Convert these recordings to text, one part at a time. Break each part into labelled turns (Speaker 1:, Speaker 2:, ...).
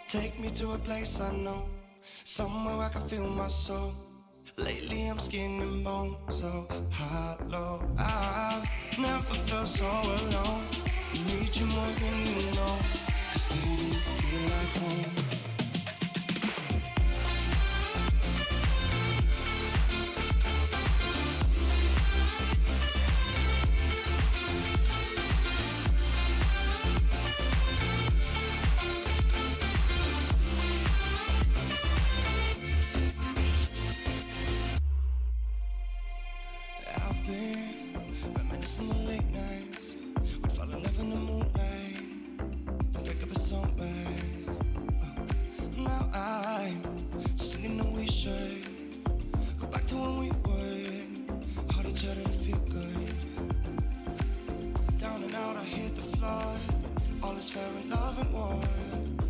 Speaker 1: take me to a place I know, somewhere I can feel my soul. Lately I'm skin and bone, so hollow. I've never felt so alone. I need you more than you know, 'cause baby, you feel like home. I've been reminiscing the late nights. We'd fall in love in the moonlight and wake up at sunrise. Now I'm just singing that we should go back to when we were hold each other to feel good. Down and out, I hit the floor. All is fair in love and war,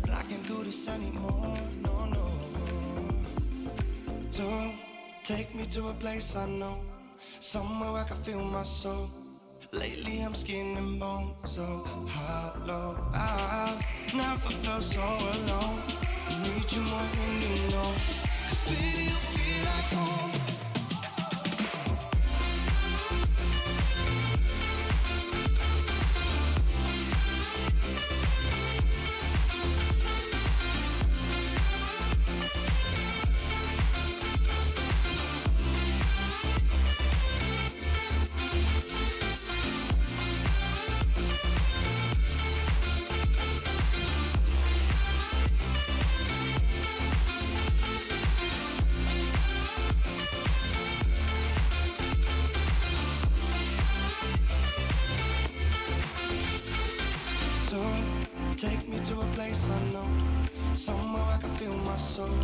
Speaker 1: but I can't do this anymore. No, no. So take me to a place I know, somewhere I can feel my soul. Lately I'm skin and bone, so hollow. I've never felt so alone. I need you more than you know, 'cause baby, you feel like home. Take me to a place I know, somewhere I can feel my soul.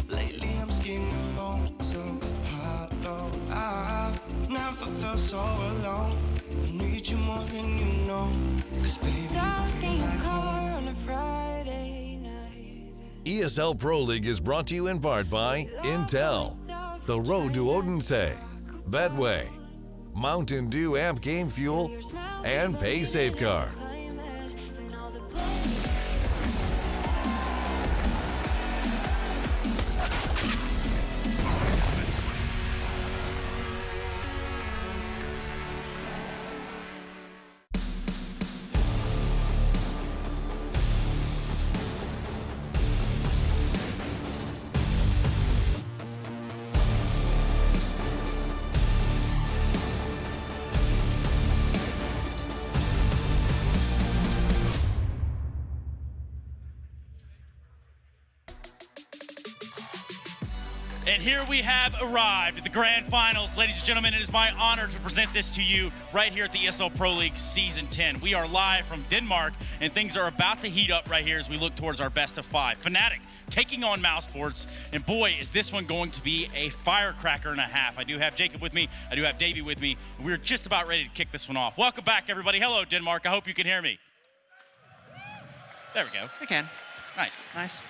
Speaker 1: Lately I'm skin and bone, so hollow. I've never felt so alone. I need you more than you know, 'cause baby, you feel like home. On a Friday night.
Speaker 2: ESL Pro League is brought to you in part by Intel, the Road to Odense, Betway, Mountain Dew Amp Game Fuel, and Pay Safeguard.
Speaker 3: And here we have arrived at the grand finals. Ladies and gentlemen, it is my honor to present this to you right here at the ESL Pro League Season 10. We are live from Denmark, and things are about to heat up right here as we look towards our best of five. Fnatic taking on mousesports, and boy, is this one going to be a firecracker and a half. I do have Jacob with me, I do have Davey with me, and we're just about ready to kick this one off. Welcome back, everybody. Hello, Denmark. I hope you can hear me. There we go.
Speaker 4: I can.
Speaker 3: Nice.
Speaker 4: Nice.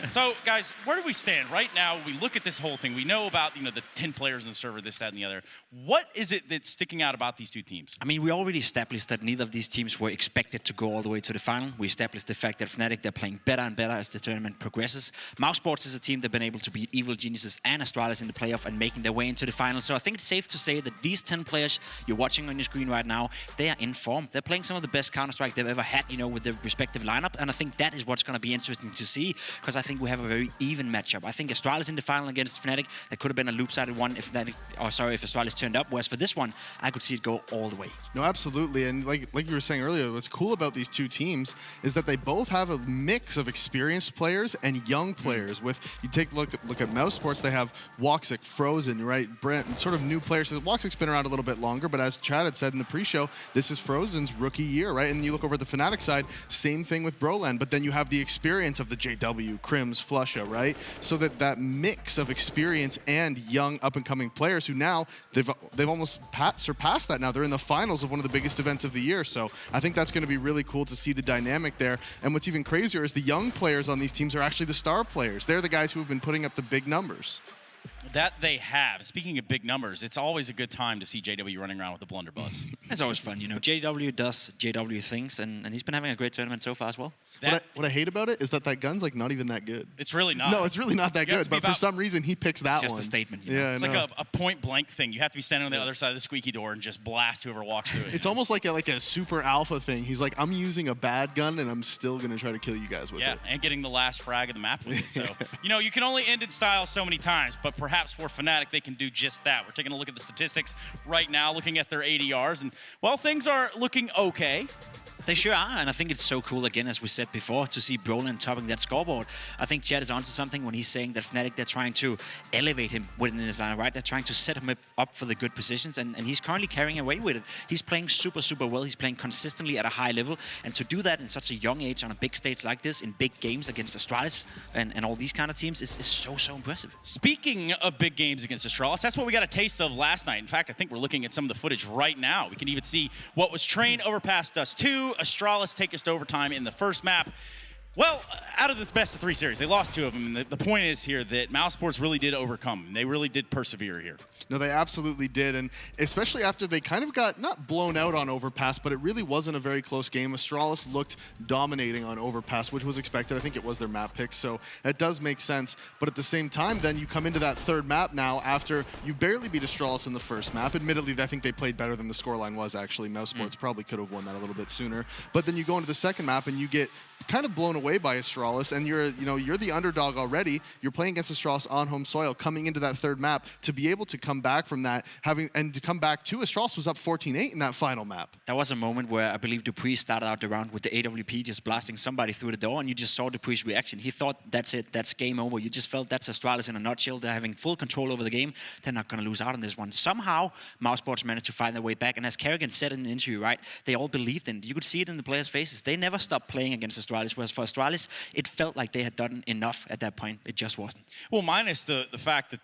Speaker 3: So, guys, where do we stand? Right now, we look at this whole thing. We know about, the 10 players in the server, this, that, and the other. What is it that's sticking out about these two teams?
Speaker 4: I mean, we already established that neither of these teams were expected to go all the way to the final. We established the fact that Fnatic, they're playing better and better as the tournament progresses. mousesports is a team that's been able to beat Evil Geniuses and Astralis in the playoff and making their way into the final. So I think it's safe to say that these 10 players you're watching on your screen right now, they are in form. They're playing some of the best Counter-Strike they've ever had, with their respective lineup. And I think that is what's going to be interesting to see, because I think we have a very even matchup. I think Astralis in the final against Fnatic, that could have been a loop-sided one if Astralis turned up. Whereas for this one, I could see it go all the way.
Speaker 5: No, absolutely. And like you were saying earlier, what's cool about these two teams is that they both have a mix of experienced players and young players. With you take a look at mousesports, they have Woxic, Frozen, right? Brent, and sort of new players. So Woxic's been around a little bit longer, but as Chad had said in the pre-show, this is Frozen's rookie year, right? And you look over at the Fnatic side, same thing with Broland, but then you have the experience of the JW, Crims, Flusha, right? So that mix of experience and young up-and-coming players who now, they've almost surpassed that now. They're in the finals of one of the biggest events of the year. So I think that's going to be really cool to see the dynamic there. And what's even crazier is the young players on these teams are actually the star players. They're the guys who have been putting up the big numbers.
Speaker 3: That they have. Speaking of big numbers, it's always a good time to see JW running around with a blunderbuss.
Speaker 4: It's always fun, you know. JW does JW things, and he's been having a great tournament so far as well.
Speaker 5: What I hate about it is that gun's like not even that good.
Speaker 3: It's really not.
Speaker 5: No, it's really not that good. But for some reason, he picks that
Speaker 4: just
Speaker 5: one.
Speaker 4: Just a statement. You know?
Speaker 5: Yeah,
Speaker 3: it's like a point blank thing. You have to be standing on the other side of the squeaky door and just blast whoever walks through it.
Speaker 5: It's almost like a super alpha thing. He's like, I'm using a bad gun, and I'm still gonna try to kill you guys with it.
Speaker 3: Yeah, and getting the last frag of the map with it. So, you know, you can only end in style so many times, but perhaps for Fnatic, they can do just that. We're taking a look at the statistics right now, looking at their ADRs, and well, things are looking okay.
Speaker 4: They sure are, and I think it's so cool, again, as we said before, to see Brolin topping that scoreboard. I think Chad is onto something when he's saying that Fnatic, they're trying to elevate him within his line, right? They're trying to set him up for the good positions, and he's currently carrying away with it. He's playing super, super well. He's playing consistently at a high level, and to do that in such a young age on a big stage like this, in big games against Astralis and all these kind of teams, is so, so impressive.
Speaker 3: Speaking of big games against Astralis, that's what we got a taste of last night. In fact, I think we're looking at some of the footage right now. We can even see what was trained over past us 2. Astralis take us to overtime in the first map. Well, out of this best of 3 series, they lost 2 of them. And the point is here that mousesports really did overcome. They really did persevere here.
Speaker 5: No, they absolutely did, and especially after they kind of got not blown out on Overpass, but it really wasn't a very close game. Astralis looked dominating on Overpass, which was expected. I think it was their map pick, so that does make sense. But at the same time, then you come into that third map now after you barely beat Astralis in the first map. Admittedly, I think they played better than the scoreline was, actually. mousesports probably could have won that a little bit sooner. But then you go into the second map and you get kind of blown away by Astralis, and you're the underdog already. You're playing against Astralis on home soil, coming into that third map to be able to come back from that, to come back to Astralis was up 14-8 in that final map.
Speaker 4: That was a moment where I believe Dupree started out the round with the AWP just blasting somebody through the door, and you just saw Dupree's reaction. He thought, that's it, that's game over. You just felt that's Astralis in a nutshell. They're having full control over the game. They're not going to lose out on this one. Somehow, mousesports managed to find their way back, and as Kerrigan said in the interview, right, they all believed in it. You could see it in the players' faces. They never stopped playing against Astralis, whereas for Astralis, it felt like they had done enough at that point. It just wasn't.
Speaker 3: Well, minus the fact that,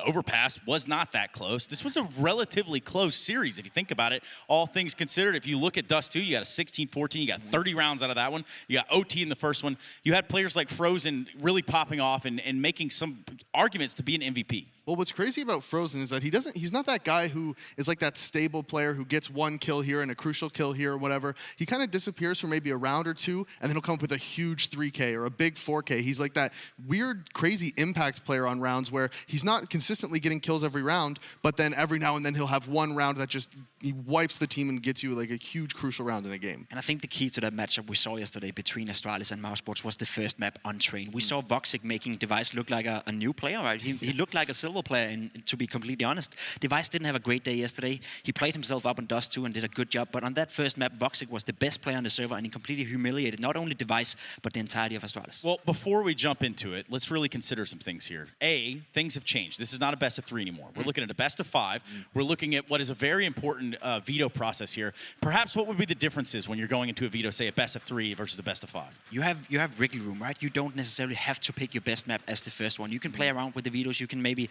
Speaker 3: Overpass was not that close. This was a relatively close series, if you think about it, all things considered. If you look at Dust 2, you got a 16-14. You got 30 rounds out of that one. You got OT in the first one. You had players like Frozen really popping off and making some arguments to be an MVP.
Speaker 5: Well, what's crazy about Frozen is that he's not that guy who is like that stable player who gets one kill here and a crucial kill here or whatever. He kind of disappears for maybe a round or 2, and then he'll come up with a huge 3K or a big 4K. He's like that weird, crazy impact player on rounds where he's not consistently getting kills every round, but then every now and then he'll have one round that just he wipes the team and gets you like a huge crucial round in a game.
Speaker 4: And I think the key to that matchup we saw yesterday between Astralis and mousesports was the first map Untrained. We saw Voxic making Device look like a new player, right? He looked like a silver player, and to be completely honest, Device didn't have a great day yesterday. He played himself up on Dust 2 and did a good job, but on that first map, Voxic was the best player on the server, and he completely humiliated not only Device, but the entirety of Astralis.
Speaker 3: Well, before we jump into it, let's really consider some things here. Things have changed. This is not a best of 3 anymore. We're looking at a best of 5. We're looking at what is a very important veto process here. Perhaps what would be the differences when you're going into a veto, say a best of 3 versus a best of 5?
Speaker 4: You have wriggle room, right? You don't necessarily have to pick your best map as the first one. You can play around with the vetoes. You can maybe,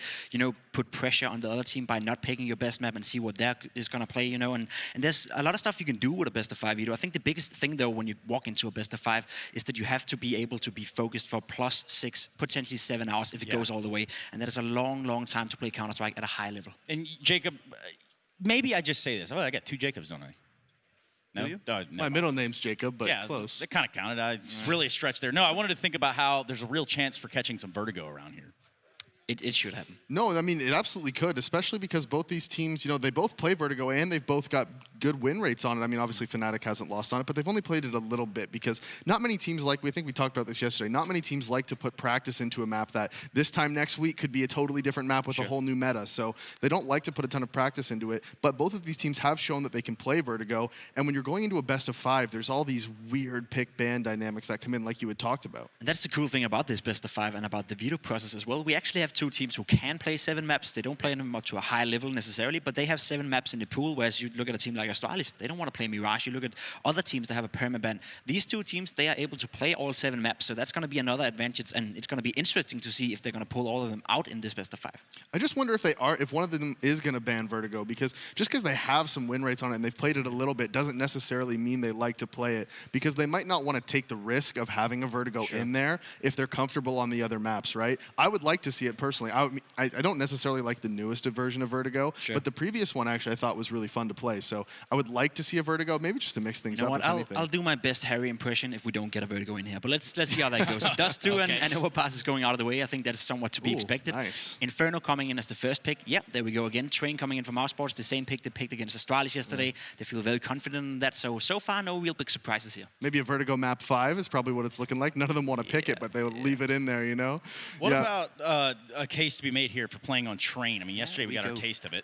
Speaker 4: put pressure on the other team by not picking your best map and see what that is going to play, and there's a lot of stuff you can do with a best of 5 veto. I think the biggest thing, though, when you walk into a best of 5 is that you have to be able to be focused for +6, potentially 7 hours if it goes all the way. And that is a long, long time to play Counter-Strike at a high level.
Speaker 3: And Jacob, maybe I just say this. Oh, I got 2 Jacobs, don't I? No?
Speaker 4: Do you?
Speaker 3: No.
Speaker 5: My middle name's Jacob, but
Speaker 3: yeah,
Speaker 5: close.
Speaker 3: It kind of counted. It's really a stretch there. No, I wanted to think about how there's a real chance for catching some vertigo around here.
Speaker 4: It should happen.
Speaker 5: No, I mean, it absolutely could, especially because both these teams, they both play Vertigo and they've both got good win rates on it. I mean, obviously Fnatic hasn't lost on it, but they've only played it a little bit because not many teams I think we talked about this yesterday, not many teams like to put practice into a map that this time next week could be a totally different map with a whole new meta. So they don't like to put a ton of practice into it, but both of these teams have shown that they can play Vertigo. And when you're going into a best of 5, there's all these weird pick-ban dynamics that come in like you had talked about.
Speaker 4: And that's the cool thing about this best of 5 and about the veto process as well. We actually have 2 teams who can play 7 maps. They don't play them up to a high level necessarily, but they have 7 maps in the pool, whereas you look at a team like Astralis, they don't want to play Mirage. You look at other teams that have a permaban. These 2 teams, they are able to play all 7 maps, so that's going to be another advantage, and it's going to be interesting to see if they're going to pull all of them out in this best of 5.
Speaker 5: I just wonder if one of them is going to ban Vertigo, because just because they have some win rates on it and they've played it a little bit doesn't necessarily mean they like to play it, because they might not want to take the risk of having a Vertigo in there if they're comfortable on the other maps, right? I would like to see it personally. personally, I don't necessarily like the newest version of Vertigo, but the previous one actually I thought was really fun to play. So I would like to see a Vertigo, maybe just to mix things up.
Speaker 4: I'll do my best Harry impression if we don't get a Vertigo in here. But let's see how that goes. Dust 2 and Overpass is going out of the way. I think that is somewhat to be expected.
Speaker 5: Nice.
Speaker 4: Inferno coming in as the first pick. Yep, there we go again. Train coming in for mousesports. The same pick they picked against Astralis yesterday. They feel very confident in that. So far, no real big surprises here.
Speaker 5: Maybe a Vertigo map 5 is probably what it's looking like. None of them want to pick it, but they will leave it in there, you know?
Speaker 3: What about a case to be made here for playing on Train? I mean, yesterday we got our taste of it.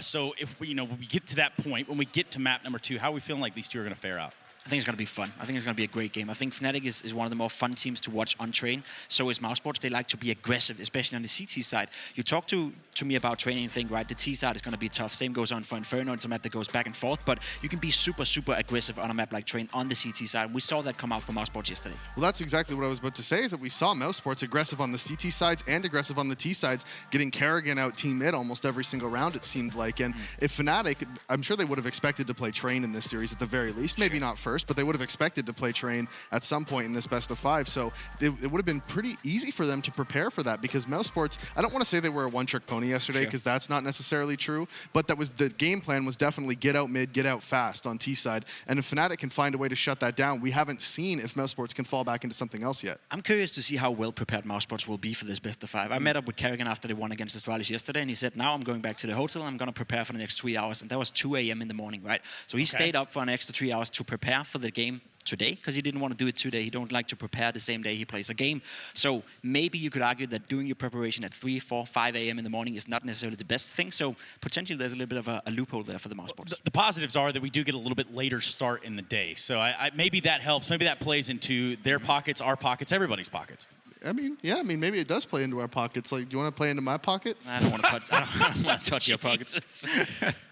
Speaker 3: So if we, when we get to that point, when we get to map number 2, how are we feeling like these two are going to fare out?
Speaker 4: I think it's going to be fun. I think it's going to be a great game. I think Fnatic is one of the more fun teams to watch on Train. So is mousesports. They like to be aggressive, especially on the CT side. You talk to me about Train and you think, right, the T side is going to be tough. Same goes on for Inferno. It's a map that goes back and forth. But you can be super, super aggressive on a map like Train on the CT side. We saw that come out from mousesports yesterday.
Speaker 5: Well, that's exactly what I was about to say, is that we saw mousesports aggressive on the CT sides and aggressive on the T sides, getting Kerrigan out team mid almost every single round, it seemed like. And if Fnatic, I'm sure they would have expected to play Train in this series at the very least. Maybe not first, but they would have expected to play Train at some point in this best of 5. So it would have been pretty easy for them to prepare for that, because mousesports, I don't want to say they were a one-trick pony yesterday, because that's not necessarily true, but that was the game plan was definitely get out mid, get out fast on T side. And if Fnatic can find a way to shut that down, we haven't seen if mousesports can fall back into something else yet.
Speaker 4: I'm curious to see how well prepared mousesports will be for this best of 5. I met up with Kerrigan after they won against Astralis yesterday, and he said, now I'm going back to the hotel, I'm going to prepare for the next 3 hours. And that was 2 a.m. in the morning, right? So he stayed up for an extra 3 hours to prepare for the game today, because he didn't want to do it today. He don't like to prepare the same day he plays a game. So maybe you could argue that doing your preparation at 3, 4, 5 a.m. in the morning is not necessarily the best thing. So potentially there's a little bit of a loophole there for the mousesports.
Speaker 3: The positives are that we do get a little bit later start in the day. So maybe that helps. Maybe that plays into their pockets, our pockets, everybody's pockets.
Speaker 5: I mean, yeah, maybe it does play into our pockets. Like, do you want to play into my pocket?
Speaker 4: I don't want to touch your pockets.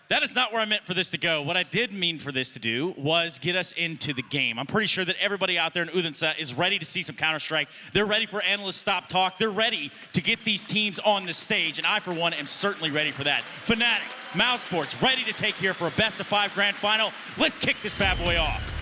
Speaker 3: That is not where I meant for this to go. What I did mean for this to do was get us into the game. I'm pretty sure that everybody out there in Odense is ready to see some Counter-Strike. They're ready for Analyst Stop Talk. They're ready to get these teams on the stage, and I, for one, am certainly ready for that. Fnatic, mousesports, ready to take here for a best of 5 grand final. Let's kick this bad boy off.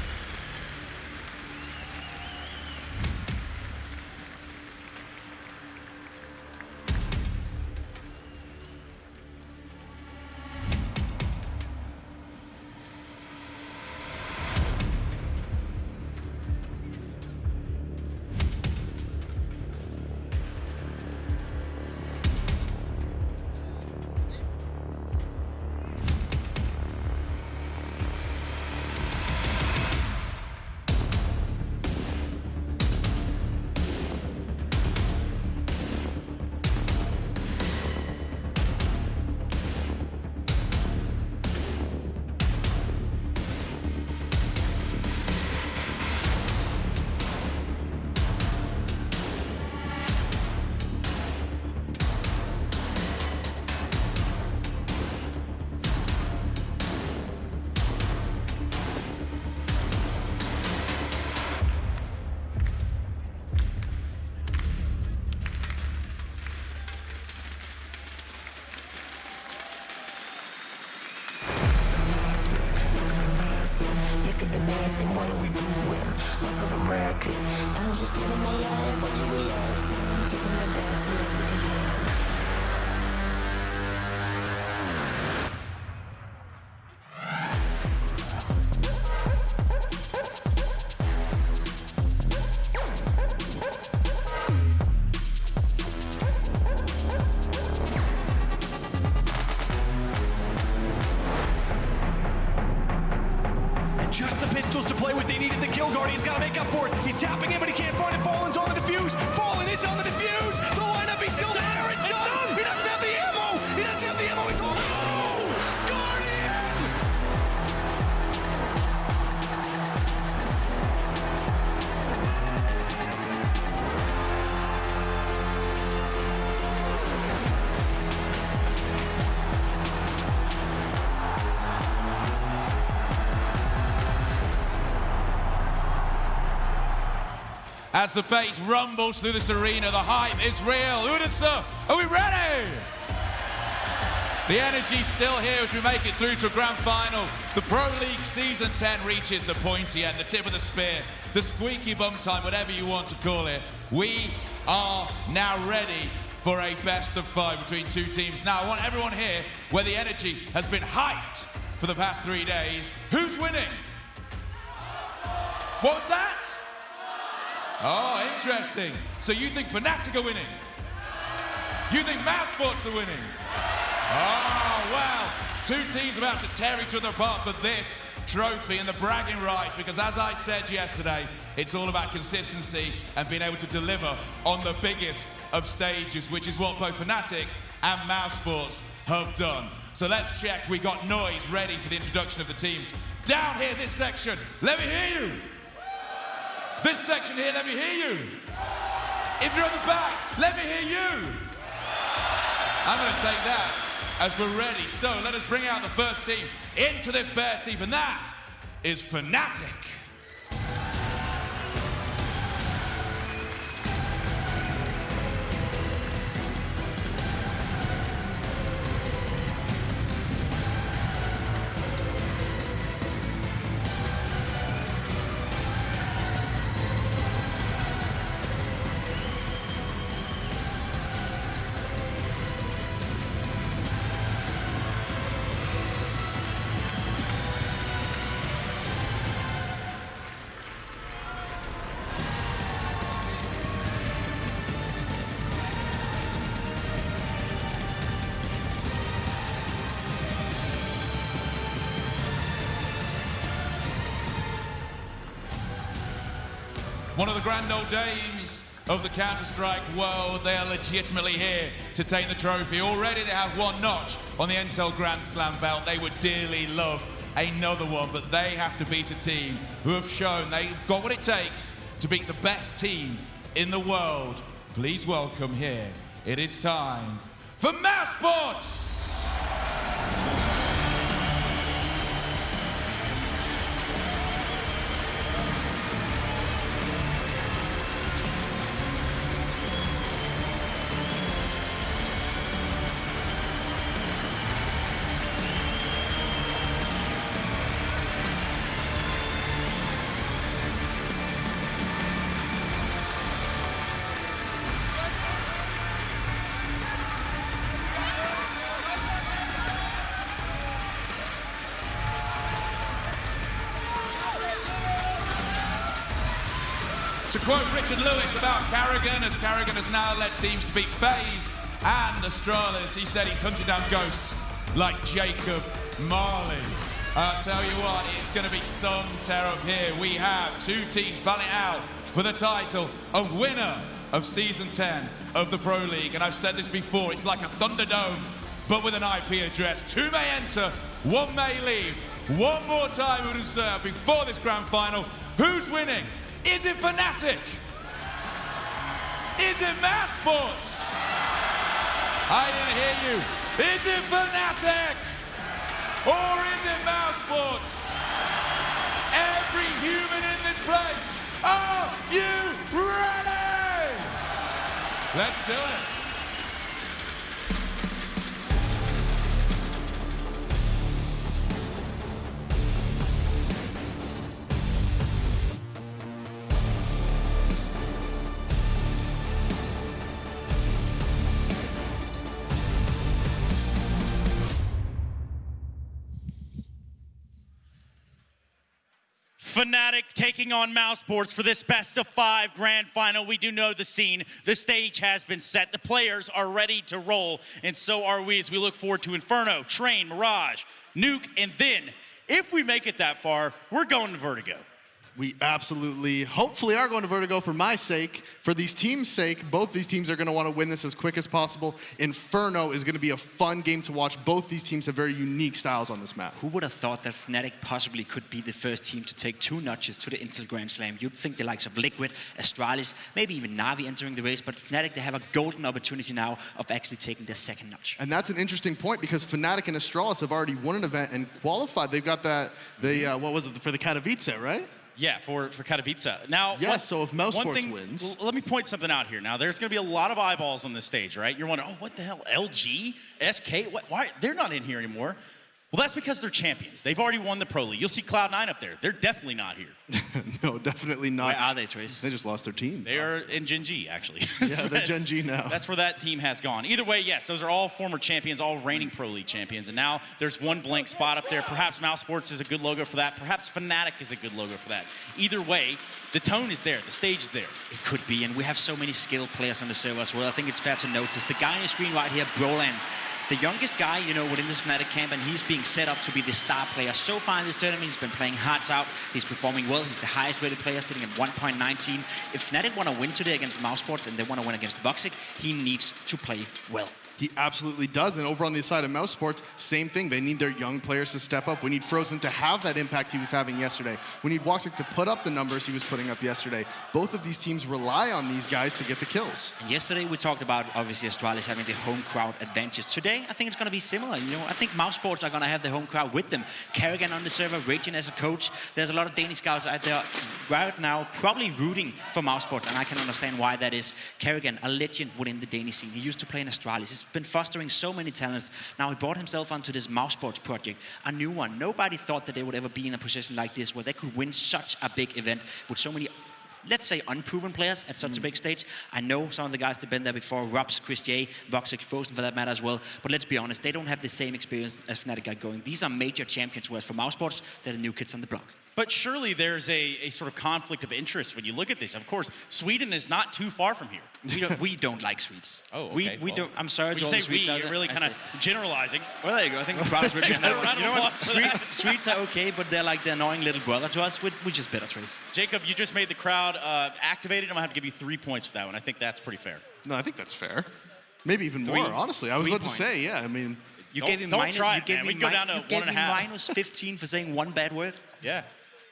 Speaker 6: Just the pistols to play with. They needed the kill. Guardian's got to make up for it. He's tapping in, but he can't find it. Fallen's on the defuse. Fallen is on the defuse. The lineup, he's still there. It's done. He doesn't have the ammo. He doesn't have the ammo. It's all Guardian!
Speaker 7: As the bass rumbles through this arena, the hype is real. Odense, are we ready? The energy's still here as we make it through to a grand final. The Pro League Season 10 reaches the pointy end, the tip of the spear, the squeaky bum time, whatever you want to call it. We are now ready for a best of 5 between two teams. Now, I want everyone here where the energy has been hyped for the past 3 days. Who's winning? What was that? Oh, interesting. So you think Fnatic are winning? You think mousesports are winning? Oh, well, two teams about to tear each other apart for this trophy and the bragging rights, because as I said yesterday, it's all about consistency and being able to deliver on the biggest of stages, which is what both Fnatic and mousesports have done. So let's check. We got noise ready for the introduction of the teams. Down here, this section, let me hear you. This section here, let me hear you. If you're on the back, let me hear you. I'm going to take that as we're ready. So let us bring out the first team into this bear team, and that is Fnatic. One of the grand old dames of the Counter-Strike world. They are legitimately here to take the trophy. Already they have one notch on the Intel Grand Slam belt. They would dearly love another one, but they have to beat a team who have shown they've got what it takes to beat the best team in the world. Please welcome here. It is time for mousesports. To quote Richard Lewis about Carrigan, as Carrigan has now led teams to beat FaZe and Astralis, he said he's hunted down ghosts like Jacob Marley. I'll tell you what, it's going to be some tear up here. We have two teams battling out for the title of winner of Season 10 of the Pro League. And I've said this before, it's like a Thunderdome, but with an IP address. Two may enter, one may leave. One more time, Urusa, before this grand final. Who's winning? Is it Fnatic? Is it mousesports? I didn't hear you. Is it Fnatic? Or is it mousesports? Every human in this place, are you ready? Let's do it.
Speaker 3: Fnatic taking on mousesports for this best of 5 grand final. We do know the scene. The stage has been set. The players are ready to roll, and so are we as we look forward to Inferno, Train, Mirage, Nuke, and then, if we make it that far, we're going to Vertigo.
Speaker 5: We absolutely, hopefully are going to Vertigo for my sake. For these teams' sake, both these teams are going to want to win this as quick as possible. Inferno is going to be a fun game to watch. Both these teams have very unique styles on this map.
Speaker 4: Who would have thought that Fnatic possibly could be the first team to take 2 notches to the Intel Grand Slam? You'd think the likes of Liquid, Astralis, maybe even Na'Vi entering the race, but Fnatic, they have a golden opportunity now of actually taking their 2nd notch.
Speaker 5: And that's an interesting point because Fnatic and Astralis have already won an event and qualified. They've got that, what was it, for the Katowice, right?
Speaker 3: Yeah, for Katowice. Now,
Speaker 5: so if mousesports wins.
Speaker 3: Let me point something out here. Now, there's going to be a lot of eyeballs on this stage, right? You're wondering, oh, what the hell, LG, SK, why? They're not in here anymore. Well, that's because they're champions. They've already won the Pro League. You'll see Cloud9 up there. They're definitely not here.
Speaker 5: No, definitely not.
Speaker 4: Where are they, Trace?
Speaker 5: They just lost their team.
Speaker 3: They are in Gen G, actually.
Speaker 5: Yeah, they're Gen G now.
Speaker 3: That's where that team has gone. Either way, yes, those are all former champions, all reigning Pro League champions. And now there's one blank spot up there. Perhaps mousesports is a good logo for that. Perhaps Fnatic is a good logo for that. Either way, the tone is there. The stage is there.
Speaker 4: It could be, and we have so many skilled players on the server as well. I think it's fair to notice. The guy on the screen right here, Broland, the youngest guy, you know, within this Fnatic camp, and he's being set up to be the star player. So far in this tournament, he's been playing hearts out. He's performing well. He's the highest rated player, sitting at 1.19. If Fnatic want to win today against mousesports and they want to win against Voxic, he needs to play well.
Speaker 5: He absolutely does. And over on the side of mousesports, same thing. They need their young players to step up. We need Frozen to have that impact he was having yesterday. We need Voxic to put up the numbers he was putting up yesterday. Both of these teams rely on these guys to get the kills.
Speaker 4: And yesterday we talked about, obviously, Astralis having the home crowd advantage. Today, I think it's going to be similar. You know, I think mousesports are going to have the home crowd with them. Kerrigan on the server, Raging as a coach. There's a lot of Danish scouts out there right now probably rooting for mousesports, and I can understand why that is. Kerrigan, a legend within the Danish scene. He used to play in Astralis. He's been fostering so many talents. Now he brought himself onto this mousesports project, a new one. Nobody thought that they would ever be in a position like this where they could win such a big event with so many, let's say, unproven players at such a big stage. I know some of the guys that have been there before, Rubs, Chris J, Voxic, Frozen for that matter as well. But let's be honest, they don't have the same experience as Fnatic got going. These are major champions, whereas for mousesports, they're the new kids on the block.
Speaker 3: But surely there's a sort of conflict of interest when you look at this. Of course, Sweden is not too far from here.
Speaker 4: We don't like Swedes.
Speaker 3: Oh, okay.
Speaker 4: We don't. I'm sorry to all the Swedes out there.
Speaker 3: You're really kind of generalizing.
Speaker 4: Well, there you go. I think the crowd is really. You know what?
Speaker 3: Swedes
Speaker 4: Swedes are okay, but they're like the annoying little brother to us. We're just better, Trace.
Speaker 3: Jacob, you just made the crowd activated. I'm going to have to give you 3 points for that one. I think that's pretty fair.
Speaker 5: No, I think that's fair. Maybe even more, honestly. I was about to say, yeah, I mean...
Speaker 4: You gave him
Speaker 3: minus
Speaker 4: 15 for saying one bad word?
Speaker 3: Yeah.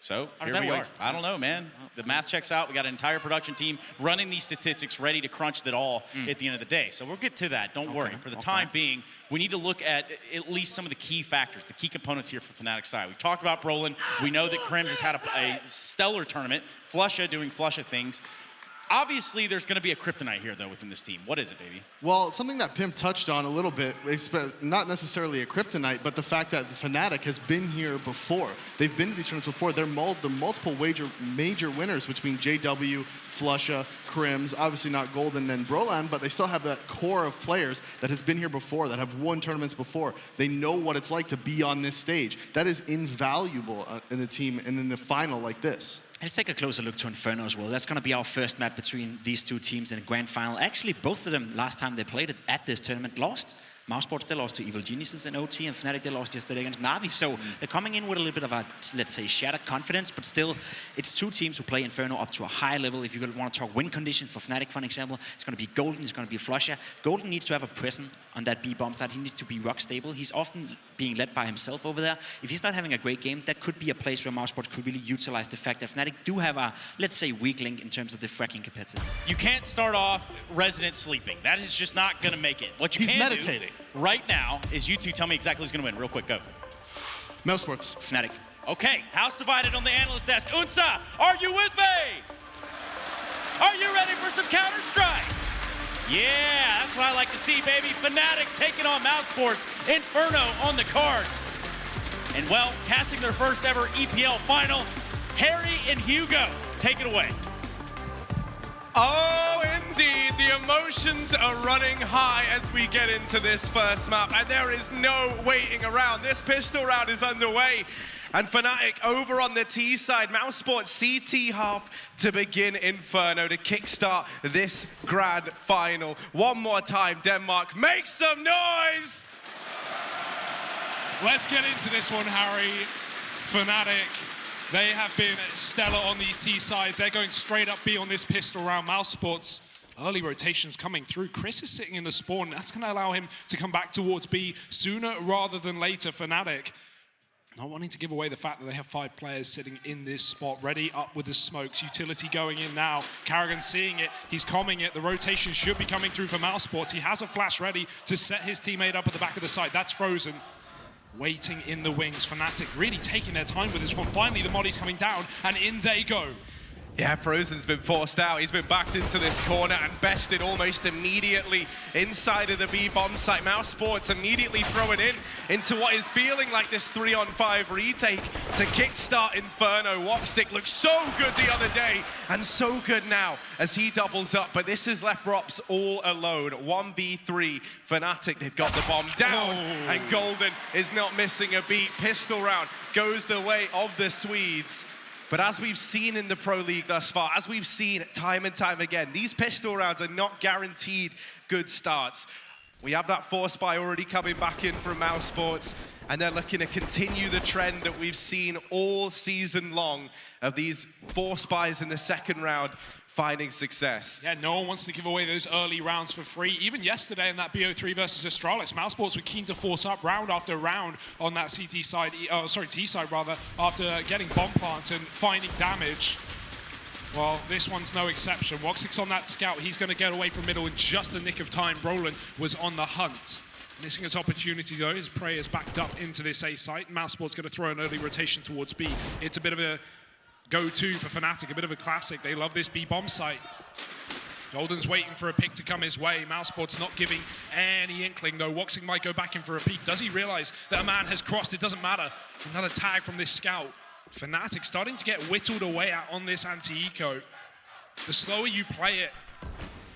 Speaker 3: So
Speaker 4: How
Speaker 3: here we are. I don't know, man. The math checks out. We got an entire production team running these statistics, ready to crunch it all at the end of the day. So we'll get to that. Don't worry. For the time being, we need to look at least some of the key factors, the key components here for Fnatic's side. We've talked about Broland. We know that Krims has had a stellar tournament. Flusha doing Flusha things. Obviously, there's going to be a kryptonite here, though, within this team. What is it, baby?
Speaker 5: Well, something that Pimp touched on a little bit, not necessarily a kryptonite, but the fact that Fnatic has been here before. They've been to these tournaments before. They're multiple major winners between JW, Flusha, Krims, obviously not Golden and Broland, but they still have that core of players that has been here before, that have won tournaments before. They know what it's like to be on this stage. That is invaluable in a team and in a final like this.
Speaker 4: Let's take a closer look to Inferno as well. That's going to be our first match between these two teams in the grand final. Actually, both of them, last time they played it at this tournament, lost. mousesports, they lost to Evil Geniuses in OT, and Fnatic, they lost yesterday against Na'Vi. So they're coming in with a little bit of a, let's say, shattered confidence, but still, it's two teams who play Inferno up to a high level. If you want to talk win condition for Fnatic, for example, it's going to be Golden, it's going to be Flusha. Golden needs to have a presence on that B-bomb side. He needs to be rock stable. He's often being led by himself over there. If he's not having a great game, that could be a place where mousesports could really utilize the fact that Fnatic do have a, let's say, weak link in terms of the fracking capacity.
Speaker 3: You can't start off Resident sleeping. That is just not going to make it. What you can
Speaker 5: meditating.
Speaker 3: Do right now is you two tell me exactly who's going to win. Real quick, go.
Speaker 5: mousesports.
Speaker 4: Fnatic.
Speaker 3: Okay, house divided on the analyst desk. Unsa, are you with me? Are you ready for some Counter-Strike? Yeah, that's what I like to see, baby. Fnatic taking on mousesports. Inferno on the cards. And, well, casting their first ever EPL final, Harry and Hugo. Take it away.
Speaker 8: Oh, indeed. The emotions are running high as we get into this first map, and there is no waiting around. This pistol round is underway. And Fnatic over on the T side, mousesports CT half to begin Inferno to kickstart this grand final. One more time, Denmark, make some noise!
Speaker 9: Let's get into this one, Harry. Fnatic, they have been stellar on these T sides. They're going straight up B on this pistol round. mousesports, early rotations coming through. Chris is sitting in the spawn. That's going to allow him to come back towards B sooner rather than later. Fnatic not wanting to give away the fact that they have 5 players sitting in this spot, ready up with the smokes. Utility going in now. Kerrigan seeing it. He's combing it. The rotation should be coming through for mousesports. He has a flash ready to set his teammate up at the back of the site. That's Frozen. Waiting in the wings. Fnatic really taking their time with this one. Finally, the molly's coming down, and in they go.
Speaker 8: Yeah, Frozen's been forced out. He's been backed into this corner and bested almost immediately inside of the B-bomb site. mousesports immediately throwing into what is feeling like this 3-on-5 retake to kickstart Inferno. Woxic looked so good the other day and so good now as he doubles up. But this has left Rops all alone. 1v3 Fnatic. They've got the bomb down and Golden is not missing a beat. Pistol round goes the way of the Swedes. But as we've seen in the Pro League thus far, as we've seen time and time again, these pistol rounds are not guaranteed good starts. We have that force buy already coming back in from mousesports, and they're looking to continue the trend that we've seen all season long of these force buys in the second round finding success.
Speaker 9: Yeah, no one wants to give away those early rounds for free. Even yesterday in that BO3 versus Astralis, mousesports were keen to force up round after round on that CT side, T side rather, after getting bomb plants and finding damage. Well, this one's no exception. Woxic's on that scout. He's going to get away from middle in just the nick of time. Brolin was on the hunt. Missing his opportunity though. His prey is backed up into this A site. mousesports going to throw an early rotation towards B. It's a bit of a go-to for Fnatic, a bit of a classic. They love this B-bomb site. Golden's waiting for a pick to come his way. mousesports not giving any inkling, though. Woxic might go back in for a peek. Does he realize that a man has crossed? It doesn't matter. Another tag from this scout. Fnatic starting to get whittled away at on this anti-eco. The slower you play it,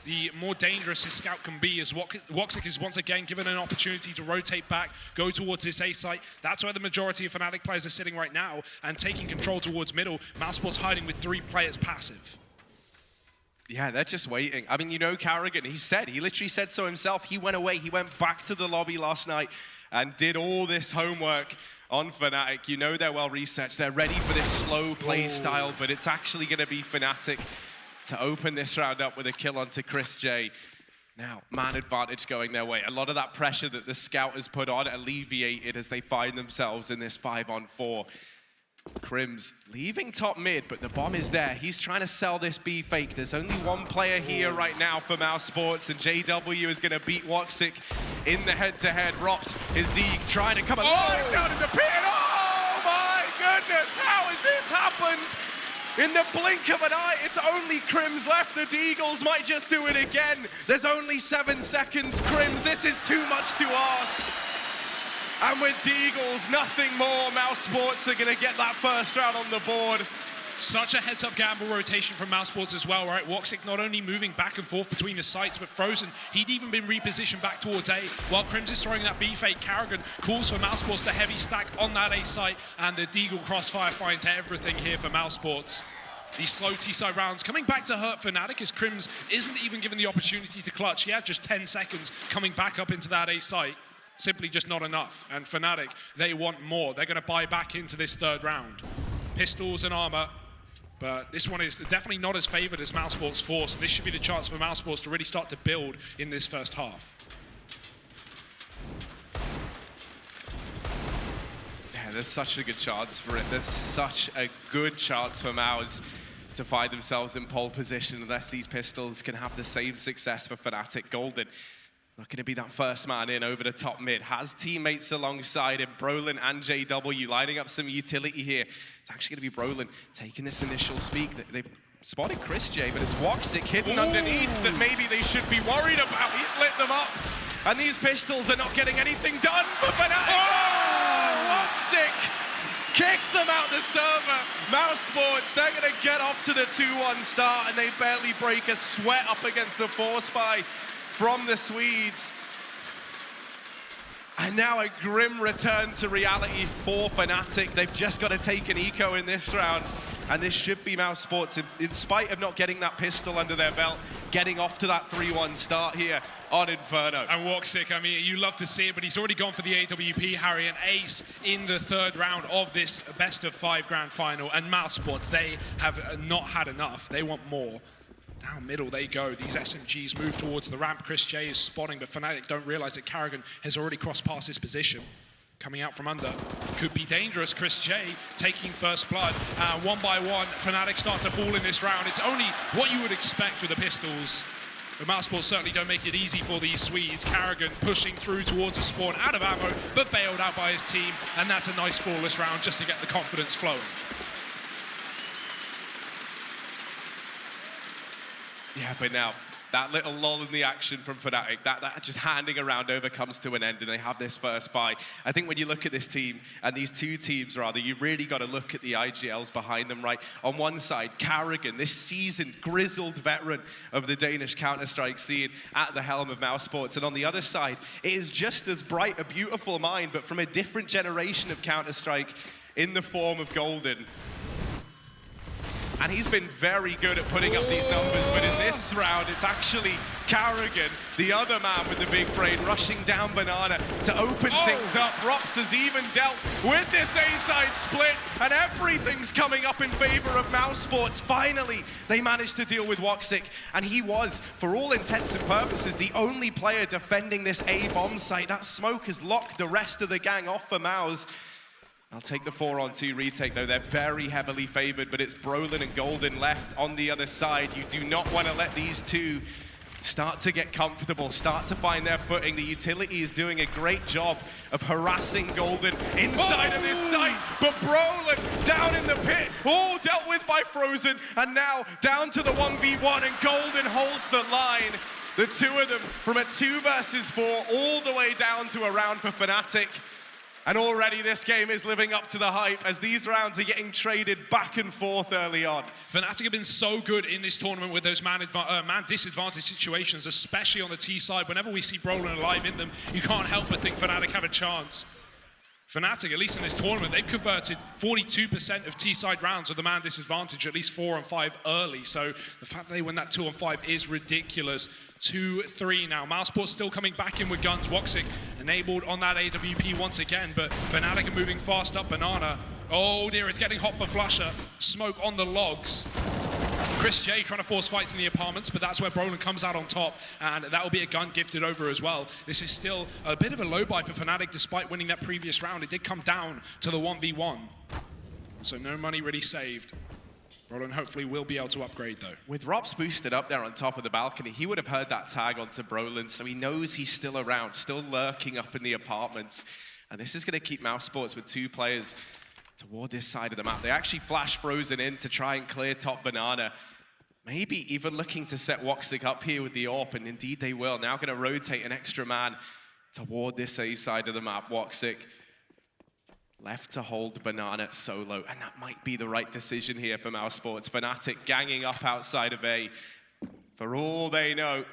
Speaker 9: the more dangerous his scout can be, as Woxic is once again given an opportunity to rotate back, go towards this A site. That's where the majority of Fnatic players are sitting right now, and taking control towards middle. mousesports hiding with 3 players passive.
Speaker 8: Yeah, they're just waiting. I mean, you know Carrigan, he literally said so himself. He went away, he went back to the lobby last night and did all this homework on Fnatic. You know they're well researched. They're ready for this slow play style, but it's actually going to be Fnatic to open this round up with a kill onto Chris J. Now, man advantage going their way. A lot of that pressure that the scout has put on alleviated as they find themselves in this 5-on-4. Crims leaving top mid, but the bomb is there. He's trying to sell this B fake. There's only one player here right now for mousesports, and JW is going to beat Woxic in the head-to-head. Rops is Deeg trying to come alive down in the pit. Oh my goodness, how has this happened? In the blink of an eye, it's only Crims left. The Deagles might just do it again. There's only 7 seconds. Crims, this is too much to ask. And with Deagles, nothing more. mousesports are going to get that first round on the board.
Speaker 9: Such a heads-up gamble rotation from mousesports as well, right? Woxic not only moving back and forth between the sites, but Frozen, he'd even been repositioned back towards A. While Crims is throwing that B fake, Carrigan calls for mousesports to heavy stack on that A site, and the Deagle crossfire finds everything here for mousesports. These slow T-side rounds coming back to hurt Fnatic, as Crims isn't even given the opportunity to clutch. He had just 10 seconds coming back up into that A site. Simply just not enough. And Fnatic, they want more. They're going to buy back into this third round. Pistols and armor. But this one is definitely not as favored as mousesports force. This should be the chance for mousesports to really start to build in this first half.
Speaker 8: Yeah, there's such a good chance for it. There's such a good chance for Mouse to find themselves in pole position, unless these pistols can have the same success for Fnatic. Golden looking to be that first man in over the top mid. Has teammates alongside him, Brolin and JW, lining up some utility here. It's actually going to be Brolin taking this initial speak. They've spotted Chris J, but it's Woxic hidden underneath that maybe they should be worried about. He's lit them up, and these pistols are not getting anything done for Fnatic. Woxic kicks them out the server. mousesports, they're going to get off to the 2-1 start, and they barely break a sweat up against the force buy from the Swedes. And now a grim return to reality for Fnatic. They've just got to take an eco in this round, and this should be mousesports, in spite of not getting that pistol under their belt, getting off to that 3-1 start here on Inferno.
Speaker 9: And Woxic, I mean, you love to see it, but he's already gone for the AWP, Harry, an ace in the third round of this best-of-5 grand final. And mousesports, they have not had enough. They want more. Down middle they go. These SMGs move towards the ramp. Chris J is spotting, but Fnatic don't realize that Carrigan has already crossed past his position. Coming out from under. Could be dangerous. Chris J taking first blood. One by one, Fnatic start to fall in this round. It's only what you would expect with the pistols. But mousesports certainly don't make it easy for these Swedes. Carrigan pushing through towards a spawn, out of ammo, but bailed out by his team. And that's a nice flawless round just to get the confidence flowing.
Speaker 8: Yeah, but now, that little lull in the action from Fnatic, that just handing around over comes to an end, and they have this first buy. I think when you look at this team, and these two teams rather, you really got to look at the IGLs behind them, right? On one side, Carrigan, this seasoned, grizzled veteran of the Danish Counter-Strike scene at the helm of mousesports. And on the other side, it is just as bright, a beautiful mind, but from a different generation of Counter-Strike in the form of Golden. And he's been very good at putting up these numbers, but in this round, it's actually Carrigan, the other man with the big brain, rushing down Banana to open things up. Rops has even dealt with this A-side split, and everything's coming up in favor of mousesports. Finally, they managed to deal with Woxic, and he was, for all intents and purposes, the only player defending this A-bomb site. That smoke has locked the rest of the gang off for Mouse. I'll take the 4-on-2 retake, though. They're very heavily favored, but it's Brolin and Golden left on the other side. You do not want to let these two start to get comfortable, start to find their footing. The utility is doing a great job of harassing Golden inside of this site, but Brolin down in the pit, all dealt with by Frozen, and now down to the 1v1, and Golden holds the line. The two of them from a 2 versus 4 all the way down to a round for Fnatic. And already this game is living up to the hype as these rounds are getting traded back and forth early on.
Speaker 9: Fnatic have been so good in this tournament with those man disadvantage situations, especially on the T side. Whenever we see Brolin alive in them, you can't help but think Fnatic have a chance. Fnatic, at least in this tournament, they've converted 42% of T-side rounds with the man disadvantage, at least 4-on-5 early. So the fact that they win that 2-on-5 is ridiculous. 2-3 now. mousesports still coming back in with guns. Woxic enabled on that AWP once again, but Fnatic are moving fast up Banana. Oh dear, it's getting hot for Flusher. Smoke on the logs. Chris J trying to force fights in the apartments, but that's where Brolin comes out on top, and that will be a gun gifted over as well. This is still a bit of a low buy for Fnatic, despite winning that previous round. It did come down to the 1v1, so no money really saved. Brolin hopefully will be able to upgrade, though.
Speaker 8: With Rops boosted up there on top of the balcony, he would have heard that tag onto Brolin, so he knows he's still around, still lurking up in the apartments. And this is going to keep mousesports with 2 players toward this side of the map. They actually flash Frozen in to try and clear top Banana. Maybe even looking to set Woxic up here with the AWP, and indeed they will. Now going to rotate an extra man toward this A side of the map. Woxic left to hold Banana solo, and that might be the right decision here for mousesports. Fnatic ganging up outside of A. For all they know,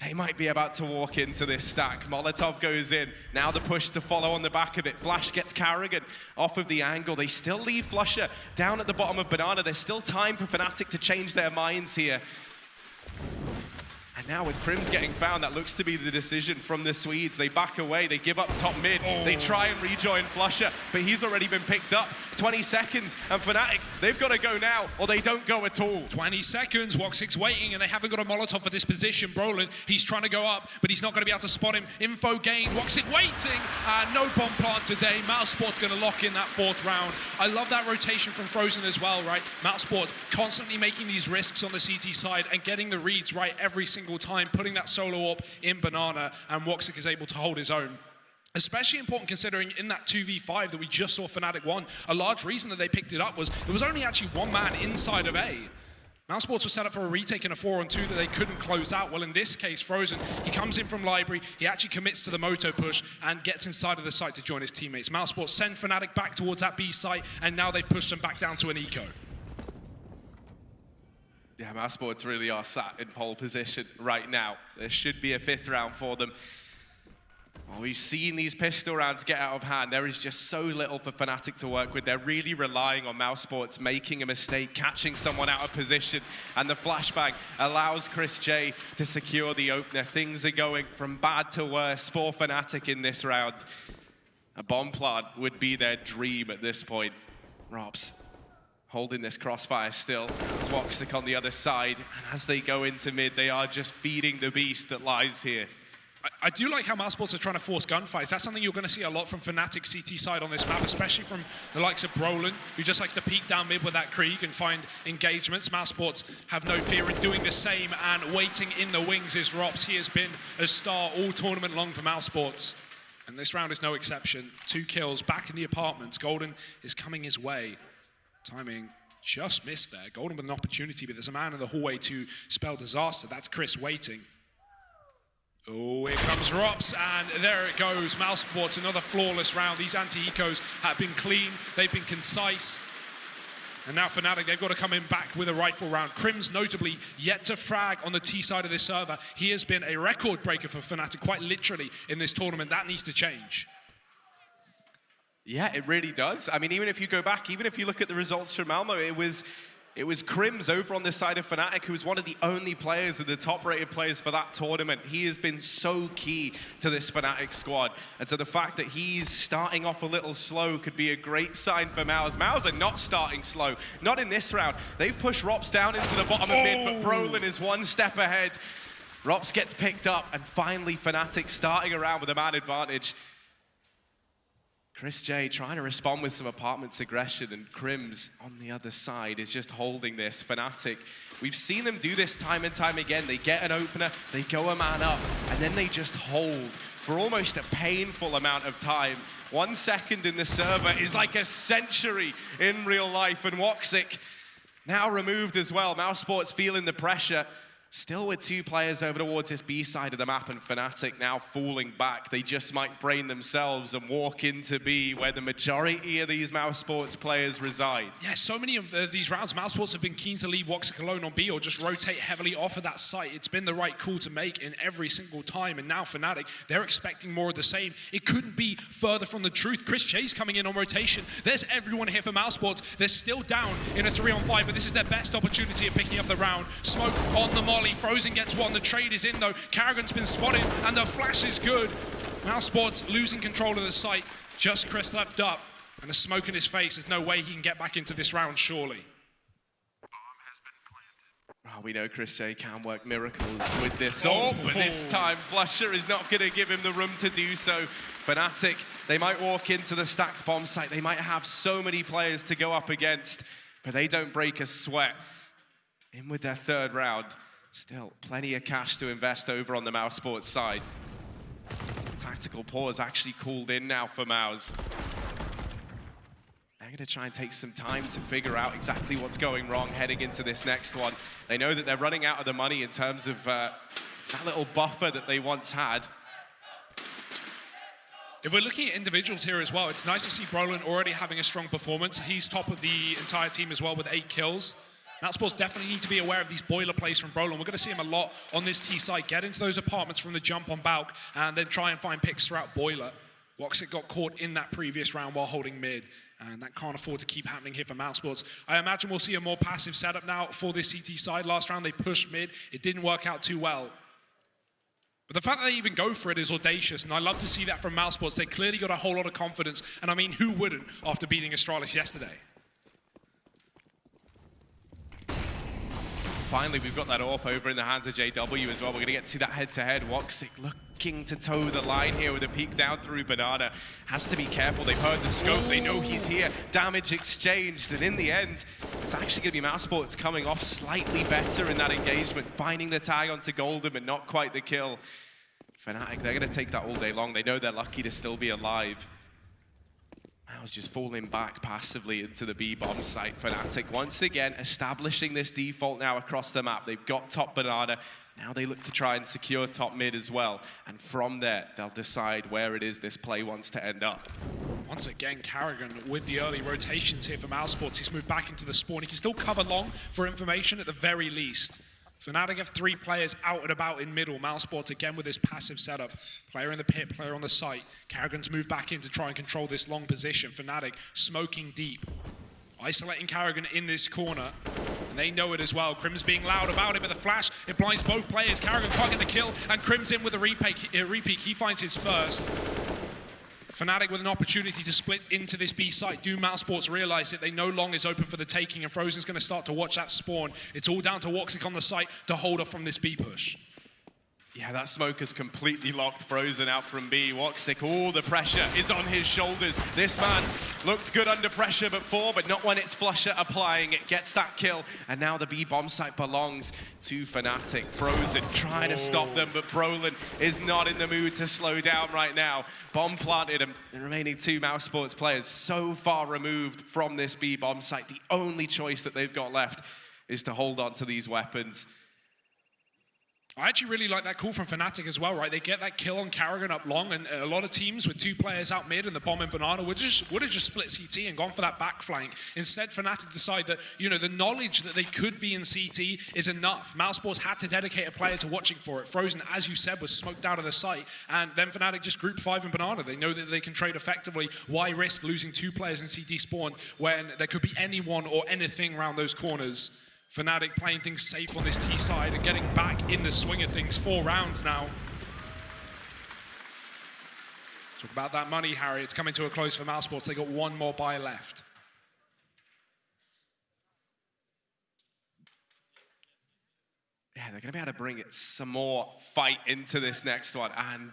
Speaker 8: they might be about to walk into this stack. Molotov goes in. Now the push to follow on the back of it. Flash gets Carrigan off of the angle. They still leave Flusher down at the bottom of Banana. There's still time for Fnatic to change their minds here. And now with Crims getting found, that looks to be the decision from the Swedes. They back away, they give up top mid. They try and rejoin Flusher, but he's already been picked up. 20 seconds, and Fnatic, they've got to go now, or they don't go at all.
Speaker 9: 20 seconds, Woxic's waiting, and they haven't got a Molotov for this position. Brolin, he's trying to go up, but he's not going to be able to spot him. Info gained, Woxic waiting, and no bomb plant today. mousesports going to lock in that 4th round. I love that rotation from Frozen as well, right? mousesports constantly making these risks on the CT side and getting the reads right every single time, putting that solo AWP in Banana, and Woxic is able to hold his own. Especially important considering in that 2v5 that we just saw Fnatic won, a large reason that they picked it up was there was only actually 1 man inside of A. mousesports was set up for a retake in a 4-on-2 that they couldn't close out. Well, in this case, Frozen, he comes in from Library, he actually commits to the moto push and gets inside of the site to join his teammates. mousesports send Fnatic back towards that B site, and now they've pushed them back down to an eco.
Speaker 8: Yeah, mousesports really are sat in pole position right now. There should be a 5th round for them. Well, we've seen these pistol rounds get out of hand. There is just so little for Fnatic to work with. They're really relying on mousesports making a mistake, catching someone out of position, and the flashbang allows Chris J to secure the opener. Things are going from bad to worse for Fnatic in this round. A bomb plant would be their dream at this point. Robs holding this crossfire still. There's Woxic on the other side, and as they go into mid, they are just feeding the beast that lies here.
Speaker 9: I do like how mousesports are trying to force gunfights. That's something you're going to see a lot from Fnatic's CT side on this map, especially from the likes of Brolin, who just likes to peek down mid with that Krieg and find engagements. mousesports have no fear in doing the same, and waiting in the wings is Rops. He has been a star all tournament long for mousesports, and this round is no exception. 2 kills back in the apartments. Golden is coming his way. Timing just missed there. Golden with an opportunity, but there's a man in the hallway to spell disaster. That's Chris waiting. Oh, here comes Rops, and there it goes. mousesports, another flawless round. These anti-ecos have been clean, they've been concise. And now Fnatic, they've got to come in back with a rightful round. Crims, notably, yet to frag on the T side of this server. He has been a record breaker for Fnatic, quite literally, in this tournament. That needs to change.
Speaker 8: Yeah, it really does. I mean, even if you go back, even if you look at the results from Malmo, it was Crims over on this side of Fnatic who was one of the only players and the top-rated players for that tournament. He has been so key to this Fnatic squad. And so the fact that he's starting off a little slow could be a great sign for Mouse. Mouse are not starting slow. Not in this round. They've pushed Rops down into the bottom of mid, but Brolin is one step ahead. Rops gets picked up, and finally Fnatic starting around with a man advantage. Chris J trying to respond with some apartments aggression, and Crims on the other side is just holding this. Fnatic, we've seen them do this time and time again. They get an opener, they go a man up, and then they just hold for almost a painful amount of time. 1 second in the server is like a century in real life, and Woxic now removed as well. mousesports feeling the pressure. Still with 2 players over towards this B side of the map, and Fnatic now falling back. They just might brain themselves and walk into B, where the majority of these mousesports players reside.
Speaker 9: Yeah, so many of these rounds, mousesports have been keen to leave Woxic alone on B or just rotate heavily off of that site. It's been the right call to make in every single time, and now Fnatic, they're expecting more of the same. It couldn't be further from the truth. Chris J's coming in on rotation. There's everyone here for mousesports. They're still down in a 3-on-5, but this is their best opportunity of picking up the round. Smoke on the molly. Frozen gets one. The trade is in though. Karrigan's been spotted and the flash is good. mousesports losing control of the site. Just Chris left up and a smoke in his face. There's no way he can get back into this round, surely.
Speaker 8: Oh, we know Chris J can work miracles with this. But this time Flusher is not going to give him the room to do so. Fnatic, they might walk into the stacked bomb site. They might have so many players to go up against, but they don't break a sweat. In with their 3rd round. Still plenty of cash to invest over on the mousesports side. Tactical pause actually called in now for Mouse. They're going to try and take some time to figure out exactly what's going wrong heading into this next one. They know that they're running out of the money in terms of that little buffer that they once had.
Speaker 9: If we're looking at individuals here as well, it's nice to see Brolin already having a strong performance. He's top of the entire team as well with 8 kills. mousesports definitely need to be aware of these boiler plays from Brolin. We're going to see him a lot on this T side. Get into those apartments from the jump on Balk and then try and find picks throughout boiler. Woxic got caught in that previous round while holding mid, and that can't afford to keep happening here for mousesports. I imagine we'll see a more passive setup now for this CT side. Last round they pushed mid. It didn't work out too well. But the fact that they even go for it is audacious, and I love to see that from mousesports. They clearly got a whole lot of confidence, and I mean, who wouldn't after beating Astralis yesterday?
Speaker 8: Finally, we've got that AWP over in the hands of JW as well. We're going to get to that head-to-head. Woxic looking to toe the line here with a peek down through Banana. Has to be careful. They've heard the scope. They know he's here. Damage exchanged. And in the end, it's actually going to be mousesports coming off slightly better in that engagement, finding the tag onto Golden, but not quite the kill. Fnatic, they're going to take that all day long. They know they're lucky to still be alive. Mouse just falling back passively into the B-bomb site. Fnatic once again establishing this default now across the map. They've got top Banana. Now they look to try and secure top mid as well. And from there, they'll decide where it is this play wants to end up.
Speaker 9: Once again, Karrigan with the early rotations here for mousesports. He's moved back into the spawn. He can still cover long for information at the very least. Fnatic have 3 players out and about in middle. mousesports again with this passive setup. Player in the pit, player on the site. Karrigan's moved back in to try and control this long position. Fnatic smoking deep. Isolating Karrigan in this corner. And they know it as well. Crim's being loud about it, but the flash, it blinds both players. Karrigan can't get the kill, and Crim's in with a repeat. He finds his first. Fnatic with an opportunity to split into this B site. Do mousesports realize that they no longer is open for the taking, and Frozen's going to start to watch that spawn. It's all down to Woxic on the site to hold off from this B push.
Speaker 8: Yeah, Yeah, that smoke has completely locked Frozen out from B. Woxic, all the pressure is on his shoulders. This man looked good under pressure before, but not when it's Flusher applying it. Gets that kill, and now the B bomb site belongs to Fnatic. Frozen trying to stop them, but Brolin is not in the mood to slow down right now. Bomb planted, and the remaining 2 mousesports players so far removed from this B bomb site. The only choice that they've got left is to hold on to these weapons.
Speaker 9: I actually really like that call from Fnatic as well, right? They get that kill on Karrigan up long, and a lot of teams with 2 players out mid and the bomb and Banana would have just split CT and gone for that back flank. Instead, Fnatic decide that, you know, the knowledge that they could be in CT is enough. mousesports had to dedicate a player to watching for it. Frozen, as you said, was smoked out of the site, and then Fnatic just group 5 and Banana. They know that they can trade effectively. Why risk losing 2 players in CT spawn when there could be anyone or anything around those corners? Fnatic playing things safe on this T side and getting back in the swing of things. 4 rounds now. Talk about that money, Harry. It's coming to a close for mousesports. They got 1 more buy left.
Speaker 8: Yeah, they're going to be able to bring some more fight into this next one. And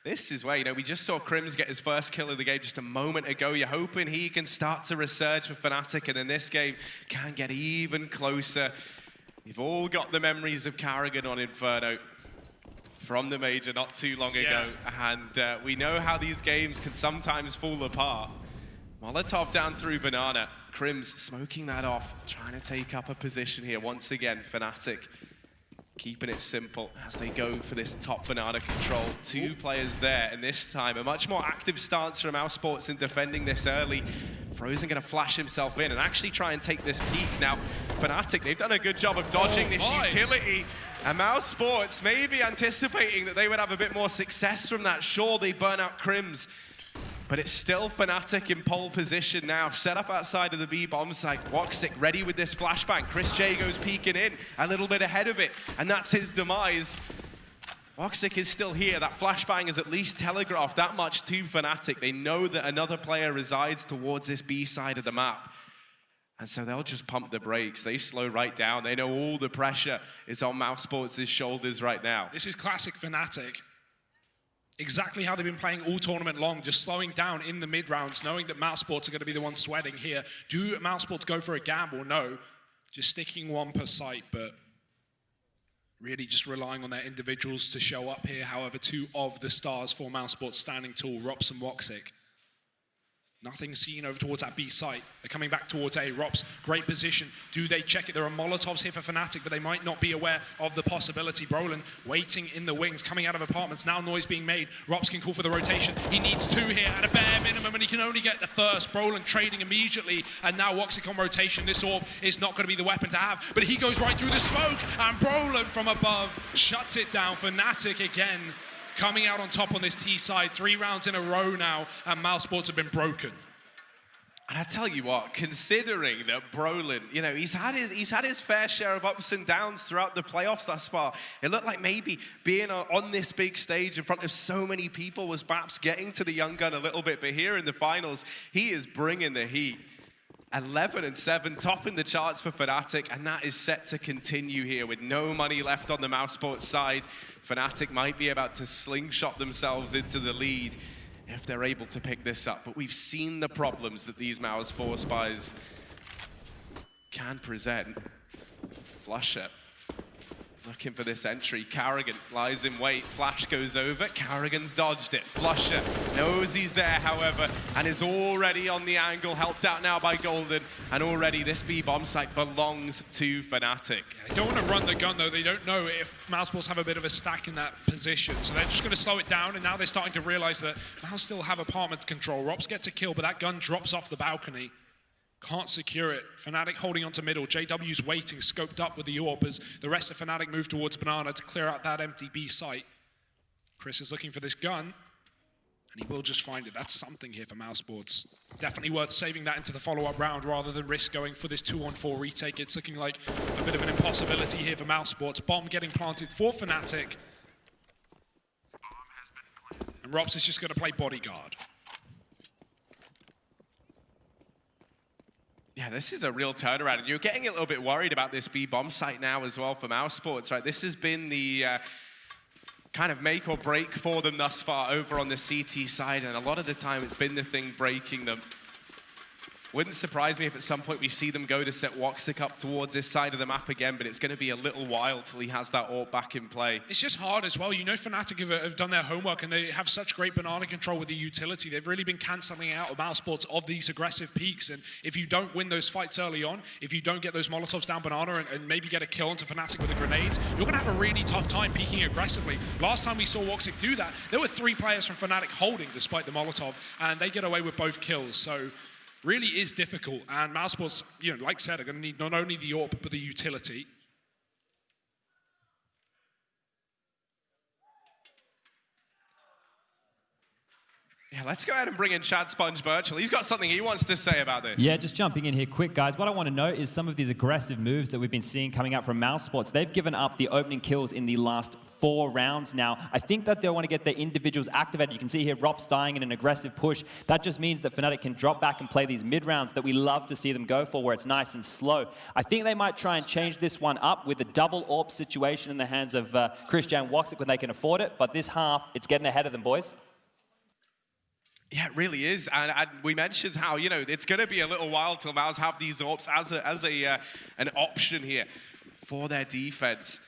Speaker 8: this is where, you know, we just saw Crims get his first kill of the game just a moment ago. You're hoping he can start to resurge for Fnatic, and in this game can get even closer. We've all got the memories of Karrigan on Inferno from the Major not too long ago. And we know how these games can sometimes fall apart. Molotov down through Banana. Crims smoking that off, trying to take up a position here once again. Fnatic keeping it simple as they go for this top Banana control. 2 players there, and this time a much more active stance from mousesports in defending this early. Frozen going to flash himself in and actually try and take this peak. Now, Fnatic, they've done a good job of dodging this utility. And mousesports maybe anticipating that they would have a bit more success from that. Sure, they burn out Crims, but it's still Fnatic in pole position now, set up outside of the B bomb site. Woxic ready with this flashbang. Chris J goes peeking in, a little bit ahead of it, and that's his demise. Woxic is still here. That flashbang is at least telegraphed that much to Fnatic. They know that another player resides towards this B side of the map. And so they'll just pump the brakes. They slow right down. They know all the pressure is on mousesports' shoulders right now.
Speaker 9: This is classic Fnatic. Exactly how they've been playing all tournament long, just slowing down in the mid rounds, knowing that mousesports are going to be the ones sweating here. Do mousesports go for a gamble? No. Just sticking 1 per site, but really just relying on their individuals to show up here. However, 2 of the stars for mousesports standing tall, Rops and Woxic. Nothing seen over towards that B site. They're coming back towards A. Rops, great position. Do they check it? There are Molotovs here for Fnatic, but they might not be aware of the possibility. Brolin waiting in the wings, coming out of apartments. Now noise being made. Rops can call for the rotation. He needs 2 here at a bare minimum, and he can only get the first. Brolin trading immediately, and now Woxic on rotation. This orb is not going to be the weapon to have, but he goes right through the smoke, and Brolin from above shuts it down. Fnatic again coming out on top on this T side. 3 rounds in a row now, and mousesports have been broken.
Speaker 8: And I tell you what, considering that Brolin, you know, he's had his fair share of ups and downs throughout the playoffs thus far. It looked like maybe being on this big stage in front of so many people was perhaps getting to the young gun a little bit, but here in the finals, he is bringing the heat. 11-7, topping the charts for Fnatic, and that is set to continue here with no money left on the mousesports side. Fnatic might be about to slingshot themselves into the lead if they're able to pick this up. But we've seen the problems that these mousesports spies can present. Flusher looking for this entry. Karrigan lies in wait. Flash goes over. Karrigan's dodged it. Flusher knows he's there, however, and is already on the angle, helped out now by Golden. And already this B bomb site belongs to Fnatic.
Speaker 9: They don't want to run the gun, though. They don't know if mousesports have a bit of a stack in that position. So they're just going to slow it down, and now they're starting to realize that Mouse still have apartment control. Rops gets a kill, but that gun drops off the balcony. Can't secure it. Fnatic holding onto middle. JW's waiting, scoped up with the orb as the rest of Fnatic move towards Banana to clear out that empty B site. Chris is looking for this gun, and he will just find it. That's something here for mousesports. Definitely worth saving that into the follow-up round rather than risk going for this 2-on-4 retake. It's looking like a bit of an impossibility here for mousesports. Bomb getting planted for Fnatic. And Rops is just going to play bodyguard.
Speaker 8: Yeah, this is a real turnaround, and you're getting a little bit worried about this B bomb site now as well for mousesports, right? This has been the kind of make or break for them thus far over on the CT side, and a lot of the time it's been the thing breaking them. Wouldn't surprise me if at some point we see them go to set Woxic up towards this side of the map again, but it's going to be a little while till he has that AWP back in play.
Speaker 9: It's just hard as well. You know, Fnatic have done their homework and they have such great banana control with the utility. They've really been cancelling out of mousesports of these aggressive peaks, and if you don't win those fights early on, if you don't get those Molotovs down banana and maybe get a kill onto Fnatic with a grenade, you're going to have a really tough time peaking aggressively. Last time we saw Woxic do that, there were 3 players from Fnatic holding despite the Molotov, and they get away with both kills. So really is difficult, and mousesports, you know, like I said, are going to need not only the AWP but the utility.
Speaker 8: Yeah, let's go ahead and bring in Chad Sponge Birchall. He's got something he wants to say about this.
Speaker 10: Yeah, just jumping in here quick, guys. What I want to note is some of these aggressive moves that we've been seeing coming out from mousesports. They've given up the opening kills in the last 4 rounds now. I think that they'll want to get their individuals activated. You can see here Rop's dying in an aggressive push. That just means that Fnatic can drop back and play these mid rounds that we love to see them go for, where it's nice and slow. I think they might try and change this one up with a double AWP situation in the hands of Christian Woxic when they can afford it. But this half, it's getting ahead of them, boys.
Speaker 8: Yeah, it really is, and we mentioned how, you know, it's going to be a little while till Mouse have these AWPs as an option here for their defense.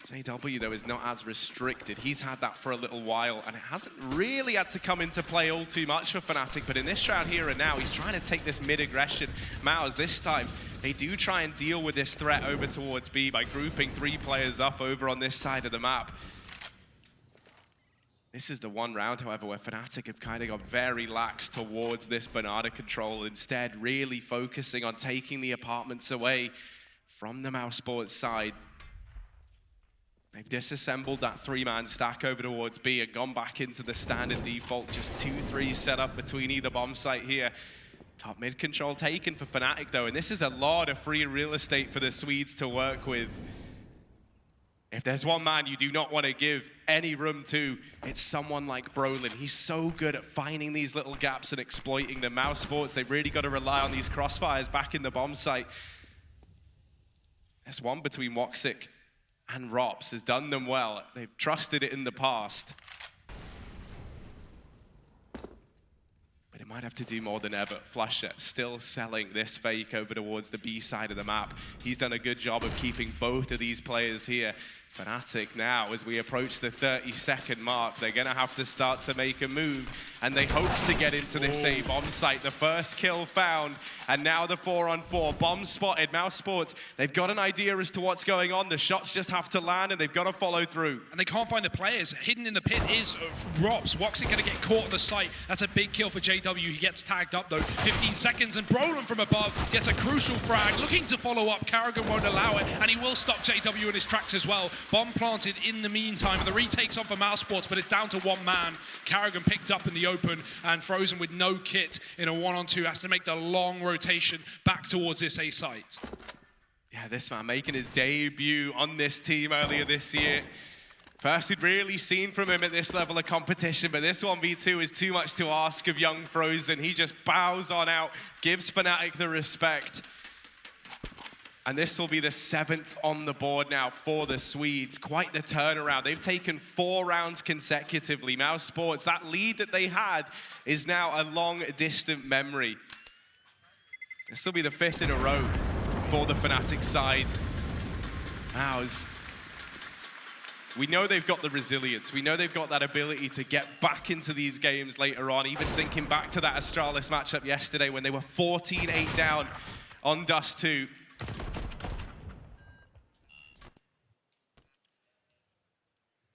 Speaker 8: JW, though, is not as restricted. He's had that for a little while, and it hasn't really had to come into play all too much for Fnatic, but in this round here and now, he's trying to take this mid-aggression. Mouse, this time, they do try and deal with this threat over towards B by grouping 3 players up over on this side of the map. This is the one round, however, where Fnatic have kind of got very lax towards this banana control, instead really focusing on taking the apartments away from the mousesports side. They've disassembled that 3-man stack over towards B and gone back into the standard default, just 2-3 set up between either bomb site here. Top mid control taken for Fnatic though, and this is a lot of free real estate for the Swedes to work with. If there's one man you do not want to give any room to, it's someone like Brolin. He's so good at finding these little gaps and exploiting them. mousesports, they've really got to rely on these crossfires back in the bomb site. There's one between Woxic and Rops has done them well. They've trusted it in the past. But it might have to do more than ever. Flasher still selling this fake over towards the B side of the map. He's done a good job of keeping both of these players here. Fnatic now, as we approach the 30-second mark, they're going to have to start to make a move, and they hope to get into this A bomb site. The first kill found, and now the 4-on-4. Bomb spotted. mousesports, they've got an idea as to what's going on. The shots just have to land, and they've got to follow through.
Speaker 9: And they can't find the players. Hidden in the pit is Rops. Woxic going to get caught on the site. That's a big kill for JW. He gets tagged up, though. 15 seconds, and Brolin from above gets a crucial frag. Looking to follow up. Karrigan won't allow it, and he will stop JW in his tracks as well. Bomb planted in the meantime, and the retake's on for mousesports, but it's down to 1 man. Karrigan picked up in the open, and Frozen with no kit in a 1-on-2 has to make the long rotation back towards this A site.
Speaker 8: Yeah, this man making his debut on this team earlier this year. First we'd really seen from him at this level of competition, but this 1v2 is too much to ask of young Frozen. He just bows on out, gives Fnatic the respect. And this will be the 7th on the board now for the Swedes. Quite the turnaround. They've taken 4 rounds consecutively. mousesports, that lead that they had is now a long, distant memory. This will be the 5th in a row for the Fnatic side. Mouse, we know they've got the resilience. We know they've got that ability to get back into these games later on. Even thinking back to that Astralis matchup yesterday when they were 14-8 down on Dust 2.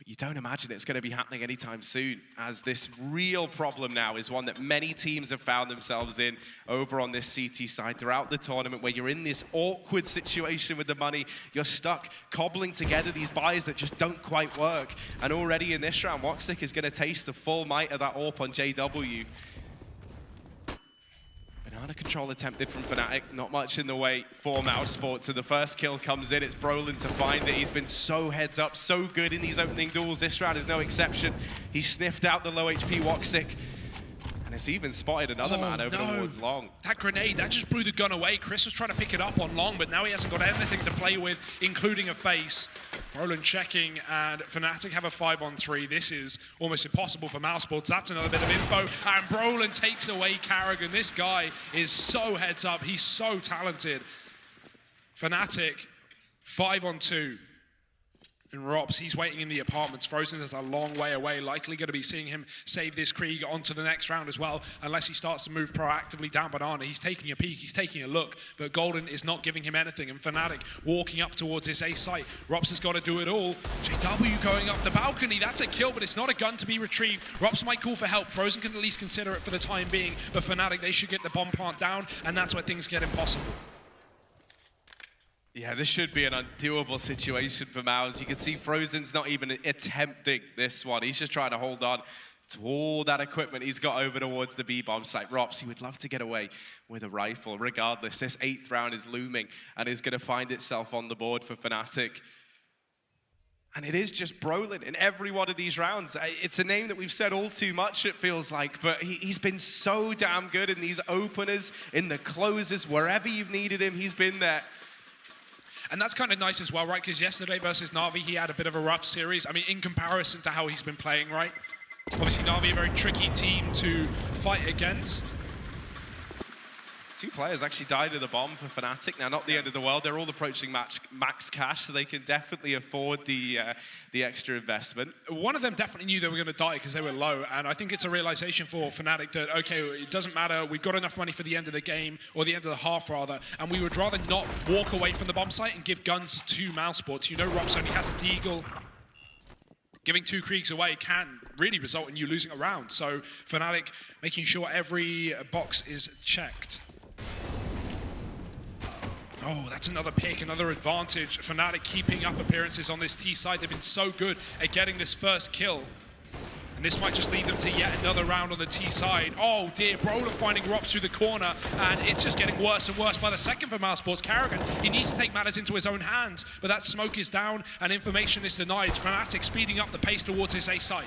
Speaker 8: You don't imagine it's going to be happening anytime soon, as this real problem now is one that many teams have found themselves in over on this CT side throughout the tournament, where you're in this awkward situation with the money. You're stuck cobbling together these buys that just don't quite work. And already in this round, Woxic is going to taste the full might of that AWP on JW. Banana control attempted from Fnatic, not much in the way for mousesports. So the first kill comes in, it's Brolin to find it. He's been so heads up, so good in these opening duels. This round is no exception. He sniffed out the low HP Woxic. And It's even spotted another man over towards long.
Speaker 9: That grenade, that just blew the gun away. Chris was trying to pick it up on long, but now he hasn't got anything to play with, including a face. Brolin checking, and Fnatic have a 5-on-3. This is almost impossible for mousesports. That's another bit of info. And Brolin takes away Karrigan. This guy is so heads up. He's so talented. Fnatic, 5-on-2. And Rops, he's waiting in the apartments. Frozen is a long way away. Likely going to be seeing him save this Krieg onto the next round as well, unless he starts to move proactively down Banana. He's taking a peek, he's taking a look, but Golden is not giving him anything. And Fnatic walking up towards his A site. Rops has got to do it all. JW going up the balcony. That's a kill, but it's not a gun to be retrieved. Rops might call for help. Frozen can at least consider it for the time being, but Fnatic, they should get the bomb plant down, and that's where things get impossible.
Speaker 8: Yeah, this should be an undoable situation for Mouse. You can see Frozen's not even attempting this one. He's just trying to hold on to all that equipment he's got over towards the B-bomb site. Rops, he would love to get away with a rifle. Regardless, this 8th round is looming and is going to find itself on the board for Fnatic. And it is just Brolin in every one of these rounds. It's a name that we've said all too much, it feels like, but he's been so damn good in these openers, in the closes, wherever you've needed him, he's been there.
Speaker 9: And that's kind of nice as well, right? Because yesterday versus Na'Vi, he had a bit of a rough series. I mean, in comparison to how he's been playing, right? Obviously, Na'Vi, a very tricky team to fight against.
Speaker 8: 2 players actually died of the bomb for Fnatic. Now, not the end of the world. They're all approaching max cash, so they can definitely afford the extra investment.
Speaker 9: One of them definitely knew they were going to die because they were low, and I think it's a realization for Fnatic that, okay, it doesn't matter. We've got enough money for the end of the game, or the end of the half, rather, and we would rather not walk away from the bomb site and give guns to mousesports. You know, Rops only has a Deagle. Giving 2 Kriegs away can really result in you losing a round. So Fnatic making sure every box is checked. Oh, that's another pick, another advantage. Fnatic keeping up appearances on this T side. They've been so good at getting this first kill. And this might just lead them to yet another round on the T side. Oh dear, Brolin finding Rops through the corner, and it's just getting worse and worse by the second for mousesports. Karrigan, he needs to take matters into his own hands, but that smoke is down and information is denied. Fnatic speeding up the pace towards his A site.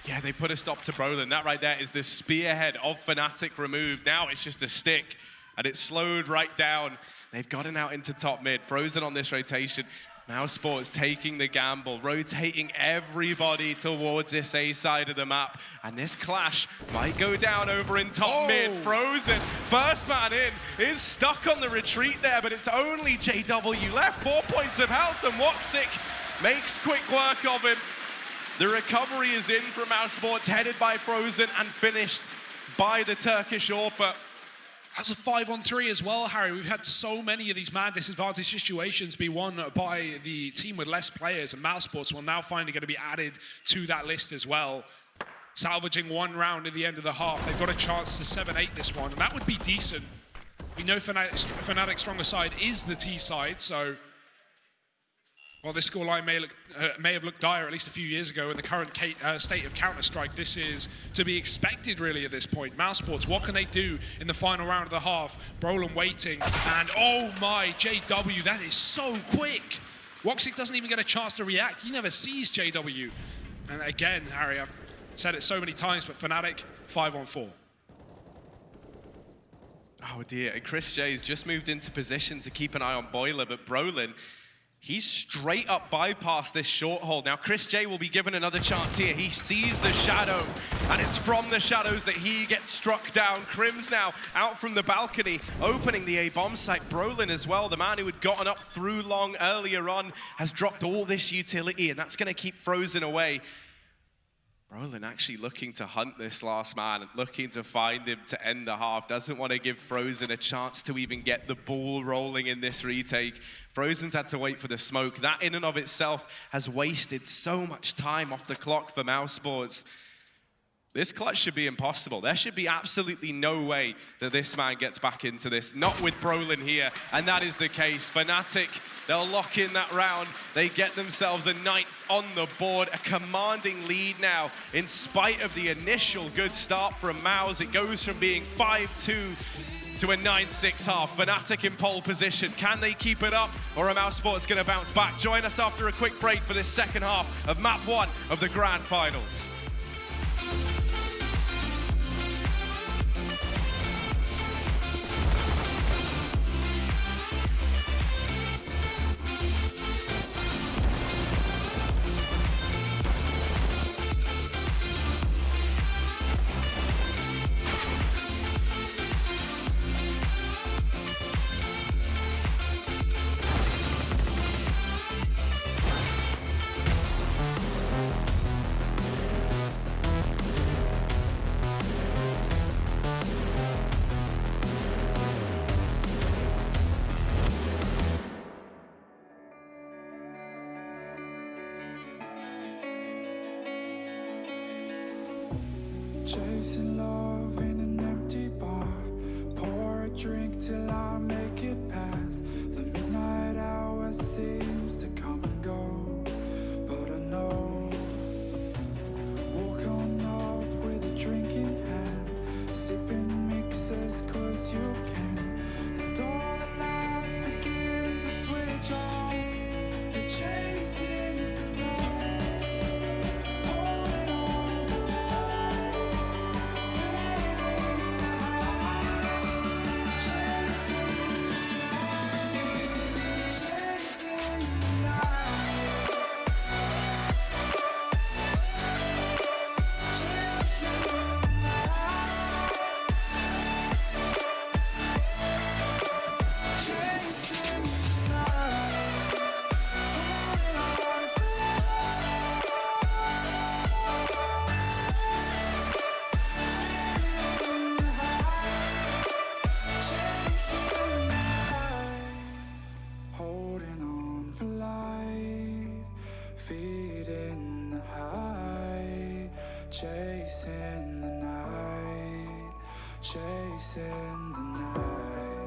Speaker 8: Yeah, they put a stop to Brolin. That right there is the spearhead of Fnatic removed. Now it's just a stick, and it's slowed right down. They've gotten out into top mid. Frozen on this rotation. mousesports taking the gamble, rotating everybody towards this A side of the map. And this clash might go down over in top mid. Frozen, first man in, is stuck on the retreat there, but it's only JW left. 4 points of health, and Woxic makes quick work of him. The recovery is in from mousesports, headed by Frozen and finished by the Turkish AWP.
Speaker 9: That's a 5-on-3 as well, Harry. We've had so many of these man disadvantage situations be won by the team with less players, and mousesports will now finally going to be added to that list as well. Salvaging 1 round at the end of the half. They've got a chance to 7-8 this one, and that would be decent. We know Fnatic's stronger side is the T side, so while this scoreline may have looked dire at least a few years ago in the current state of Counter-Strike, this is to be expected really at this point. mousesports, what can they do in the final round of the half? Brolin waiting, and oh my, JW, that is so quick! Woxic doesn't even get a chance to react. He never sees JW. And again, Harry, I've said it so many times, but Fnatic, 5-on-4.
Speaker 8: Oh dear, and Chris J's just moved into position to keep an eye on Boiler, but Brolin, he's straight up bypassed this short hold. Now, Chris J will be given another chance here. He sees the shadow, and it's from the shadows that he gets struck down. Crim's now out from the balcony, opening the A-bomb site. Brolin as well, the man who had gotten up through long earlier on, has dropped all this utility, and that's going to keep Frozen away. Brolin actually looking to hunt this last man, looking to find him to end the half. Doesn't want to give Frozen a chance to even get the ball rolling in this retake. Frozen's had to wait for the smoke. That in and of itself has wasted so much time off the clock for mousesports. This clutch should be impossible. There should be absolutely no way that this man gets back into this. Not with Brolin here, and that is the case. Fnatic, they'll lock in that round. They get themselves a 9th on the board, a commanding lead now. In spite of the initial good start from Mouse, it goes from being 5-2 to a 9-6 half. Fnatic in pole position. Can they keep it up, or are mousesports going to bounce back? Join us after a quick break for this second half of Map 1 of the Grand Finals.
Speaker 1: Chasing love in an empty bar. Pour a drink till I make it past. The midnight hour seems to come and go, but I know. Walk on up with a drink in hand, sipping mixers cause you can. And all the lights begin to switch off. You're chasing the night, holding on for life, feeling the high, chasing the night, chasing the night, chasing the night, chasing the night, holding on for holding on for life, feeding the high, chasing the night, chasing the night.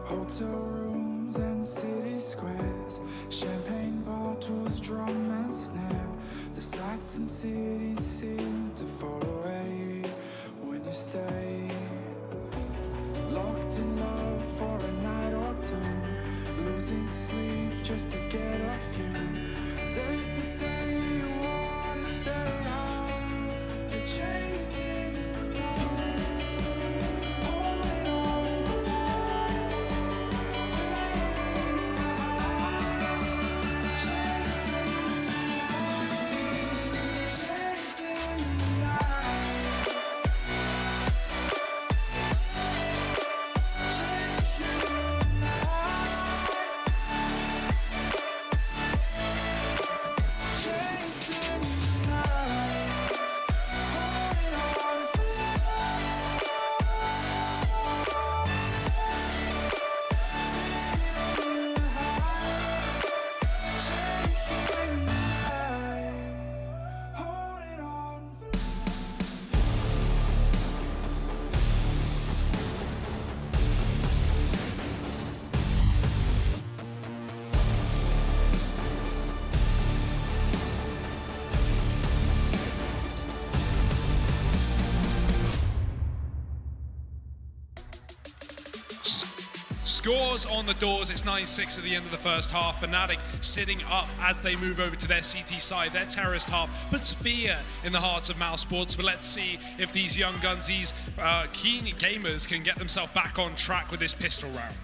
Speaker 1: Hotel rooms and city squares, champagne bottles, drum and snare. The sights and cities seem to fall away when you stay. Locked in love for a night or two, losing sleep just to get a few. Day to day you wanna stay out, you're chasing the night, holding on for life, feeling the high, chasing the night, chasing the night, chasing the night, chasing the night, holding on for feeling the high, chasing the night, holding on for.
Speaker 9: Scores on the doors. It's 9-6 at the end of the first half. Fnatic sitting up as they move over to their CT side. Their terrorist half puts fear in the hearts of mousesports. But let's see if these young guns, these keen gamers, can get themselves back on track with this pistol round.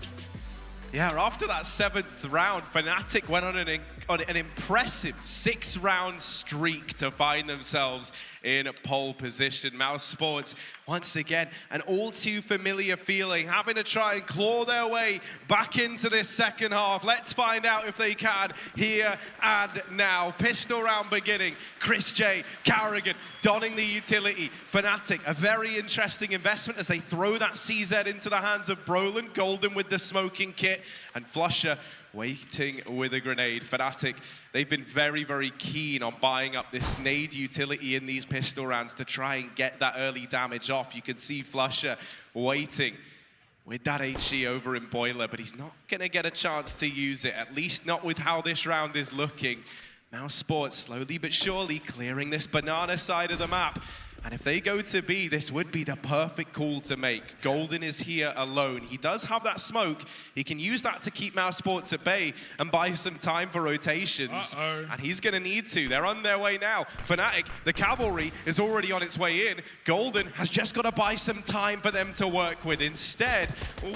Speaker 8: Yeah, after that 7th round, Fnatic went on an impressive 6-round streak to find themselves in pole position. mousesports, once again, an all too familiar feeling, having to try and claw their way back into this second half. Let's find out if they can here and now. Pistol round beginning. Chris J, Carrigan, donning the utility. Fnatic, a very interesting investment as they throw that CZ into the hands of Brolin. Golden with the smoking kit, and Flusher waiting with a grenade. Fnatic, they've been very, very keen on buying up this nade utility in these pistol rounds to try and get that early damage off. You can see Flusher waiting with that HE over in Boiler, but he's not going to get a chance to use it, at least not with how this round is looking. mousesports slowly but surely clearing this banana side of the map. And if they go to B, this would be the perfect call to make. Golden is here alone. He does have that smoke. He can use that to keep mousesports at bay and buy some time for rotations. And he's going to need to. They're on their way now. Fnatic, the cavalry, is already on its way in. Golden has just got to buy some time for them to work with. Instead,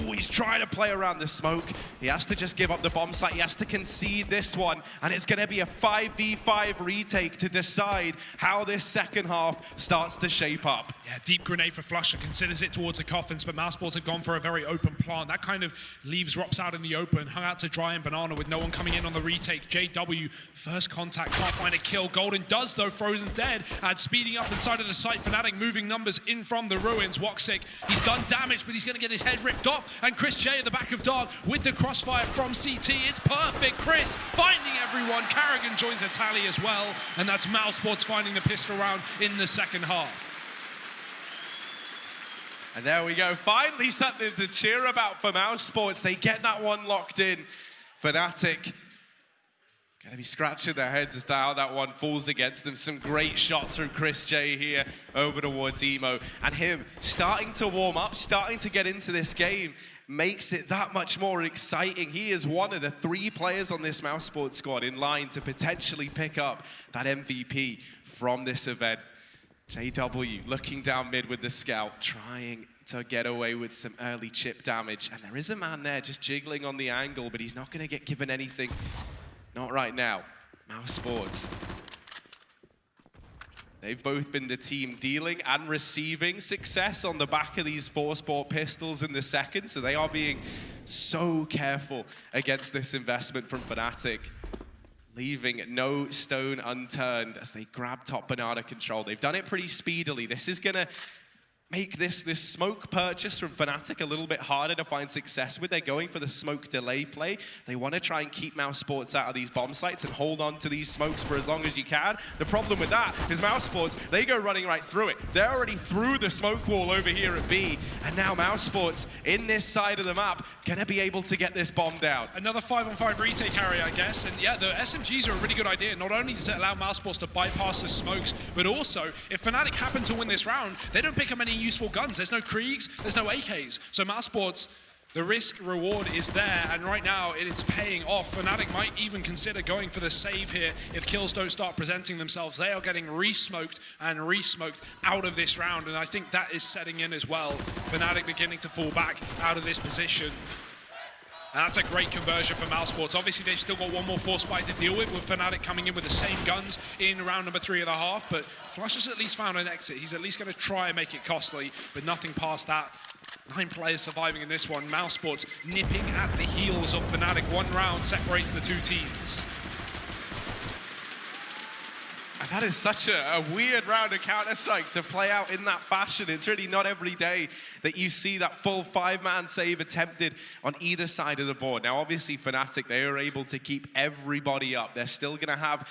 Speaker 8: he's trying to play around the smoke. He has to just give up the bomb site. He has to concede this one. And it's going to be a 5v5 retake to decide how this second half starts to shape up.
Speaker 9: Yeah, deep grenade for Flusher, considers it towards the coffins, but mousesports have gone for a very open plant. That kind of leaves Rops out in the open, hung out to dry and banana with no one coming in on the retake. JW, first contact, can't find a kill. Golden does though, frozen dead, and speeding up inside of the site. Fnatic moving numbers in from the ruins. Woxic, he's done damage, but he's going to get his head ripped off, and Chris J at the back of Dark with the crossfire from CT. It's perfect. Chris finding everyone. Carrigan joins a tally as well, and that's mousesports finding the pistol round in the second half.
Speaker 8: And there we go. Finally something to cheer about for mousesports. They get that one locked in. Fnatic gonna be scratching their heads as to how that one falls against them. Some great shots from Chris J here over towards Emo. And him starting to warm up, starting to get into this game makes it that much more exciting. He is one of the 3 players on this mousesports squad in line to potentially pick up that MVP from this event. JW looking down mid with the scout, trying to get away with some early chip damage. And there is a man there just jiggling on the angle, but he's not going to get given anything. Not right now. mousesports. They've both been the team dealing and receiving success on the back of these 4-sport pistols in the second, so they are being so careful against this investment from Fnatic, leaving no stone unturned as they grab top banana control. They've done it pretty speedily. This is gonna make this smoke purchase from Fnatic a little bit harder to find success with. They're going for the smoke delay play. They want to try and keep mousesports out of these bomb sites and hold on to these smokes for as long as you can. The problem with that is mousesports, they go running right through it. They're already through the smoke wall over here at B, and now mousesports in this side of the map gonna be able to get this bomb down.
Speaker 9: Another 5-on-5 retake carry, I guess, and yeah, the SMGs are a really good idea. Not only does it allow mousesports to bypass the smokes, but also, if Fnatic happen to win this round, they don't pick up any useful guns. There's no Kriegs, there's no AKs. So mousesports, the risk reward is there, and right now it is paying off. Fnatic might even consider going for the save here if kills don't start presenting themselves. They are getting re-smoked and re-smoked out of this round, and I think that is setting in as well. Fnatic beginning to fall back out of this position. And that's a great conversion for mousesports. Obviously, they've still got one more force spike to deal with Fnatic coming in with the same guns in round number 3.5, but Flush has at least found an exit. He's at least going to try and make it costly, but nothing past that. 9 players surviving in this one. mousesports nipping at the heels of Fnatic. 1 round separates the 2 teams.
Speaker 8: And that is such a weird round of Counter-Strike to play out in that fashion. It's really not every day that you see that full 5-man save attempted on either side of the board. Now, obviously, Fnatic, they are able to keep everybody up. They're still going to have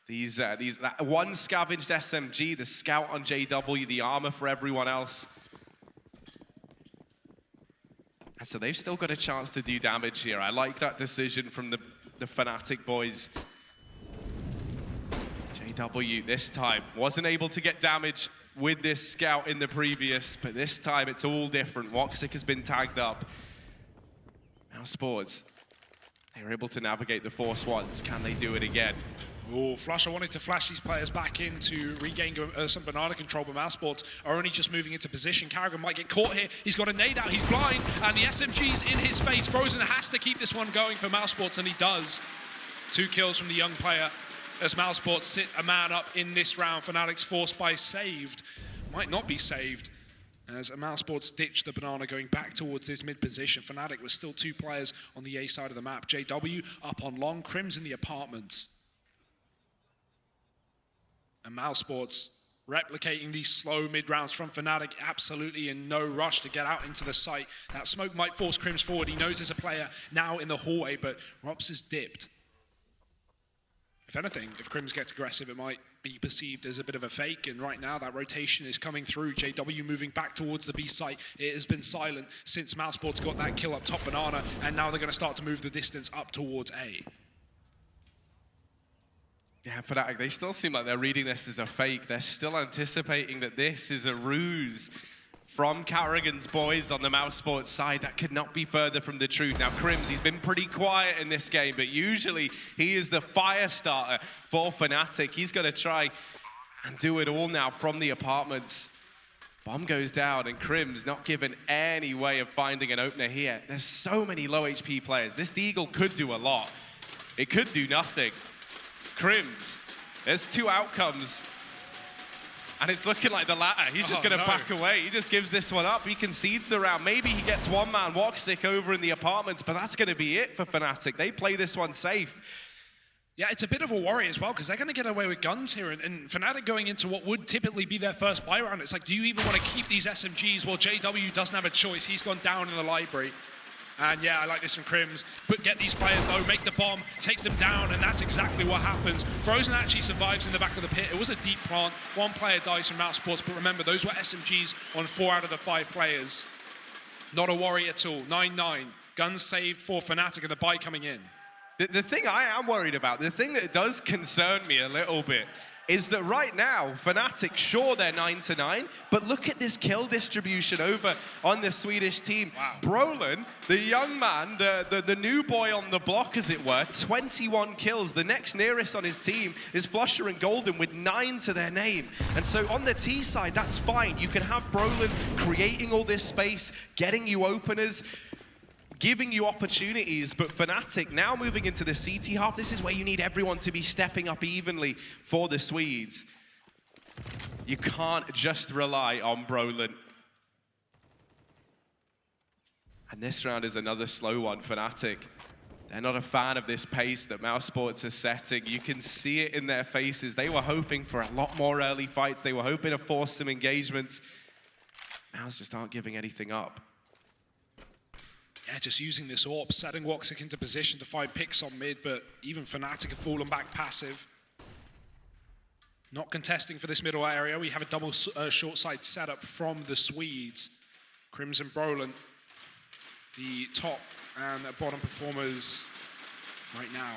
Speaker 8: that one scavenged SMG, the scout on JW, the armor for everyone else. And so they've still got a chance to do damage here. I like that decision from the Fnatic boys. JW this time wasn't able to get damage with this scout in the previous, but this time it's all different. Woxic has been tagged up. mousesports, they were able to navigate the force once. Can they do it again?
Speaker 9: Oh, Flush, I wanted to flash these players back in to regain some banana control, but mousesports are only just moving into position. Carrigan might get caught here. He's got a nade out, he's blind, and the SMG's in his face. Frozen has to keep this one going for mousesports, and he does. 2 kills from the young player as mousesports sit a man up in this round. Fnatic's force by saved. Might not be saved as mousesports ditched the banana going back towards this mid position. Fnatic was still 2 players on the A side of the map. JW up on long, Crims in the apartments. And mousesports replicating these slow mid rounds from Fnatic, absolutely in no rush to get out into the site. That smoke might force Crims forward. He knows there's a player now in the hallway, but Rops is dipped. If anything, if Crims gets aggressive, it might be perceived as a bit of a fake, and right now that rotation is coming through. JW moving back towards the B site. It has been silent since mousesports got that kill up top banana, and now they're going to start to move the distance up towards A.
Speaker 8: Yeah, Fnatic, they still seem like they're reading this as a fake. They're still anticipating that this is a ruse from Carrigan's boys on the mousesports side. That could not be further from the truth. Now, Crims, he's been pretty quiet in this game, but usually he is the fire starter for Fnatic. He's going to try and do it all now from the apartments. Bomb goes down, and Crims not given any way of finding an opener here. There's so many low HP players. This Deagle could do a lot. It could do nothing. Crims, there's 2 outcomes. And it's looking like the latter. He's just going to back away. He just gives this one up. He concedes the round. Maybe he gets 1-man Woxic over in the apartments, but that's going to be it for Fnatic. They play this one safe.
Speaker 9: Yeah, it's a bit of a worry as well, because they're going to get away with guns here, and Fnatic going into what would typically be their first buy round. It's like, do you even want to keep these SMGs? Well, JW doesn't have a choice. He's gone down in the library. And yeah, I like this from Crims. But get these players low, make the bomb, take them down, and that's exactly what happens. Frozen actually survives in the back of the pit. It was a deep plant. One player dies from mousesports, but remember, those were SMGs on 4 out of the 5 players. Not a worry at all. 9-9. Guns saved for Fnatic and the buy coming in.
Speaker 8: The thing I am worried about, the thing that does concern me a little bit, is that right now, Fnatic, sure, they're 9-9, but look at this kill distribution over on the Swedish team.
Speaker 9: Wow.
Speaker 8: Brolin, the young man, the new boy on the block, as it were, 21 kills. The next nearest on his team is Flusher and Golden with 9 to their name. And so on the T side, that's fine. You can have Brolin creating all this space, getting you openers, giving you opportunities, but Fnatic now moving into the CT half, this is where you need everyone to be stepping up evenly for the Swedes. You can't just rely on Brolin. And this round is another slow one, Fnatic. They're not a fan of this pace that mousesports are setting. You can see it in their faces. They were hoping for a lot more early fights. They were hoping to force some engagements. Mouse just aren't giving anything up.
Speaker 9: Yeah, just using this AWP, setting Woxic into position to find picks on mid, but even Fnatic have fallen back passive. Not contesting for this middle area. We have a double short side setup from the Swedes. Crimson Brolin, the top and bottom performers right now.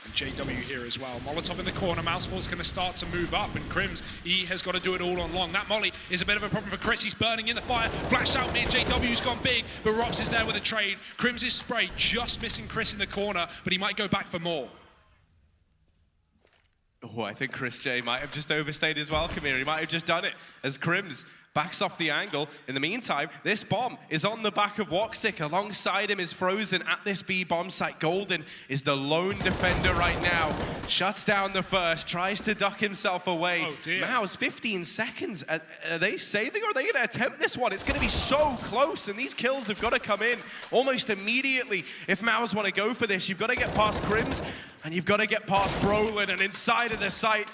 Speaker 9: And JW here as well. Molotov in the corner. mousesports going to start to move up. And Crims, he has got to do it all on long. That molly is a bit of a problem for Chris. He's burning in the fire. Flash out mid. JW's gone big. But Rops is there with a trade. Crims is sprayed. Just missing Chris in the corner. But he might go back for more.
Speaker 8: Oh, I think Chris J might have just overstayed his welcome here. He might have just done it as Crims backs off the angle. In the meantime, this bomb is on the back of Woxic. Alongside him is Frozen at this B bomb site. Golden is the lone defender right now. Shuts down the first, tries to duck himself away.
Speaker 9: Oh dear.
Speaker 8: Mouse, 15 seconds. Are they saving or are they going to attempt this one? It's going to be so close, and these kills have got to come in almost immediately. If Mouse want to go for this, you've got to get past Crims, and you've got to get past Brolin, and inside of the site,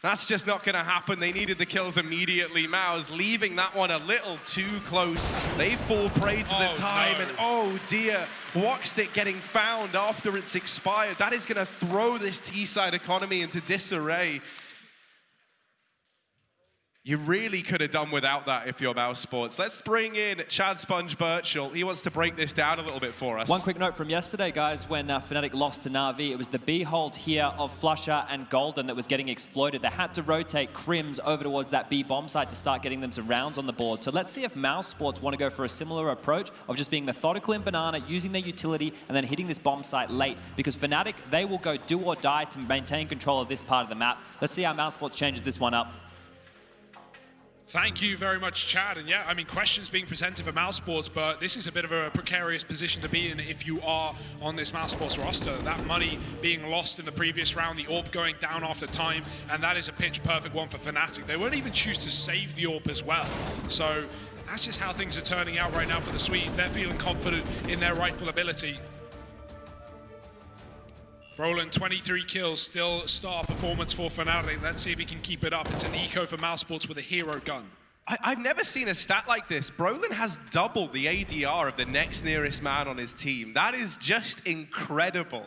Speaker 8: that's just not going to happen. They needed the kills immediately. Mouse leaving that one a little too close. They fall prey to the time,
Speaker 9: no.
Speaker 8: and oh dear, Woxic getting found after it's expired. That is going to throw this T-side economy into disarray. You really could have done without that if you're mousesports. Let's bring in Chad Sponge Birchall. He wants to break this down a little bit for us.
Speaker 10: One quick note from yesterday, guys, when Fnatic lost to Na'Vi, it was the B hold here of Flusher and Golden that was getting exploited. They had to rotate Crims over towards that B bomb site to start getting them some rounds on the board. So let's see if mousesports want to go for a similar approach of just being methodical in Banana, using their utility, and then hitting this bomb site late. Because Fnatic, they will go do or die to maintain control of this part of the map. Let's see how mousesports changes this one up.
Speaker 9: Thank you very much, Chad. And yeah, I mean, questions being presented for mousesports, but this is a bit of a precarious position to be in if you are on this mousesports roster. That money being lost in the previous round, the AWP going down after time, and that is a pitch-perfect one for Fnatic. They won't even choose to save the AWP as well. So that's just how things are turning out right now for the Swedes. They're feeling confident in their rightful ability. Roland, 23 kills, still star performance for Fnatic. Let's see if he can keep it up. It's an eco for mousesports with a hero gun.
Speaker 8: I've never seen a stat like this. Brolin has doubled the ADR of the next nearest man on his team. That is just incredible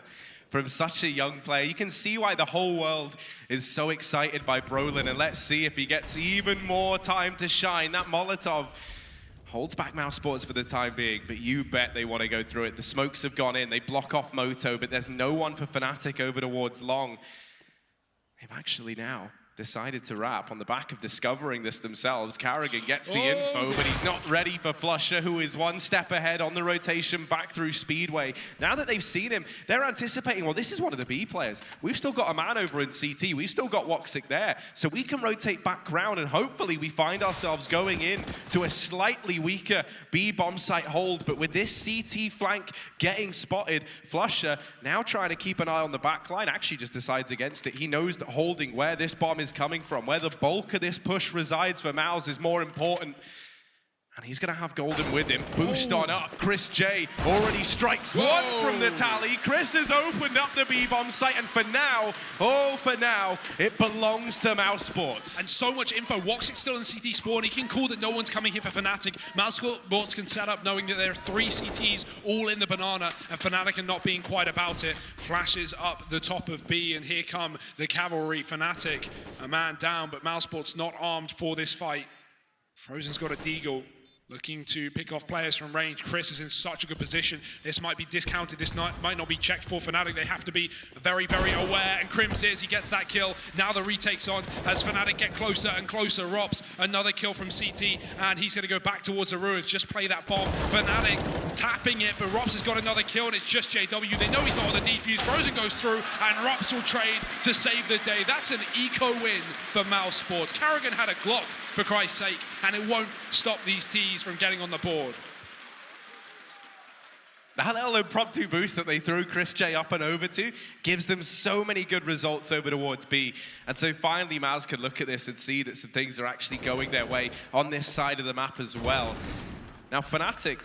Speaker 8: from such a young player. You can see why the whole world is so excited by Brolin, and let's see if he gets even more time to shine. That Molotov holds back mousesports for the time being, but you bet they want to go through it. The smokes have gone in. They block off Moto, but there's no one for Fnatic over towards long. They've actually now decided to wrap on the back of discovering this themselves. Carrigan gets the info, but he's not ready for Flusher, who is one step ahead on the rotation back through Speedway. Now that they've seen him, they're anticipating, well, this is one of the B players. We've still got a man over in CT. We've still got Woxic there. So we can rotate back ground, and hopefully we find ourselves going in to a slightly weaker B bomb site hold. But with this CT flank getting spotted, Flusher now trying to keep an eye on the back line, actually just decides against it. He knows that holding where this bomb is coming from, where the bulk of this push resides for Mouse, is more important. And he's going to have Golden with him. Boost on up. Chris J already strikes one from the tally. Chris has opened up the B-bomb site. And for now, it belongs to mousesports.
Speaker 9: And so much info. Woxic still in CT spawn. He can call that no one's coming here for Fnatic. mousesports can set up knowing that there are 3 CTs all in the banana. And Fnatic are not being quite about it. Flashes up the top of B. And here come the cavalry. Fnatic, a man down. But mousesports not armed for this fight. Frozen's got a deagle. Looking to pick off players from range. Chris is in such a good position. This might be discounted. This might not be checked for Fnatic. They have to be very, very aware. And Crims he gets that kill. Now the retake's on as Fnatic get closer and closer. Rops, another kill from CT. And he's going to go back towards the ruins. Just play that bomb. Fnatic tapping it, but Rops has got another kill, and it's just JW. They know he's not on the defuse. Frozen goes through, and Rops will trade to save the day. That's an eco win for mousesports. Karrigan had a Glock, for Christ's sake, and it won't stop these T's from getting on the board.
Speaker 8: That little impromptu boost that they threw Chris J up and over to gives them so many good results over towards B. And so finally, Mouse could look at this and see that some things are actually going their way on this side of the map as well. Now, Fnatic,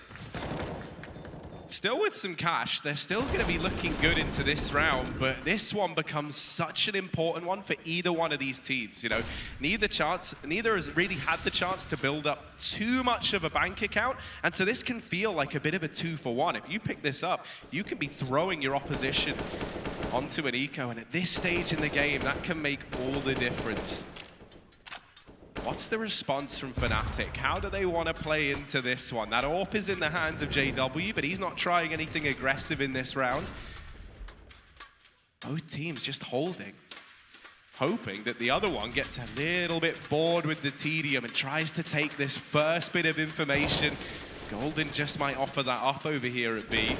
Speaker 8: still with some cash, they're still going to be looking good into this round, but this one becomes such an important one for either one of these teams. You know, neither has really had the chance to build up too much of a bank account, and so this can feel like a bit of a 2-for-1. If you pick this up, you can be throwing your opposition onto an eco, and at this stage in the game, that can make all the difference. What's the response from Fnatic? How do they want to play into this one? That AWP is in the hands of JW, but he's not trying anything aggressive in this round. Both teams just holding, hoping that the other one gets a little bit bored with the tedium and tries to take this first bit of information. Golden just might offer that up over here at B.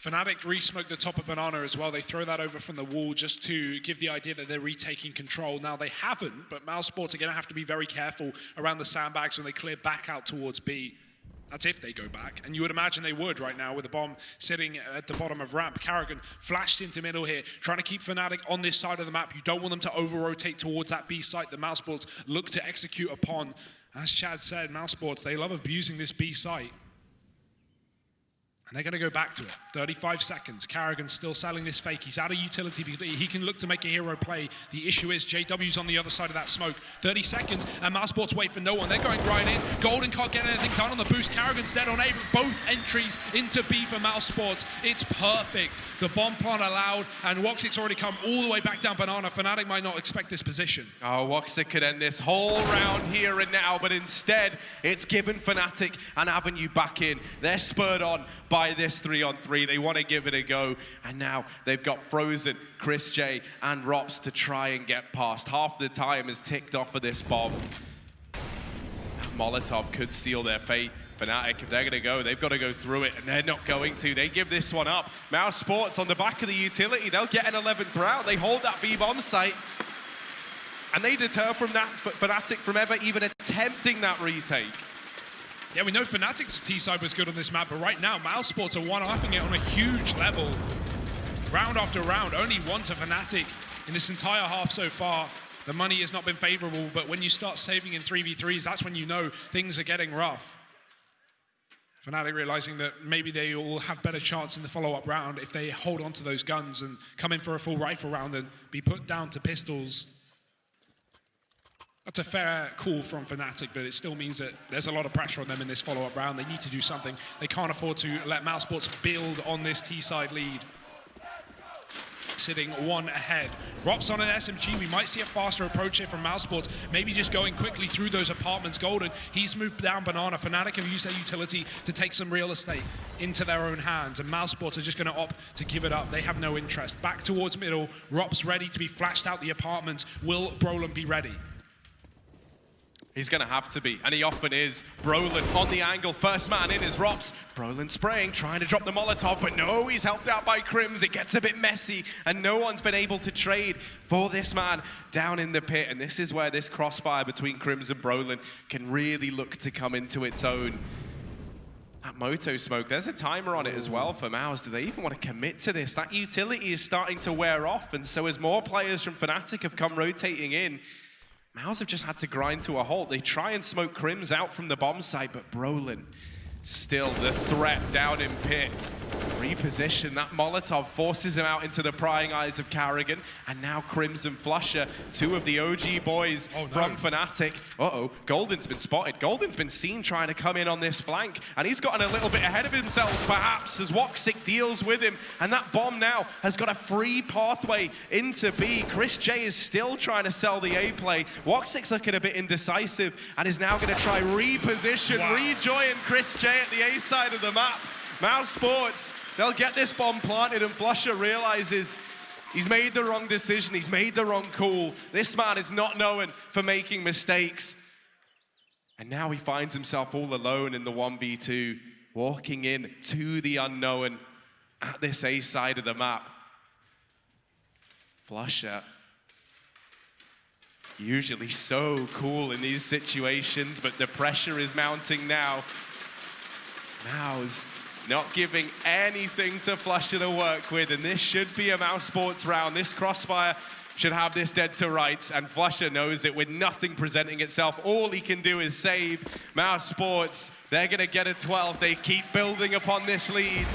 Speaker 9: Fnatic re-smoke the top of banana as well. They throw that over from the wall just to give the idea that they're retaking control. Now they haven't, but mousesports are going to have to be very careful around the sandbags when they clear back out towards B. That's if they go back, and you would imagine they would right now with the bomb sitting at the bottom of ramp. Karrigan flashed into middle here, trying to keep Fnatic on this side of the map. You don't want them to over-rotate towards that B site that mousesports look to execute upon. As Chad said, mousesports, they love abusing this B site. And they're going to go back to it. 35 seconds. Karrigan's still selling this fake. He's out of utility. He can look to make a hero play. The issue is JW's on the other side of that smoke. 30 seconds, and mousesports wait for no one. They're going right in. Golden can't get anything done on the boost. Karrigan's dead on A. Both entries into B for mousesports. It's perfect. The bomb plant allowed, and Woxic's already come all the way back down banana. Fnatic might not expect this position.
Speaker 8: Oh, Woxic could end this whole round here and now, but instead, it's given Fnatic an avenue back in. They're spurred on by this 3-on-3. They want to give it a go, and now they've got Frozen, Chris J, and Rops to try and get past. Half the time is ticked off of this bomb. Molotov could seal their fate. Fnatic, if they're going to go, they've got to go through it, and they're not going to. They give this one up. mousesports on the back of the utility. They'll get an 11th round. They hold that B-bomb site, and they deter from that Fnatic from ever even attempting that retake.
Speaker 9: Yeah, we know Fnatic's T-side was good on this map, but right now, mousesports are one-upping it on a huge level. Round after round, only one to Fnatic in this entire half so far. The money has not been favorable, but when you start saving in 3v3s, that's when you know things are getting rough. Fnatic realizing that maybe they will have better chance in the follow-up round if they hold on to those guns and come in for a full rifle round and be put down to pistols. That's a fair call from Fnatic, but it still means that there's a lot of pressure on them in this follow-up round. They need to do something. They can't afford to let mousesports build on this T-side lead. Sitting one ahead. Rops on an SMG. We might see a faster approach here from mousesports. Maybe just going quickly through those apartments. Golden, he's moved down banana. Fnatic have used their utility to take some real estate into their own hands, and mousesports are just going to opt to give it up. They have no interest. Back towards middle. Rops ready to be flashed out the apartments. Will Brolin be ready?
Speaker 8: He's going to have to be, and he often is. Brolin on the angle, first man in is Rops. Brolin spraying, trying to drop the Molotov, but no, he's helped out by Crims. It gets a bit messy, and no one's been able to trade for this man down in the pit, and this is where this crossfire between Crims and Brolin can really look to come into its own. That Moto smoke, there's a timer on it as well for Mouse. Do they even want to commit to this? That utility is starting to wear off, and so as more players from Fnatic have come rotating in, Mouse have just had to grind to a halt. They try and smoke Crims out from the bomb site, but Brolin still the threat down in pit. Reposition, that Molotov forces him out into the prying eyes of Carrigan, and now Crims and Flusher, two of the OG boys from Fnatic. Uh-oh, Golden's been spotted. Golden's been seen trying to come in on this flank, and he's gotten a little bit ahead of himself, perhaps, as Woxic deals with him, and that bomb now has got a free pathway into B. Chris J is still trying to sell the A play. Woxic's looking a bit indecisive, and is now going to try reposition, rejoin Chris J at the A side of the map. mousesports, they'll get this bomb planted, and Flusher realizes he's made the wrong decision, he's made the wrong call. This man is not known for making mistakes. And now he finds himself all alone in the 1v2, walking in to the unknown at this A side of the map. Flusher, usually so cool in these situations, but the pressure is mounting now. Mouse not giving anything to Flusher to work with, and this should be a mousesports round. This crossfire should have this dead to rights, and Flusher knows it with nothing presenting itself. All he can do is save. mousesports, they're gonna get a 12. They keep building upon this lead.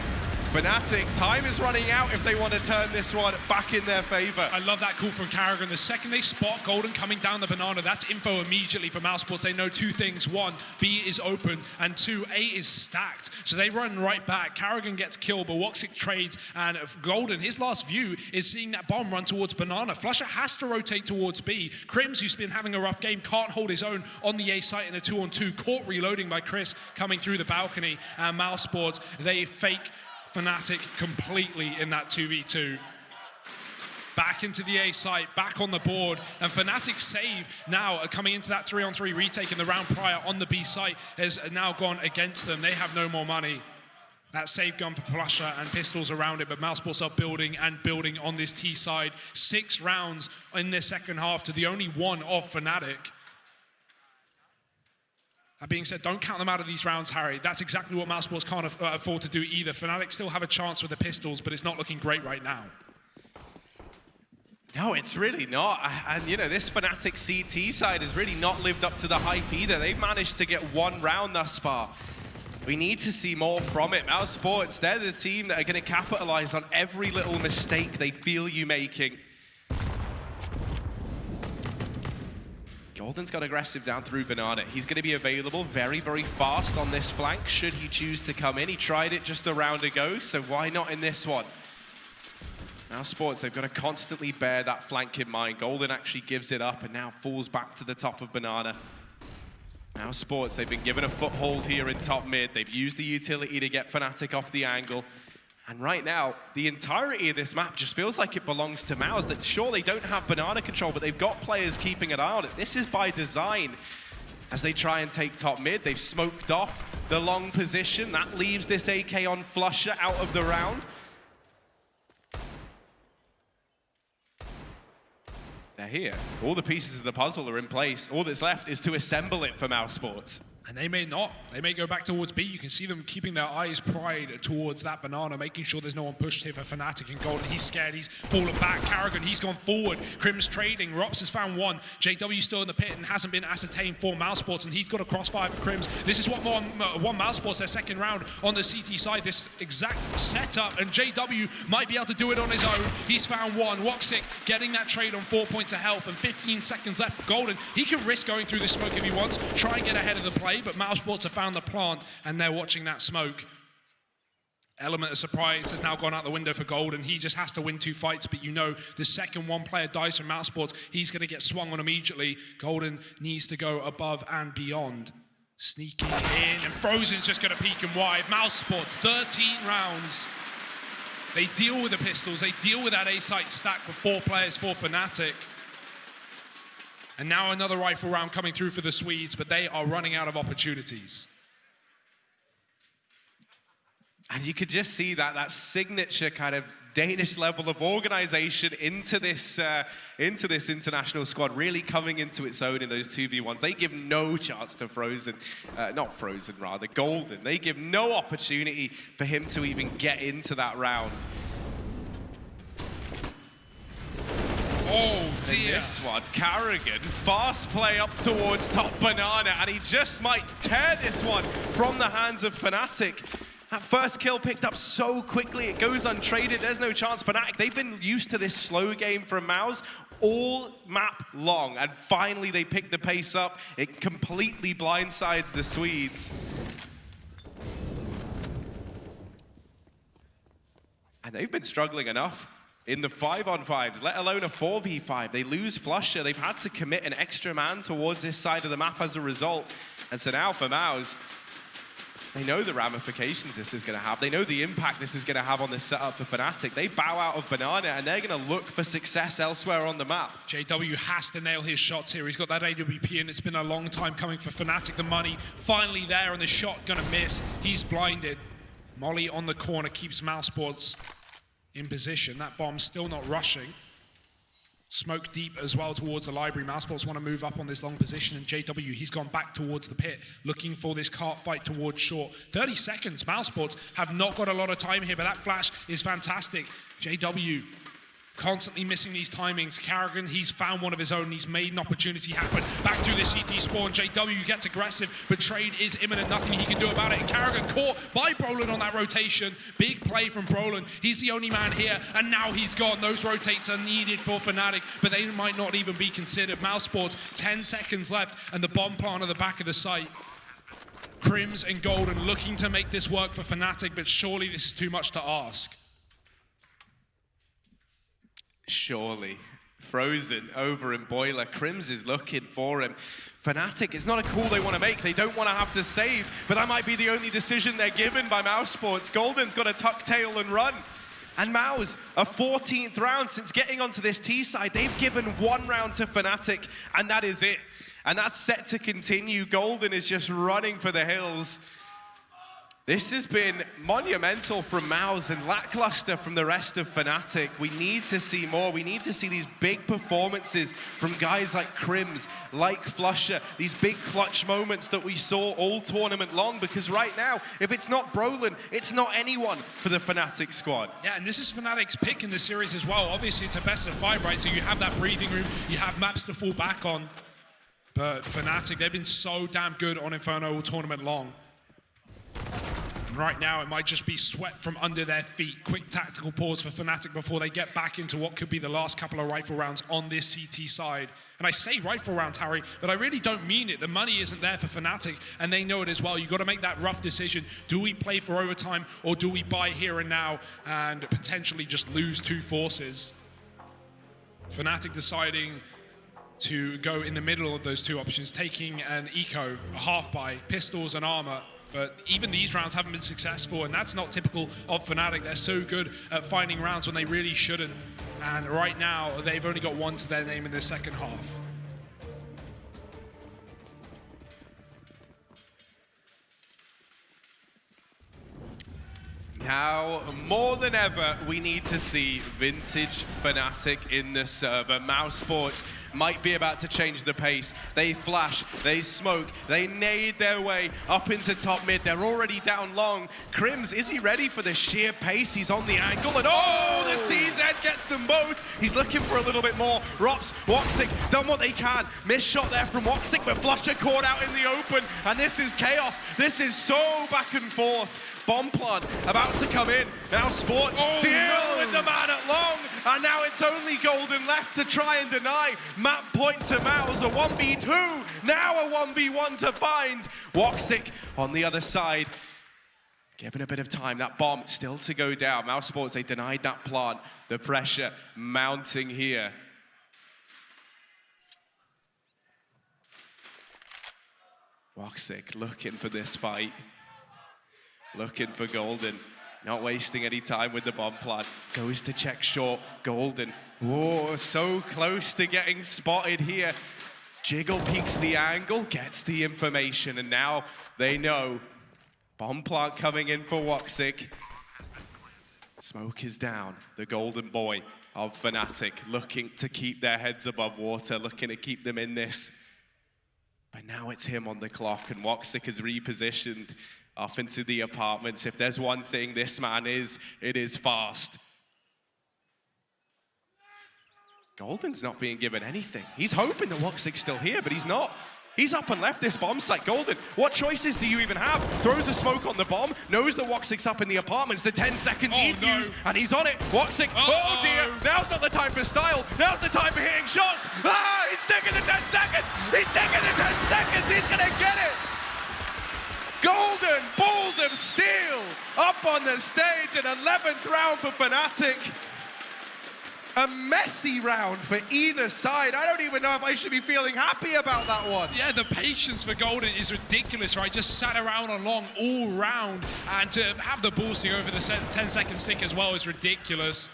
Speaker 8: Fnatic, time is running out if they want to turn this one back in their favor.
Speaker 9: I love that call from Carrigan. The second they spot Golden coming down the banana, that's info immediately for mousesports. They know two things. One, B is open, and two, A is stacked. So they run right back. Carrigan gets killed, but Woxic trades, and Golden, his last view is seeing that bomb run towards banana. Flusher has to rotate towards B. Crims, who's been having a rough game, can't hold his own on the A site in a 2-on-2. Caught reloading by Chris coming through the balcony, and mousesports, they fake Fnatic completely in that 2v2. Back into the A site, back on the board, and Fnatic's save now coming into that 3-on-3 retake in the round prior on the B site has now gone against them. They have no more money. That save gun for Flusher and pistols around it, but mousesports are building and building on this T side. 6 rounds in the second half to the only one of Fnatic. That being said, don't count them out of these rounds, Harry. That's exactly what mousesports can't afford to do either. Fnatic still have a chance with the pistols, but it's not looking great right now.
Speaker 8: No, it's really not. And, you know, this Fnatic CT side has really not lived up to the hype either. They've managed to get 1 round thus far. We need to see more from it. mousesports, they're the team that are going to capitalize on every little mistake they feel you making. Golden's got aggressive down through banana. He's going to be available very, very fast on this flank should he choose to come in. He tried it just a round ago, so why not in this one? mousesports, they've got to constantly bear that flank in mind. Golden actually gives it up and now falls back to the top of banana. mousesports, they've been given a foothold here in top mid. They've used the utility to get Fnatic off the angle. And right now, the entirety of this map just feels like it belongs to Mouse. That sure, they don't have banana control, but they've got players keeping it out. This is by design. As they try and take top mid, they've smoked off the long position. That leaves this AK on Flusher out of the round. They're here. All the pieces of the puzzle are in place. All that's left is to assemble it for mousesports.
Speaker 9: And they may not. They may go back towards B. You can see them keeping their eyes pried towards that banana, making sure there's no one pushed here for Fnatic and Golden. He's scared. He's fallen back. Carrigan, he's gone forward. Crims trading. Rops has found one. JW still in the pit and hasn't been ascertained for mousesports, and he's got a crossfire for Crims. This is what one mousesports, their second round on the CT side. This exact setup, and JW might be able to do it on his own. He's found one. Woxic getting that trade on 4 points of health and 15 seconds left for Golden. He can risk going through this smoke if he wants. Try and get ahead of the play, but mousesports have found the plant and they're watching that smoke. Element of surprise has now gone out the window for Golden. He just has to win 2 fights, but you know the second one player dies from mousesports, he's going to get swung on immediately. Golden needs to go above and beyond. Sneaking in, and Frozen's just going to peek him wide. mousesports, 13 rounds. They deal with the pistols, they deal with that A-site stack for 4 players for Fnatic. And now another rifle round coming through for the Swedes, but they are running out of opportunities.
Speaker 8: And you could just see that signature kind of Danish level of organization into this international squad really coming into its own in those 2v1s. They give no chance to Golden. They give no opportunity for him to even get into that round.
Speaker 9: Oh, dear.
Speaker 8: And this one, Carrigan, fast play up towards top banana, and he just might tear this one from the hands of Fnatic. That first kill picked up so quickly, it goes untraded, there's no chance. Fnatic, they've been used to this slow game from Mouse all map long, and finally they pick the pace up. It completely blindsides the Swedes. And they've been struggling enough in the 5-on-5s, let alone a 4v5. They lose Flusher. They've had to commit an extra man towards this side of the map as a result. And so now for Mouse, they know the ramifications this is going to have. They know the impact this is going to have on the setup for Fnatic. They bow out of Banana, and they're going to look for success elsewhere on the map.
Speaker 9: JW has to nail his shots here. He's got that AWP, and it's been a long time coming for Fnatic. The money finally there, and the shot going to miss. He's blinded. Molly on the corner keeps mousesports in position. That bomb's still not rushing. Smoke deep as well towards the library. mousesports want to move up on this long position, and JW, he's gone back towards the pit, looking for this cart fight towards short. 30 seconds. mousesports have not got a lot of time here, but that flash is fantastic. JW constantly missing these timings. Carrigan, he's found one of his own. He's made an opportunity happen. Back through the CT spawn. JW gets aggressive, but trade is imminent. Nothing he can do about it. And Carrigan caught by Brolin on that rotation. Big play from Brolin. He's the only man here, and now he's gone. Those rotates are needed for Fnatic, but they might not even be considered. mousesports, 10 seconds left, and the bomb plant at the back of the site. Crims and Golden looking to make this work for Fnatic, but surely this is too much to ask.
Speaker 8: Surely. Frozen over in Boiler. Crims is looking for him. Fnatic, it's not a call they want to make. They don't want to have to save, but that might be the only decision they're given by mousesports. Golden's got to tuck tail and run. And Mouse, a 14th round since getting onto this T side. They've given one round to Fnatic, and that is it. And that's set to continue. Golden is just running for the hills. This has been monumental from Mouse and lackluster from the rest of Fnatic. We need to see more. We need to see these big performances from guys like Crims, like Flusher, these big clutch moments that we saw all tournament long, because right now, if it's not Brolin, it's not anyone for the Fnatic squad.
Speaker 9: Yeah, and this is Fnatic's pick in the series as well. Obviously, it's a best of 5, right? So you have that breathing room, you have maps to fall back on. But Fnatic, they've been so damn good on Inferno all tournament long. And right now, it might just be swept from under their feet. Quick tactical pause for Fnatic before they get back into what could be the last couple of rifle rounds on this CT side. And I say rifle rounds, Harry, but I really don't mean it. The money isn't there for Fnatic, and they know it as well. You've got to make that rough decision. Do we play for overtime, or do we buy here and now and potentially just lose 2 forces? Fnatic deciding to go in the middle of those 2 options, taking an eco, a half buy, pistols and armor. But even these rounds haven't been successful, and that's not typical of Fnatic. They're so good at finding rounds when they really shouldn't. And right now, they've only got 1 to their name in the second half.
Speaker 8: Now, more than ever, we need to see vintage Fnatic in the server. mousesports might be about to change the pace. They flash, they smoke, they nade their way up into top mid. They're already down long. Crims, is he ready for the sheer pace? He's on the angle, and oh, the CZ gets them both. He's looking for a little bit more. Rops, Woxic, done what they can. Missed shot there from Woxic, but Flusher caught out in the open, and this is chaos. This is so back and forth. Bomb plant about to come in. Now Sports deal with the man at long, and now it's only Golden left to try and deny. Map point to Mouse, a 1v2, now a 1v1 to find. Woxic on the other side, given a bit of time. That bomb still to go down. mousesports, they denied that plant. The pressure mounting here. Woxic looking for this fight. Looking for Golden, not wasting any time with the bomb plant. Goes to check short. Golden, whoa, so close to getting spotted here. Jiggle peeks the angle, gets the information, and now they know. Bomb plant coming in for Woxic. Smoke is down. The Golden boy of Fnatic looking to keep their heads above water, looking to keep them in this. But now it's him on the clock, and Woxic is repositioned up into the apartments. If there's one thing this man is, it is fast. Golden's not being given anything. He's hoping that Woxic's still here, but he's not. He's up and left this bomb site. Golden, what choices do you even have? Throws a smoke on the bomb, knows that Woxic's up in the apartments, the 10-second defuse, and he's on it. Woxic, oh dear, now's not the time for style, now's the time for hitting shots. Ah, he's sticking the 10 seconds, he's sticking the 10 seconds, he's gonna get it. Golden, balls of steel, up on the stage, an 11th round for Fnatic. A messy round for either side. I don't even know if I should be feeling happy about that one.
Speaker 9: Yeah, the patience for Golden is ridiculous, right? Just sat around along all round, and to have the balls to go over the 10-second stick as well is ridiculous.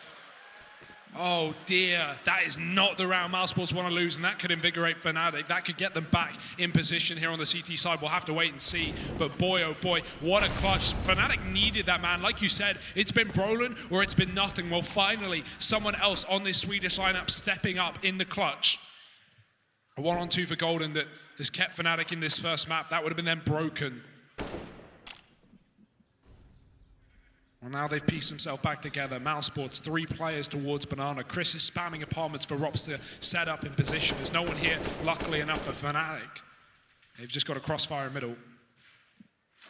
Speaker 9: Oh dear, that is not the round mousesports want to lose, and that could invigorate Fnatic. That could get them back in position here on the CT side. We'll have to wait and see, but boy, oh boy, what a clutch. Fnatic needed that, man. Like you said, it's been Brolin or it's been nothing. Well, finally, someone else on this Swedish lineup stepping up in the clutch. A 1-on-2 for Golden that has kept Fnatic in this first map. That would have been then broken. Well, now they've pieced themselves back together. mousesports, 3 players towards Banana. Chris is spamming apartments for Robs to set up in position. There's no one here, luckily enough, for Fnatic. They've just got a crossfire in middle.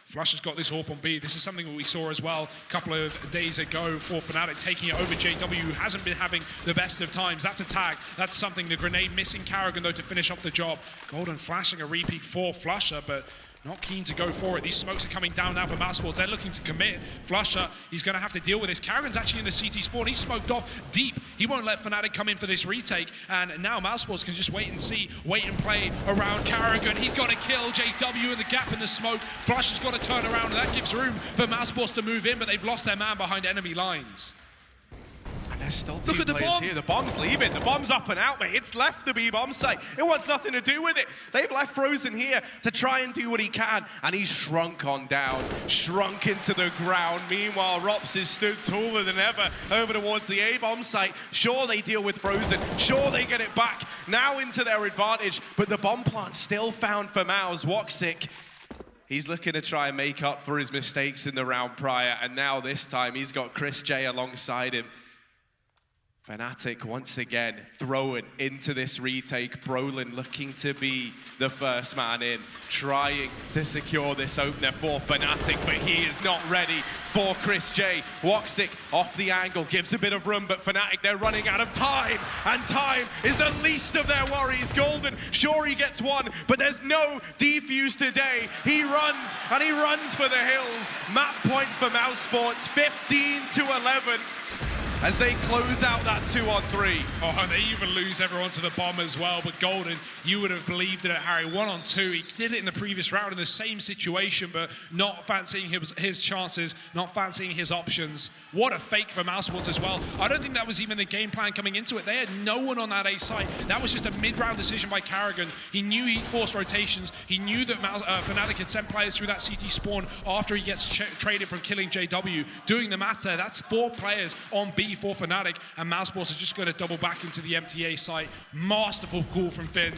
Speaker 9: Flush has got this AWP on B. This is something that we saw as well a couple of days ago for Fnatic, taking it over JW, who hasn't been having the best of times. That's a tag. That's something. The grenade missing Karrigan, though, to finish off the job. Golden flashing a repeat for Flusher, but not keen to go for it. These smokes are coming down now for mousesports. They're looking to commit. Flusher, he's going to have to deal with this. Karrigan's actually in the CT spawn. He's smoked off deep. He won't let Fnatic come in for this retake. And now mousesports can just wait and see, wait and play around Karrigan. He's got to kill JW in the gap in the smoke. Flusher's got to turn around, and that gives room for mousesports to move in, but they've lost their man behind enemy lines.
Speaker 8: There's still 2 players here. The bomb's leaving. The bomb's up and out, mate. It's left the B bomb site. It wants nothing to do with it. They've left Frozen here to try and do what he can, and he's shrunk on down, shrunk into the ground. Meanwhile, Rops is stood taller than ever over towards the A bomb site. Sure, they deal with Frozen. Sure, they get it back now into their advantage, but the bomb plant still found for Mouse. Woxic, he's looking to try and make up for his mistakes in the round prior, and now this time he's got Chris J alongside him. Fnatic once again throwing into this retake. Brolin looking to be the first man in, trying to secure this opener for Fnatic, but he is not ready for Chris J. Woxic off the angle, gives a bit of room, but Fnatic, they're running out of time, and time is the least of their worries. Golden, sure he gets one, but there's no defuse today. He runs, and he runs for the hills. Map point for mousesports, 15-11. As they close out that 2-on-3.
Speaker 9: Oh, and they even lose everyone to the bomb as well. But Golden, you would have believed it, Harry. 1-on-2. He did it in the previous round in the same situation, but not fancying his chances, not fancying his options. What a fake for mousesports as well. I don't think that was even the game plan coming into it. They had no one on that A site. That was just a mid-round decision by Karrigan. He knew he'd forced rotations. He knew that Fnatic had sent players through that CT spawn after he gets traded from killing JW. Doing the math there, that's 4 players on B for Fnatic, and mousesports are just going to double back into the MTA site. Masterful call from Finn.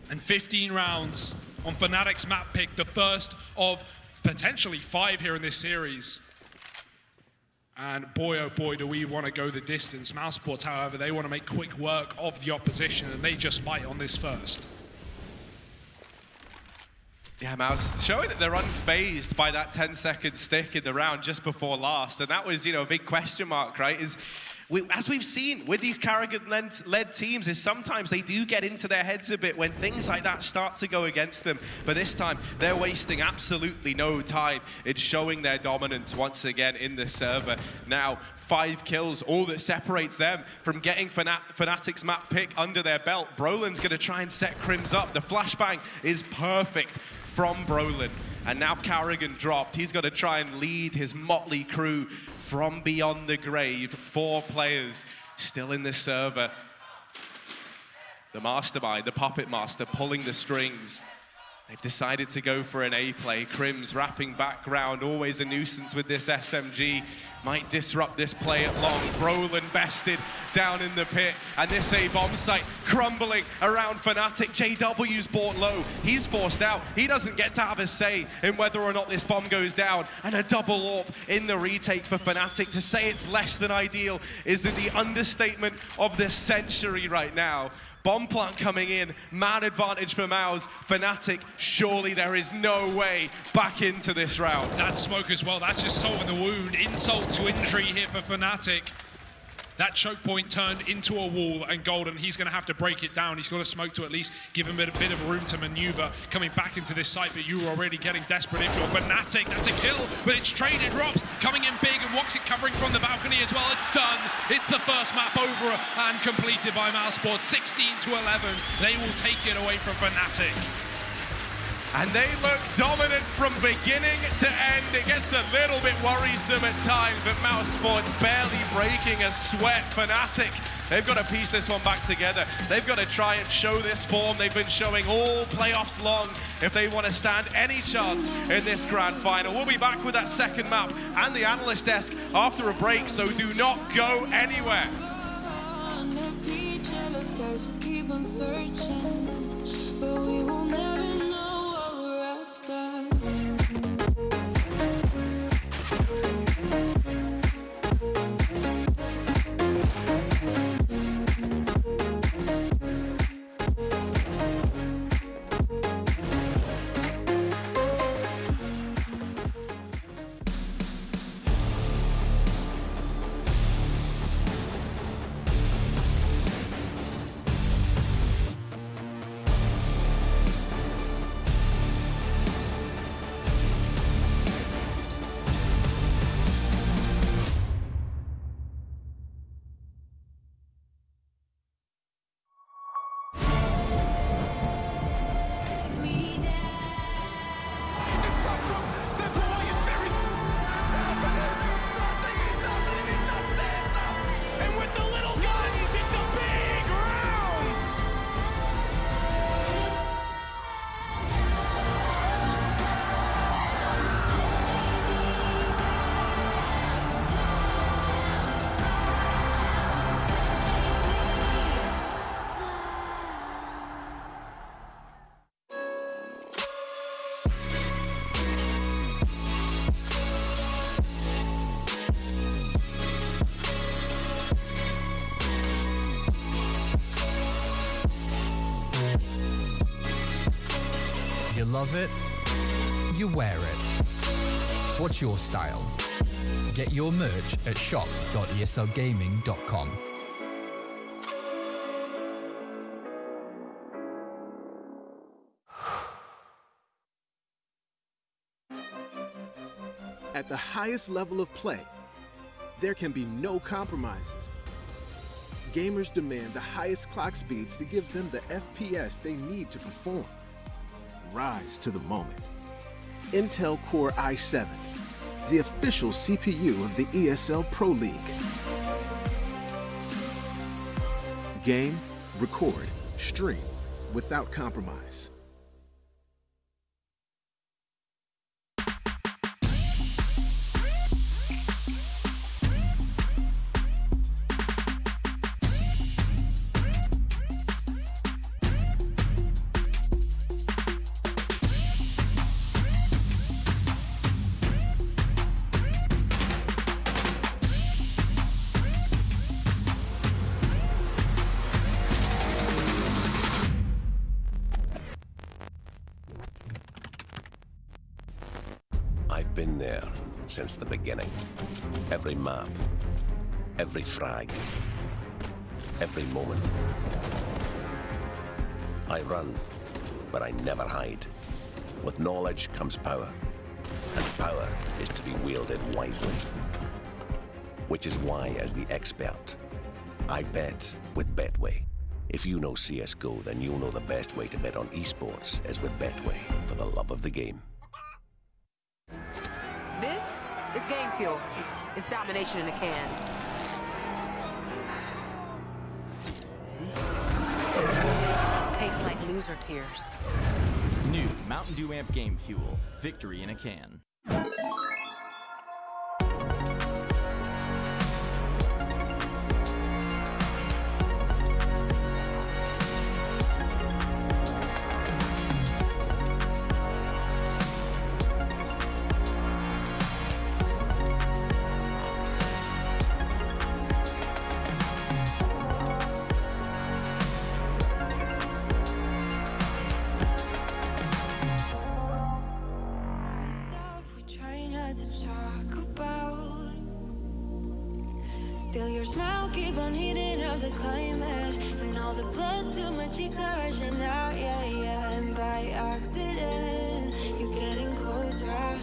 Speaker 9: And 15 rounds on Fnatic's map pick, the first of potentially 5 here in this series. And boy, oh boy, do we want to go the distance. mousesports, however, they want to make quick work of the opposition, and they just might on this first.
Speaker 8: Yeah, Mouse showing that they're unfazed by that 10-second stick in the round just before last. And that was, a big question mark, right? As we've seen with these Karrigan-led teams, is sometimes they do get into their heads a bit when things like that start to go against them. But this time, they're wasting absolutely no time. It's showing their dominance once again in the server. Now, 5 kills, all that separates them from getting Fnatic's map pick under their belt. Brolin's going to try and set Crims up. The flashbang is perfect from Brolin. And now Karrigan dropped. He's got to try and lead his motley crew from beyond the grave. 4 players still in the server. The mastermind, the puppet master, pulling the strings. They've decided to go for an A play. Crim's wrapping background, always a nuisance with this SMG. Might disrupt this play at long. Brolin bested down in the pit. And this A bomb site crumbling around Fnatic. JW's bought low. He's forced out. He doesn't get to have a say in whether or not this bomb goes down. And a double AWP in the retake for Fnatic. To say it's less than ideal is the understatement of the century right now. Bomb plant coming in, man advantage for Mouse. Fnatic, surely there is no way back into this round.
Speaker 9: That smoke as well, that's just salt in the wound. Insult to injury here for Fnatic. That choke point turned into a wall, and Golden, he's going to have to break it down. He's got to smoke to at least give him a bit of room to maneuver coming back into this site, but you were already getting desperate if you're Fnatic. That's a kill, but it's traded. Rops coming in big, and Woxic covering from the balcony as well. It's done. It's the first map over and completed by mousesports. 16-11. They will take it away from Fnatic.
Speaker 8: And they look dominant from beginning to end. It gets a little bit worrisome at times, but mousesports barely breaking a sweat. Fnatic, they've got to piece this one back together. They've got to try and show this form they've been showing all playoffs long if they want to stand any chance in this grand final. We'll be back with that second map and the analyst desk after a break, so do not go anywhere.
Speaker 11: You love it, you wear it. What's your style? Get your merch at shop.eslgaming.com.
Speaker 12: At the highest level of play, there can be no compromises. Gamers demand the highest clock speeds to give them the FPS they need to perform. Rise to the moment. Intel Core i7, the official CPU of the ESL Pro League. Game, record, stream without compromise.
Speaker 13: I've been there since the beginning. Every map, every frag, every moment. I run, but I never hide. With knowledge comes power, and power is to be wielded wisely. Which is why, as the expert, I bet with Betway. If you know CSGO, then you'll know the best way to bet on esports is with Betway, for the love of the game.
Speaker 14: This is Game Fuel. It's domination in a can. Tastes like loser tears.
Speaker 15: New Mountain Dew Amp Game Fuel. Victory in a can.
Speaker 1: Still your smile keep on heating up the climate, and all the blood to my cheeks are rushing out, yeah, yeah. And by accident, you're getting closer.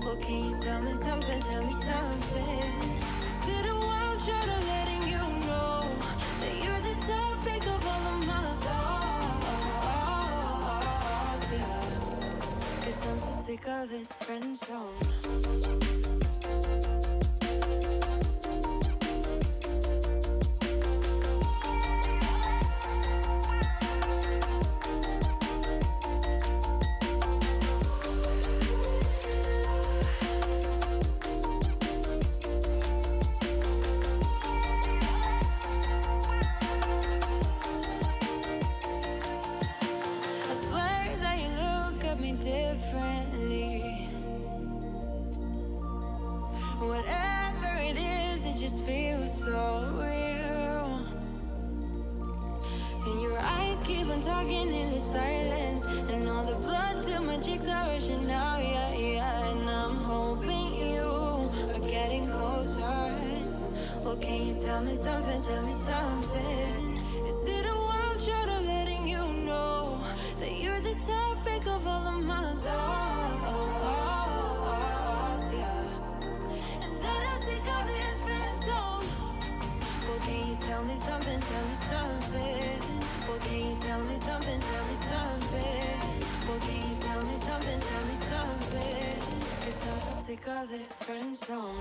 Speaker 1: Well, can you tell me something, tell me something? Is it a wild shot of letting you know that you're the topic of all of my thoughts, yeah? 'Cause I'm so sick of this friend zone. Differently. Whatever it is, it just feels so real. And your eyes keep on talking in the silence, and all the blood to my cheeks are rushing now, yeah, yeah. And I'm hoping you are getting closer. Well, can you tell me something, tell me something? Is it a wild shot of letting you know that you're the topic of all of my thoughts, yeah? And that I'm sick of this friend zone. Well, can you tell me something, tell me something? Well, can you tell me something, tell me something? Well, can you tell me something, tell me something? 'Cause I'm so sick of this friend zone.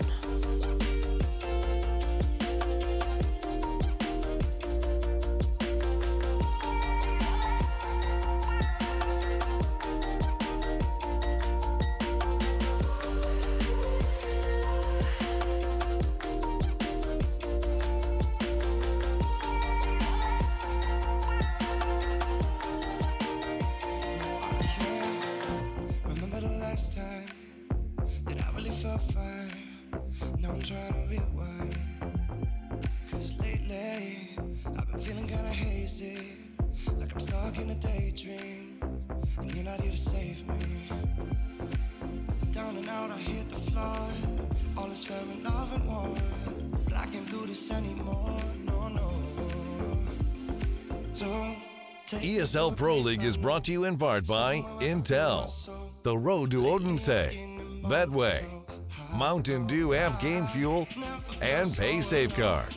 Speaker 1: Now I'm trying to rewind, 'cause lately I've been feeling kinda hazy, like I'm stuck in a daydream, and you're not here to save me. Down and out, I hit the floor, all is fair in love and war, but I can't do this anymore, no, no. So
Speaker 2: ESL Pro League is brought to you in part by Intel, the road to Odense, Betway, Mountain Dew Amp Game Fuel, and Pay Safeguard.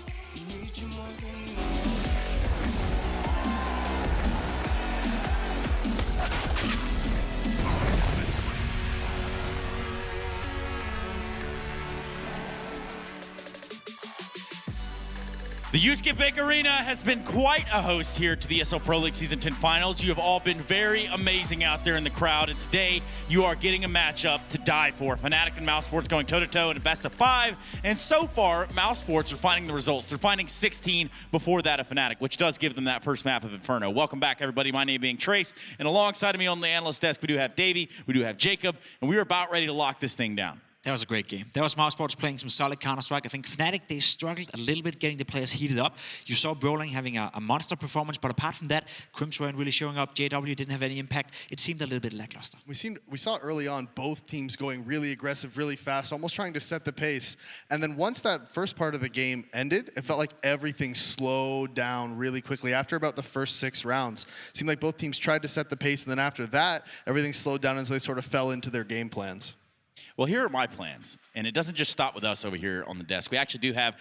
Speaker 3: The Yusuke Bank Arena has been quite a host here to the ESL Pro League Season 10 Finals. You have all been very amazing out there in the crowd, and today you are getting a matchup to die for. Fnatic and mousesports going toe-to-toe in a best-of-5, and so far, mousesports are finding the results. They're finding 16 before that of Fnatic, which does give them that first map of Inferno. Welcome back, everybody. My name being Trace, and alongside of me on the analyst desk, we do have Davey, we do have Jacob, and we are about ready to lock this thing down.
Speaker 4: That was a great game. That was mousesports playing some solid Counter-Strike. I think Fnatic, they struggled a little bit getting the players heated up. You saw Broling having a monster performance, but apart from that, Crims weren't really showing up. JW didn't have any impact. It seemed a little bit lackluster.
Speaker 5: We saw early on both teams going really aggressive, really fast, almost trying to set the pace. And then once that first part of the game ended, it felt like everything slowed down really quickly. After about the first 6 rounds, it seemed like both teams tried to set the pace, and then after that, everything slowed down as they sort of fell into their game plans.
Speaker 3: Well, here are my plans, and it doesn't just stop with us over here on the desk. We actually do have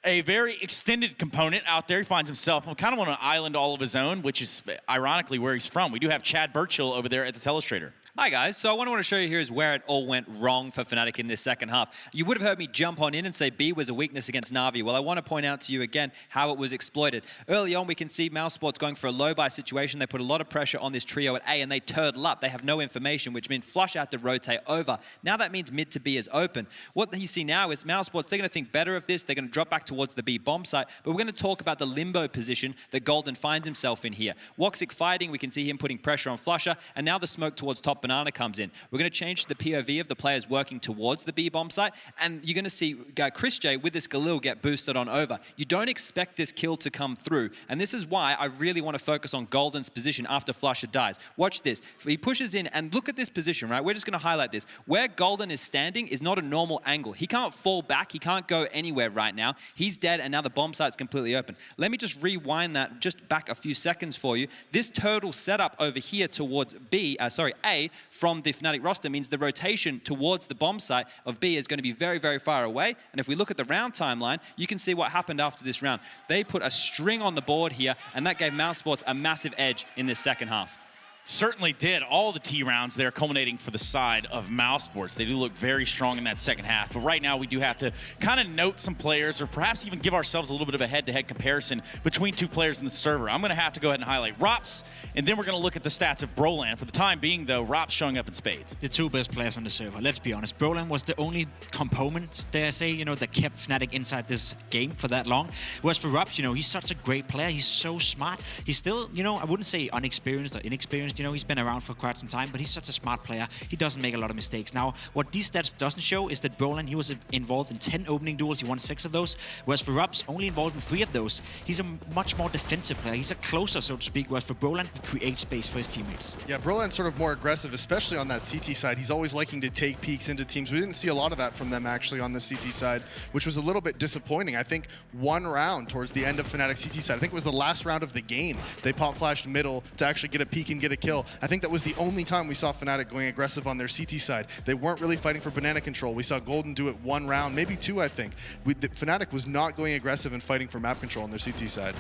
Speaker 3: a very extended component out there. He finds himself kind of on an island all of his own, which is ironically where he's from. We do have Chad Burchill over there at the Telestrator.
Speaker 16: Hi guys, so what I want to show you here is where it all went wrong for Fnatic in this second half. You would have heard me jump on in and say B was a weakness against Na'Vi. Well, I want to point out to you again how it was exploited. Early on, we can see mousesports going for a low-buy situation. They put a lot of pressure on this trio at A and they turtle up. They have no information, which means Flush had to rotate over. Now that means mid to B is open. What you see now is mousesports, they're going to think better of this. They're going to drop back towards the B bomb site, but we're going to talk about the limbo position that Golden finds himself in here. Woxic fighting, we can see him putting pressure on Flusher, and now the smoke towards top banana comes in. We're going to change the POV of the players working towards the B bomb site, and you're going to see Chris J with this Galil get boosted on over. You don't expect this kill to come through, and this is why I really want to focus on Golden's position after Flusher dies. Watch this. He pushes in, and look at this position, right? We're just going to highlight this. Where Golden is standing is not a normal angle. He can't fall back. He can't go anywhere right now. He's dead, and now the bomb site's completely open. Let me just rewind that just back a few seconds for you. This turtle setup over here towards A from the Fnatic roster means the rotation towards the bomb site of B is going to be very, very far away. And if we look at the round timeline, you can see what happened after this round. They put a string on the board here, and that gave mousesports a massive edge in this second half.
Speaker 3: Certainly did. All the T rounds there culminating for the side of mousesports. They do look very strong in that second half. But right now we do have to kind of note some players, or perhaps even give ourselves a little bit of a head-to-head comparison between two players in the server. I'm going to have to go ahead and highlight Rops, and then we're going to look at the stats of Brolan. For the time being, though, Rops showing up in spades.
Speaker 4: The two best players on the server, let's be honest. Brolan was the only component, dare I say, that kept Fnatic inside this game for that long. Whereas for Rops, he's such a great player. He's so smart. He's still, I wouldn't say unexperienced or inexperienced. He's been around for quite some time, but he's such a smart player. He doesn't make a lot of mistakes. Now, what these stats doesn't show is that Brolan, he was involved in 10 opening duels. He won 6 of those, whereas for Rops, only involved in 3 of those. He's a much more defensive player. He's a closer, so to speak, whereas for Brolan, he creates space for his teammates.
Speaker 5: Yeah, Brolan's sort of more aggressive, especially on that CT side. He's always liking to take peeks into teams. We didn't see a lot of that from them, actually, on the CT side, which was a little bit disappointing. I think one round towards the end of Fnatic CT side, I think it was the last round of the game, they pop flashed middle to actually get a peek and get a kill. I think that was the only time we saw Fnatic going aggressive on their CT side. They weren't really fighting for banana control. We saw Golden do it 1 round, maybe 2, I think. Fnatic was not going aggressive and fighting for map control on their CT side.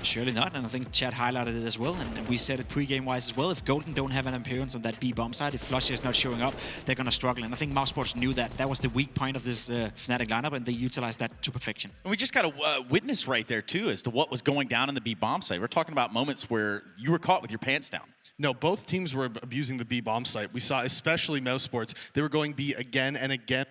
Speaker 4: Surely not, and I think Chad highlighted it as well, and we said it pre-game-wise as well. If Golden don't have an appearance on that B bomb side, if Flusher is not showing up, they're going to struggle, and I think mousesports knew that. That was the weak point of this Fnatic lineup, and they utilized that to perfection.
Speaker 3: And we just got a witness right there, too, as to what was going down in the B bomb site. We're talking about moments where you were caught with your pants down.
Speaker 5: No, both teams were abusing the B bomb site. We saw, especially mousesports, they were going B again and again.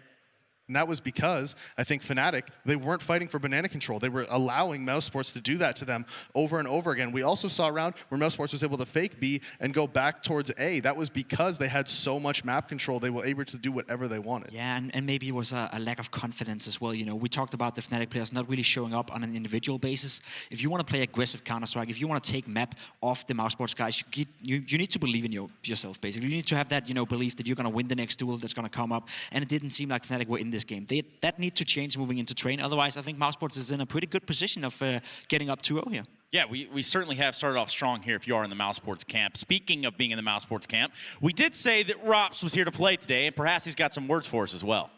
Speaker 5: And that was because, I think, Fnatic, they weren't fighting for banana control. They were allowing mousesports to do that to them over and over again. We also saw a round where mousesports was able to fake B and go back towards A. That was because they had so much map control, they were able to do whatever they wanted.
Speaker 4: Yeah, and maybe it was a lack of confidence as well. We talked about the Fnatic players not really showing up on an individual basis. If you want to play aggressive Counter-Strike, if you want to take map off the mousesports guys, you need to believe in yourself, basically. You need to have that, belief that you're going to win the next duel that's going to come up. And it didn't seem like Fnatic were in this game. That need to change moving into train. Otherwise, I think mousesports is in a pretty good position of getting up 2-0 here.
Speaker 3: Yeah, we certainly have started off strong here if you are in the mousesports camp. Speaking of being in the mousesports camp, we did say that Rops was here to play today, and perhaps he's got some words for us as well.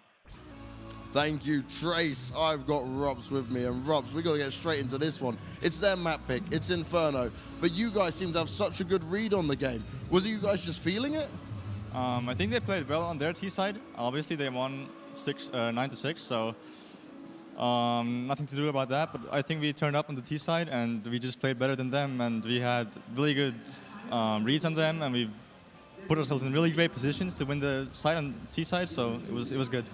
Speaker 17: Thank you, Trace. I've got Rops with me, and Rops, we got to get straight into this one. It's their map pick, it's Inferno, but you guys seem to have such a good read on the game. Was it you guys just feeling it?
Speaker 18: I think they played well on their T side. Obviously, they won 9-6, so nothing to do about that. But I think we turned up on the T side, and we just played better than them, and we had really good reads on them, and we put ourselves in really great positions to win the side on T side. So it was good.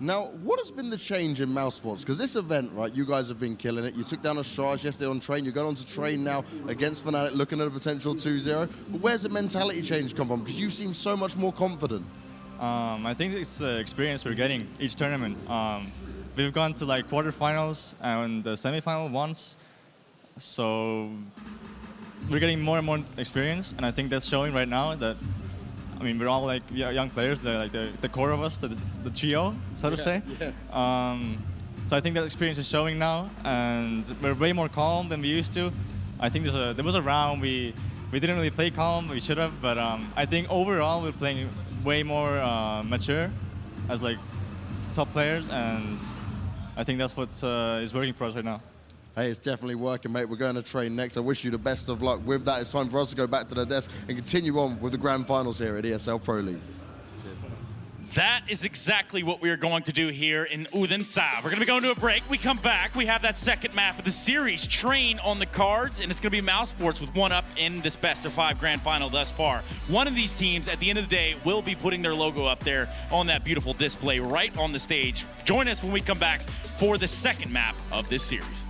Speaker 17: Now, what has been the change in mousesports? Because this event, right, you guys have been killing it. You took down Astralis yesterday on train. You're going on to train now against Fnatic, looking at a potential 2-0. But where's the mentality change come from? Because you seem so much more confident.
Speaker 18: I think it's the experience we're getting each tournament. We've gone to like quarterfinals and the semifinal once, so we're getting more and more experience, and I think that's showing right now. That we're all like young players. They're like the core of us, the trio, so to say. Yeah. So I think that experience is showing now, and we're way more calm than we used to. I think there was a round we didn't really play calm. We should have, but I think overall we're playing way more mature as like top players, and I think that's what is working for us right now.
Speaker 17: Hey, it's definitely working, mate. We're going to train next. I wish you the best of luck with that. It's time for us to go back to the desk and continue on with the grand finals here at ESL Pro League.
Speaker 3: That is exactly what we are going to do here in Odense. We're going to be going to a break. We come back. We have that second map of the series, Train, on the cards, and it's going to be mousesports with one up in this best-of-5 grand final thus far. One of these teams, at the end of the day, will be putting their logo up there on that beautiful display right on the stage. Join us when we come back for the second map of this series.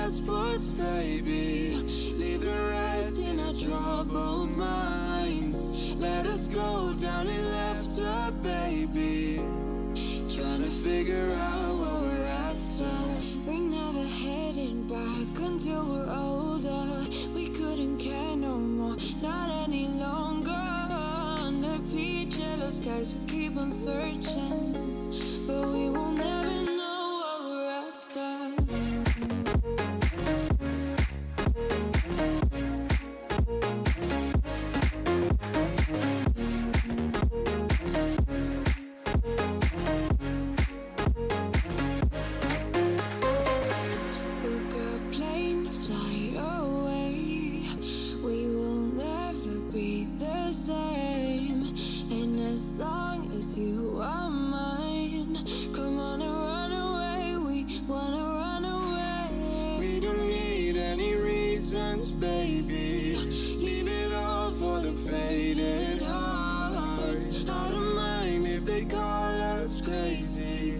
Speaker 1: Sports, baby. Leave the rest in our troubled minds. Let us go down and laughter, baby. Trying to figure out what we're after. We're never heading back until we're older. We couldn't care no more, not any longer. Under peach yellow skies, we keep on searching, but we will never know what we're after. Baby, leave it all for the faded hearts. I don't mind if they call us crazy,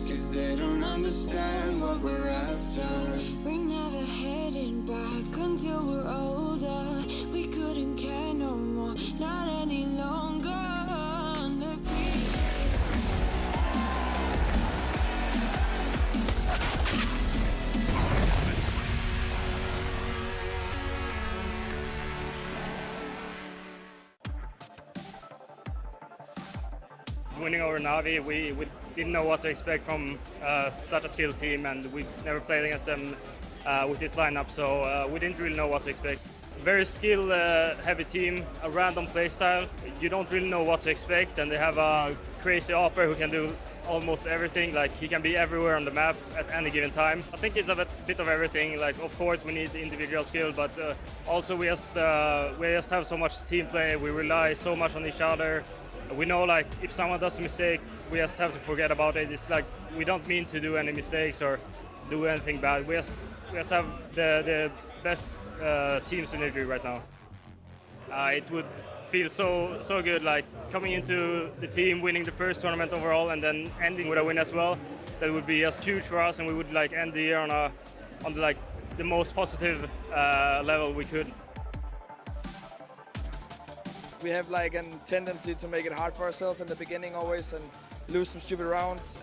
Speaker 1: 'cause they don't understand what we're after. We're never heading back until we're older. We couldn't care no more, not any longer.
Speaker 19: Winning over Navi, we didn't know what to expect from such a skilled team, and we've never played against them with this lineup, so we didn't really know what to expect. Very skill heavy team, a random play style. You don't really know what to expect, and they have a crazy Opera who can do almost everything. Like, he can be everywhere on the map at any given time. I think it's a bit of everything. Like, of course we need individual skill, but also we just have so much team play. We rely so much on each other. We know, like, if someone does a mistake, we just have to forget about it. It's like, we don't mean to do any mistakes or do anything bad. We just have the best team synergy right now. It would feel so good, like, coming into the team, winning the first tournament overall, and then ending with a win as well. That would be just huge for us, and we would, like, end the year on the most positive level we could.
Speaker 20: We have like a tendency to make it hard for ourselves in the beginning always and lose some stupid rounds.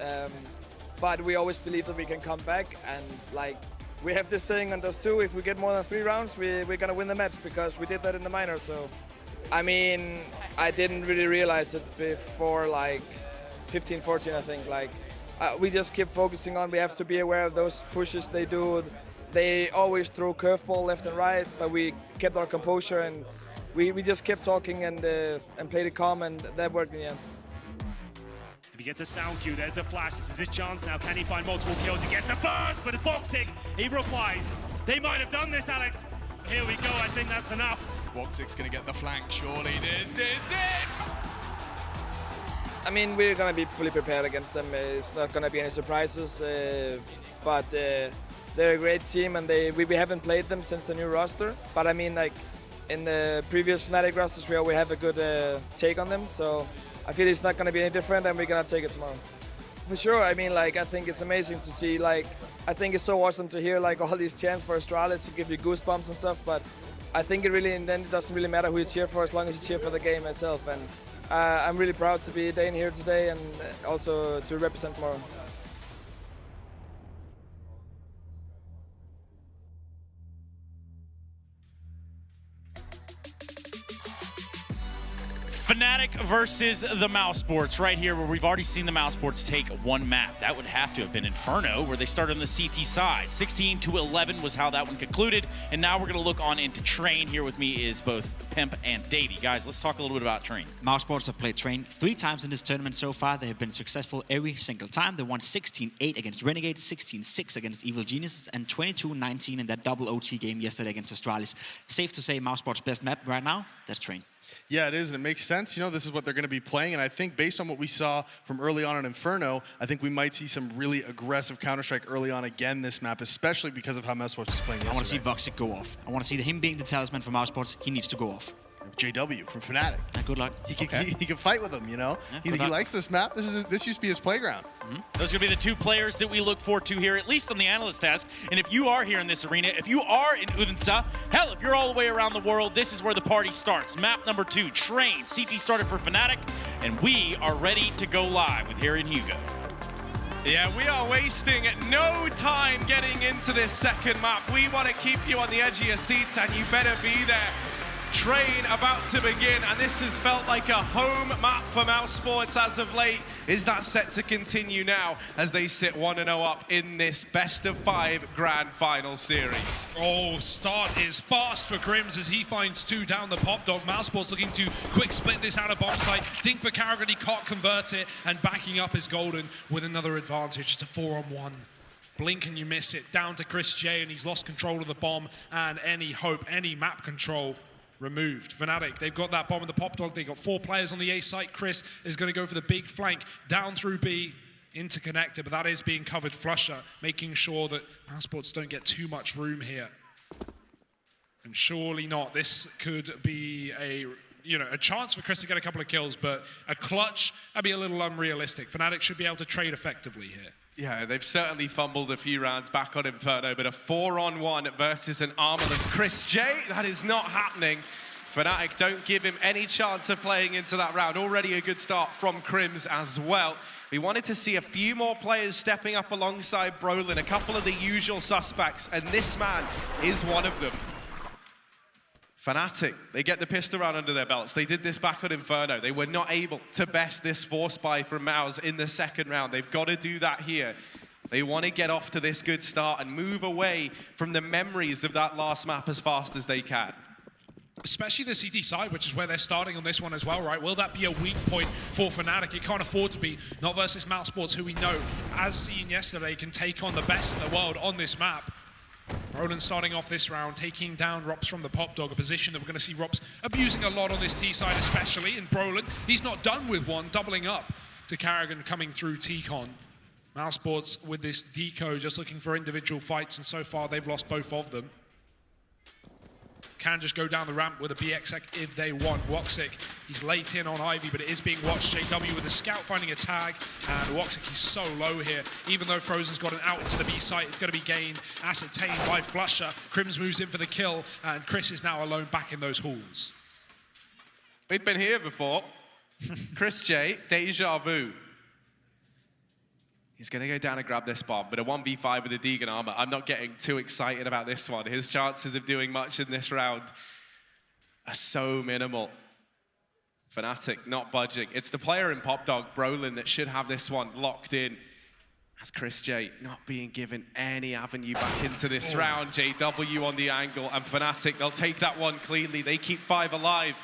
Speaker 20: But we always believe that we can come back, and like we have this saying on Dust 2, if we get more than 3 rounds, we're gonna win the match, because we did that in the minors. So, I mean, I didn't really realize it before like 15, 14, I think. Like, we just keep focusing on, we have to be aware of those pushes they do, they always throw curveball left and right, but we kept our composure and we just kept talking and played it calm, and that worked in the end.
Speaker 21: If he gets a sound cue, there's a flash. This is his chance now. Can he find multiple kills? He gets a first, but Voxic, he replies. They might have done this, Alex. Here we go. I think that's enough.
Speaker 6: Voxic's going to get the flank, surely. This is it!
Speaker 20: I mean, we're going to be fully prepared against them. It's not going to be any surprises, but they're a great team, and we haven't played them since the new roster. But I mean, like, in the previous Fnatic rosters, we always have a good take on them, so I feel it's not going to be any different, and we're going to take it tomorrow. For sure, I mean, like, I think it's amazing to see, like, I think it's so awesome to hear, like, all these chants for Astralis to give you goosebumps and stuff, but I think it really, in the end, it doesn't really matter who you cheer for as long as you cheer for the game itself, and I'm really proud to be Dane here today and also to represent tomorrow.
Speaker 3: Fnatic versus the mousesports right here, where we've already seen the mousesports take one map. That would have to have been Inferno, where they started on the CT side. 16-11 was how that one concluded. And now we're going to look on into Train. Here with me is both Pimp and Davey. Guys, let's talk a little bit about Train.
Speaker 4: Mousesports have played Train 3 times in this tournament so far. They have been successful every single time. They won 16-8 against Renegade, 16-6 against Evil Geniuses, and 22-19 in that double OT game yesterday against Astralis. Safe to say Mousesports' best map right now, that's Train.
Speaker 5: Yeah, it is, and it makes sense. You know, this is what they're going to be playing, and I think based on what we saw from early on in Inferno, I think we might see some really aggressive Counter-Strike early on again this map, especially because of how mousesports is playing yesterday.
Speaker 4: I want to see Voxic go off. I want to see him being the talisman for mousesports. He needs to go off.
Speaker 5: JW from Fnatic.
Speaker 4: Good luck.
Speaker 5: He can fight with him, you know?
Speaker 4: Yeah,
Speaker 5: he likes this map. This used to be his playground.
Speaker 3: Those are going to be the two players that we look forward to here, at least on the analyst task. And if you are here in this arena, if you are in Odense, hell, if you're all the way around the world, this is where the party starts. Map number 2, Train. CT started for Fnatic, and we are ready to go live with here in Hugo.
Speaker 8: Yeah, we are wasting no time getting into this second map. We want to keep you on the edge of your seats, and you better be there. Train about to begin, and this has felt like a home map for mousesports as of late. Is that set to continue now as they sit 1-0 up in this best-of-5 grand final series?
Speaker 9: Oh, start is fast for Crims as he finds 2 down the pop dog. Mousesports looking to quick split this out of bomb site. Dink for Carrigan, he can't convert it, and backing up is Golden with another advantage. It's a 4-on-1. Blink and you miss it. Down to Chris J, and he's lost control of the bomb and any hope, any map control removed. Fnatic, they've got that bomb in the pop dog. They've got 4 players on the A site. Chris is going to go for the big flank down through B into connector, but that is being covered. Flusher making sure that mousesports don't get too much room here. And surely not. This could be a chance for Chris to get a couple of kills, but a clutch, that'd be a little unrealistic. Fnatic should be able to trade effectively here.
Speaker 8: Yeah, they've certainly fumbled a few rounds back on Inferno, but a 4-on-1 versus an armorless Chris J, that is not happening. Fnatic don't give him any chance of playing into that round. Already a good start from Crims as well. We wanted to see a few more players stepping up alongside Brolin, a couple of the usual suspects, and this man is one of them. Fnatic, they get the pistol round under their belts. They did this back on Inferno. They were not able to best this force buy from Mouse in the second round. They've got to do that here. They want to get off to this good start and move away from the memories of that last map as fast as they can.
Speaker 9: Especially the CT side, which is where they're starting on this one as well, right? Will that be a weak point for Fnatic? It can't afford to be. Not versus mousesports, who we know, as seen yesterday, can take on the best in the world on this map. Roland starting off this round, taking down Rops from the pop dog, a position that we're going to see Rops abusing a lot on this T side, especially in Brolin. He's not done with one, doubling up to Carrigan coming through T-Con. mousesports with this deco, just looking for individual fights, and so far they've lost both of them. Can just go down the ramp with a BXX if they want. Woxic, he's late in on Ivy, but it is being watched. JW with a scout finding a tag, and Woxic, he's so low here. Even though Frozen's got an out into the B site, it's going to be gained, ascertained by Flusher. Crims moves in for the kill, and Chris is now alone back in those halls.
Speaker 8: We've been here before. Chris J, deja vu. He's going to go down and grab this bomb, but a 1v5 with a Deegan armor. I'm not getting too excited about this one. His chances of doing much in this round are so minimal. Fnatic not budging. It's the player in Pop Dog, Brolin, that should have this one locked in. As Chris J not being given any avenue back into this round. JW on the angle, and Fnatic, they'll take that one cleanly. They keep 5 alive.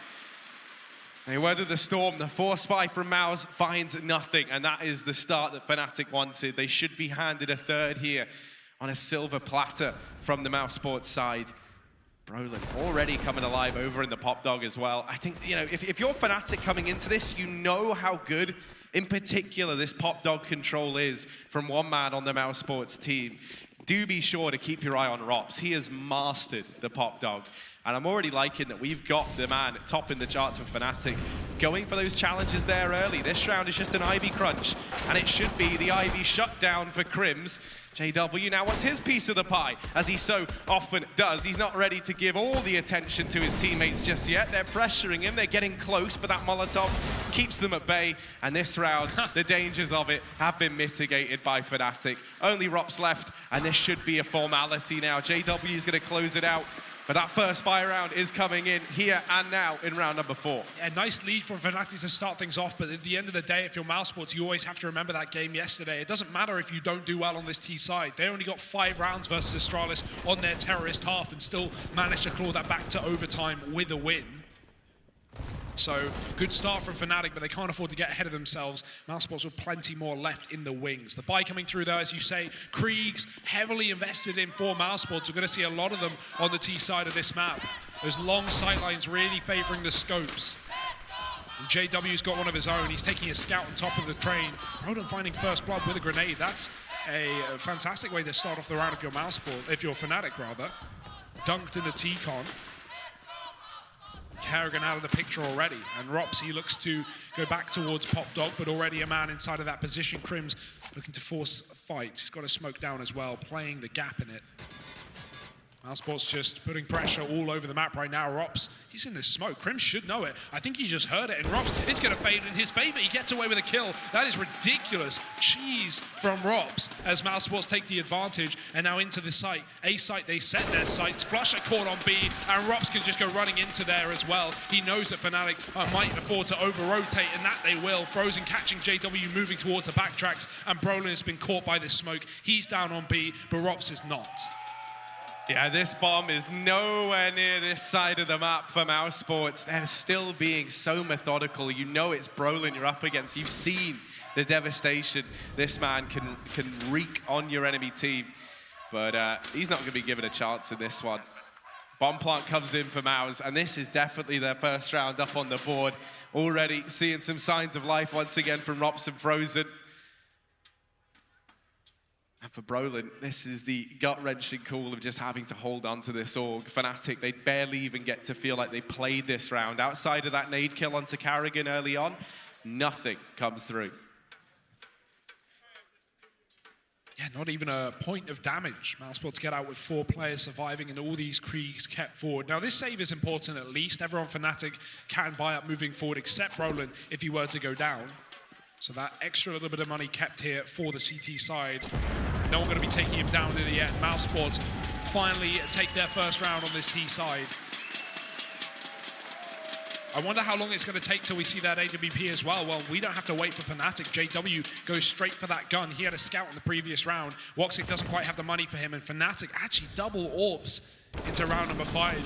Speaker 8: They weather the storm. The force spy from Mouse finds nothing, and that is the start that Fnatic wanted. They should be handed a third here on a silver platter from the mousesports side. Brolin already coming alive over in the Pop Dog as well. I think, you know, if you're Fnatic coming into this, you know how good, in particular, this Pop Dog control is from one man on the mousesports team. Do be sure to keep your eye on Rops. He has mastered the Pop Dog. And I'm already liking that we've got the man top in the charts for Fnatic going for those challenges there early. This round is just an Ivy crunch, and it should be the Ivy shutdown for Crims. JW now wants his piece of the pie, as he so often does. He's not ready to give all the attention to his teammates just yet. They're pressuring him, they're getting close, but that Molotov keeps them at bay. And this round, the dangers of it have been mitigated by Fnatic. Only Rops left, and this should be a formality now. JW is going to close it out. But that first buy round is coming in here and now in round number 4.
Speaker 9: A nice lead from Fnatic to start things off, but at the end of the day, if you're mousesports, you always have to remember that game yesterday. It doesn't matter if you don't do well on this T side. They only got 5 rounds versus Astralis on their terrorist half and still managed to claw that back to overtime with a win. So, good start from Fnatic, but they can't afford to get ahead of themselves. mousesports with plenty more left in the wings. The buy coming through, though, as you say, Kriegs heavily invested in for mousesports. We're going to see a lot of them on the T side of this map. Those long sightlines really favoring the scopes. And JW's got one of his own. He's taking a scout on top of the train. Roden finding first blood with a grenade. That's a fantastic way to start off the round if you're mousesports, if you're Fnatic, rather. Dunked in the T-con. Kerrigan out of the picture already, and Rops, he looks to go back towards Pop Dog, but already a man inside of that position. Crims looking to force a fight. He's got a smoke down as well, playing the gap in it. mousesports just putting pressure all over the map right now. Rops, he's in this smoke. Crims should know it. I think he just heard it, and Rops, it's going to fade in his favor. He gets away with a kill. That is ridiculous. Cheese from Rops as mousesports take the advantage, and now into the site. A site, they set their sights. Flusher caught on B, and Rops can just go running into there as well. He knows that Fnatic might afford to over-rotate, and that they will. Frozen catching JW, moving towards the backtracks, and Brolin has been caught by this smoke. He's down on B, but Rops is not.
Speaker 8: Yeah, this bomb is nowhere near this side of the map for mousesports. They're still being so methodical. You know it's Brolin you're up against. You've seen the devastation this man can wreak on your enemy team. But he's not going to be given a chance in this one. Bomb plant comes in for Mouse, and this is definitely their first round up on the board. Already seeing some signs of life once again from Rops and Frozen. And for Brolin, this is the gut-wrenching call of just having to hold on to this org. Fnatic, they barely even get to feel like they played this round. Outside of that nade kill onto Kerrigan early on, nothing comes through.
Speaker 9: Yeah, not even a point of damage. mousesports get out with 4 players surviving and all these Kriegs kept forward. Now, this save is important at least. Everyone Fnatic can buy up moving forward except Brolin if he were to go down. So that extra little bit of money kept here for the CT side. No one going to be taking him down in the end. mousesports finally take their first round on this T side. I wonder how long it's going to take till we see that AWP as well. Well, we don't have to wait for Fnatic. JW goes straight for that gun. He had a scout in the previous round. Woxic doesn't quite have the money for him, and Fnatic actually double orbs into round number 5.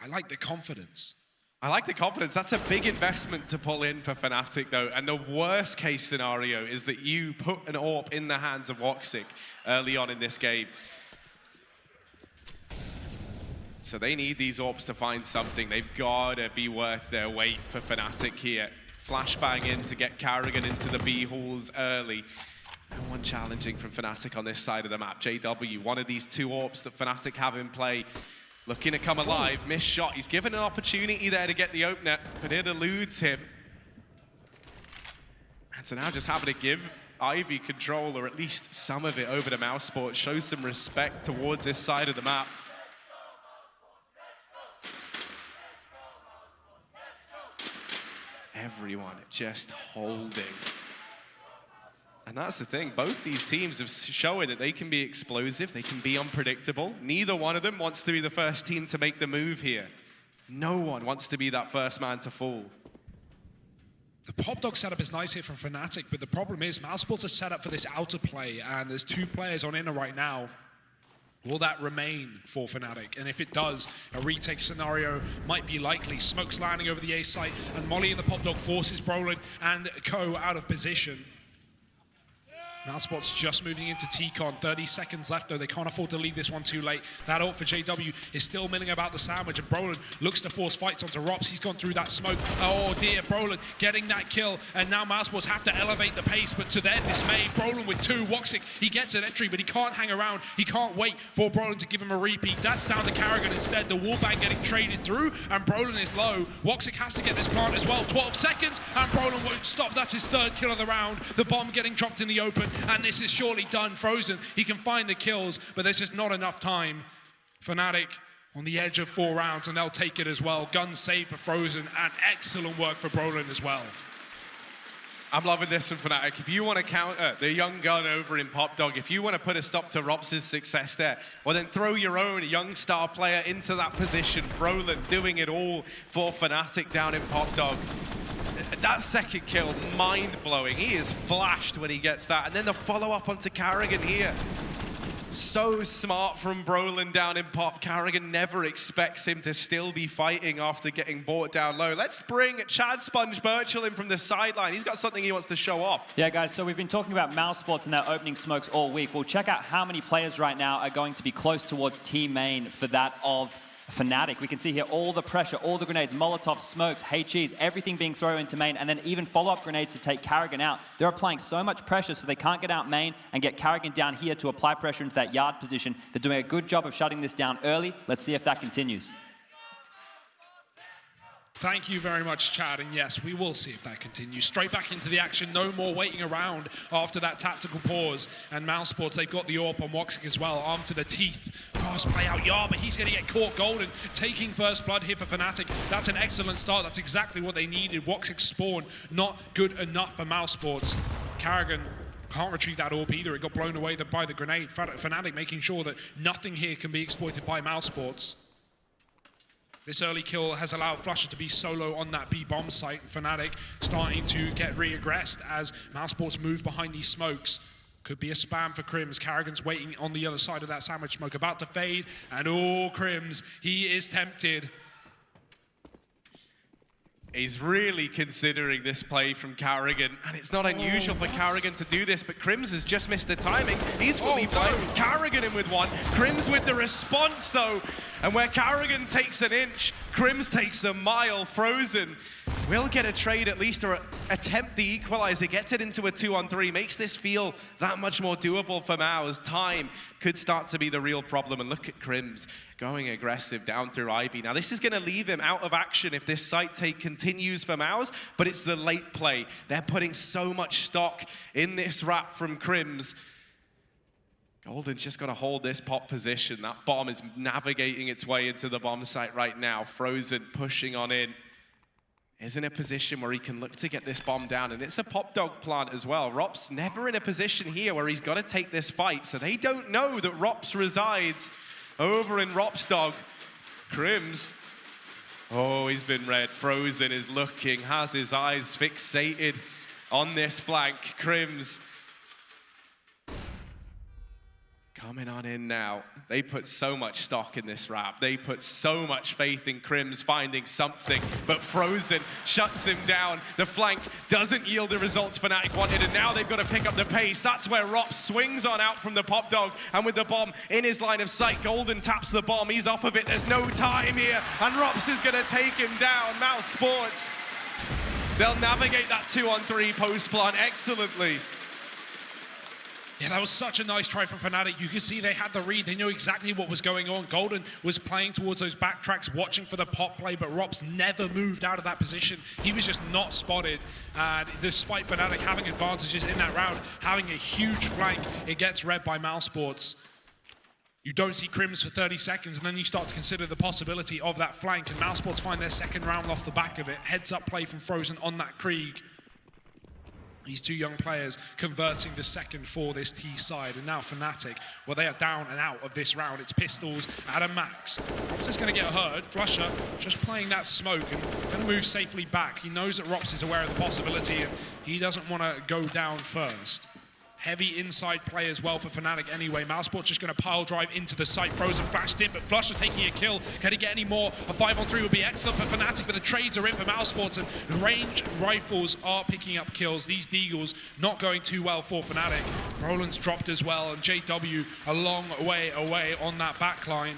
Speaker 9: I like the confidence.
Speaker 8: I like the confidence. That's a big investment to pull in for Fnatic, though. And the worst case scenario is that you put an AWP in the hands of Woxic early on in this game. So they need these AWPs to find something. They've got to be worth their weight for Fnatic here. Flashbang in to get Kerrigan into the B halls early. No one challenging from Fnatic on this side of the map. JW, one of these 2 AWPs that Fnatic have in play. Looking to come alive, missed shot. He's given an opportunity there to get the opener, but it eludes him. And so now just having to give Ivy control, or at least some of it, over to mousesports. Show some respect towards this side of the map. Everyone just holding. And that's the thing, both these teams have shown that they can be explosive, they can be unpredictable. Neither one of them wants to be the first team to make the move here. No one wants to be that first man to fall.
Speaker 9: The Pop Dog setup is nice here from Fnatic, but the problem is mousesports are set up for this outer play, and there's 2 players on inner right now. Will that remain for Fnatic? And if it does, a retake scenario might be likely. Smoke's landing over the A site, and Molly and the Pop Dog forces Brolin and Co out of position. mousesports just moving into T-Con. 30 seconds left, though. They can't afford to leave this one too late. That ult for JW is still milling about the sandwich, and Brolin looks to force fights onto Rops. He's gone through that smoke. Oh, dear. Brolin getting that kill, and now mousesports have to elevate the pace, but to their dismay, Brolin with 2. Woxic, he gets an entry, but he can't hang around. He can't wait for Brolin to give him a repeat. That's down to Karrigan instead. The wallbang getting traded through, and Brolin is low. Woxic has to get this plant as well. 12 seconds, and Brolin won't stop. That's his 3rd kill of the round. The bomb getting dropped in the open, and this is surely done. Frozen, he can find the kills, but there's just not enough time. Fnatic on the edge of 4 rounds, and they'll take it as well. Gun save for Frozen, and excellent work for Brolin as well.
Speaker 8: I'm loving this from Fnatic. If you want to counter the young gun over in Pop Dog, if you want to put a stop to Rops' success there, well then throw your own young star player into that position. Brolin doing it all for Fnatic down in Pop Dog. That 2nd kill, mind-blowing. He is flashed when he gets that. And then the follow-up onto Karrigan here. So smart from Brolin down in Pop. Karrigan never expects him to still be fighting after getting brought down low. Let's bring Chad Sponge Birchall in from the sideline. He's got something he wants to show off.
Speaker 10: Yeah, guys, so we've been talking about mousesports and their opening smokes all week. Well, check out how many players right now are going to be close towards team main for that of Fnatic. We can see here all the pressure, all the grenades, Molotov, smokes, HEs, everything being thrown into main, and then even follow-up grenades to take Karrigan out. They're applying so much pressure so they can't get out main and get Karrigan down here to apply pressure into that yard position. They're doing a good job of shutting this down early. Let's see if that continues.
Speaker 9: Thank you very much, Chad, and yes, we will see if that continues. Straight back into the action, no more waiting around after that tactical pause. And mousesports, they've got the AWP on Woxic as well, armed to the teeth. Fast play out Yar, but he's going to get caught golden, taking first blood here for Fnatic. That's an excellent start. That's exactly what they needed. Woxic spawn, not good enough for mousesports. Karrigan can't retrieve that AWP either. It got blown away by the grenade. Fnatic making sure that nothing here can be exploited by mousesports. This early kill has allowed Flusher to be solo on that B-bomb site. Fnatic starting to get re-aggressed as mousesports move behind these smokes. Could be a spam for Crims. Karrigan's waiting on the other side of that sandwich smoke, about to fade. And oh, Crims, he is tempted.
Speaker 8: He's really considering this play from Karrigan, and it's not unusual for Karrigan to do this, but Crims has just missed the timing. He's fully blind. Karrigan in with 1. Crims with the response, though. And where Karrigan takes an inch, Crims takes a mile. Frozen will get a trade at least, or attempt the equalizer, gets it into a 2-on-3, makes this feel that much more doable for Maus. Time could start to be the real problem, and look at Crims going aggressive down through Ivy. Now this is going to leave him out of action if this site take continues for Maus, but it's the late play. They're putting so much stock in this wrap from Crims. Golden's just got to hold this pop position. That bomb is navigating its way into the bomb site right now. Frozen pushing on in. Is in a position where he can look to get this bomb down, and it's a Pop Dog plant as well. Rops never in a position here where he's got to take this fight, so they don't know that Rops resides over in Rops Dog. Crims, oh, he's been red. Frozen is looking, has his eyes fixated on this flank. Crims coming on in now. They put so much stock in this wrap. They put so much faith in Crims finding something, but Frozen shuts him down. The flank doesn't yield the results Fnatic wanted, and now they've got to pick up the pace. That's where Rops swings on out from the Pop Dog, and with the bomb in his line of sight, Golden taps the bomb. He's off of it. There's no time here, and Rops is going to take him down. mousesports, they'll navigate that 2-on-3 post plant excellently.
Speaker 9: Yeah, that was such a nice try from Fnatic. You could see they had the read. They knew exactly what was going on. Golden was playing towards those backtracks, watching for the pop play, but Rops never moved out of that position. He was just not spotted. And despite Fnatic having advantages in that round, having a huge flank, it gets read by mousesports. You don't see Crims for 30 seconds, and then you start to consider the possibility of that flank, and mousesports find their second round off the back of it. Heads up play from Frozen on that Krieg. These two young players converting the second for this T side, and now Fnatic, well, they are down and out of this round. It's Pistols at a max. Rops is going to get hurt. Flusher just playing that smoke and going to move safely back. He knows that Rops is aware of the possibility, and he doesn't want to go down first. Heavy inside play as well for Fnatic anyway. mousesports just going to pile drive into the site. Frozen flashed in, but Flusher taking a kill. Can he get any more? A 5-on-3 would be excellent for Fnatic, but the trades are in for mousesports, and range rifles are picking up kills. These Deagles not going too well for Fnatic. Roland's dropped as well, and JW a long way away on that back line.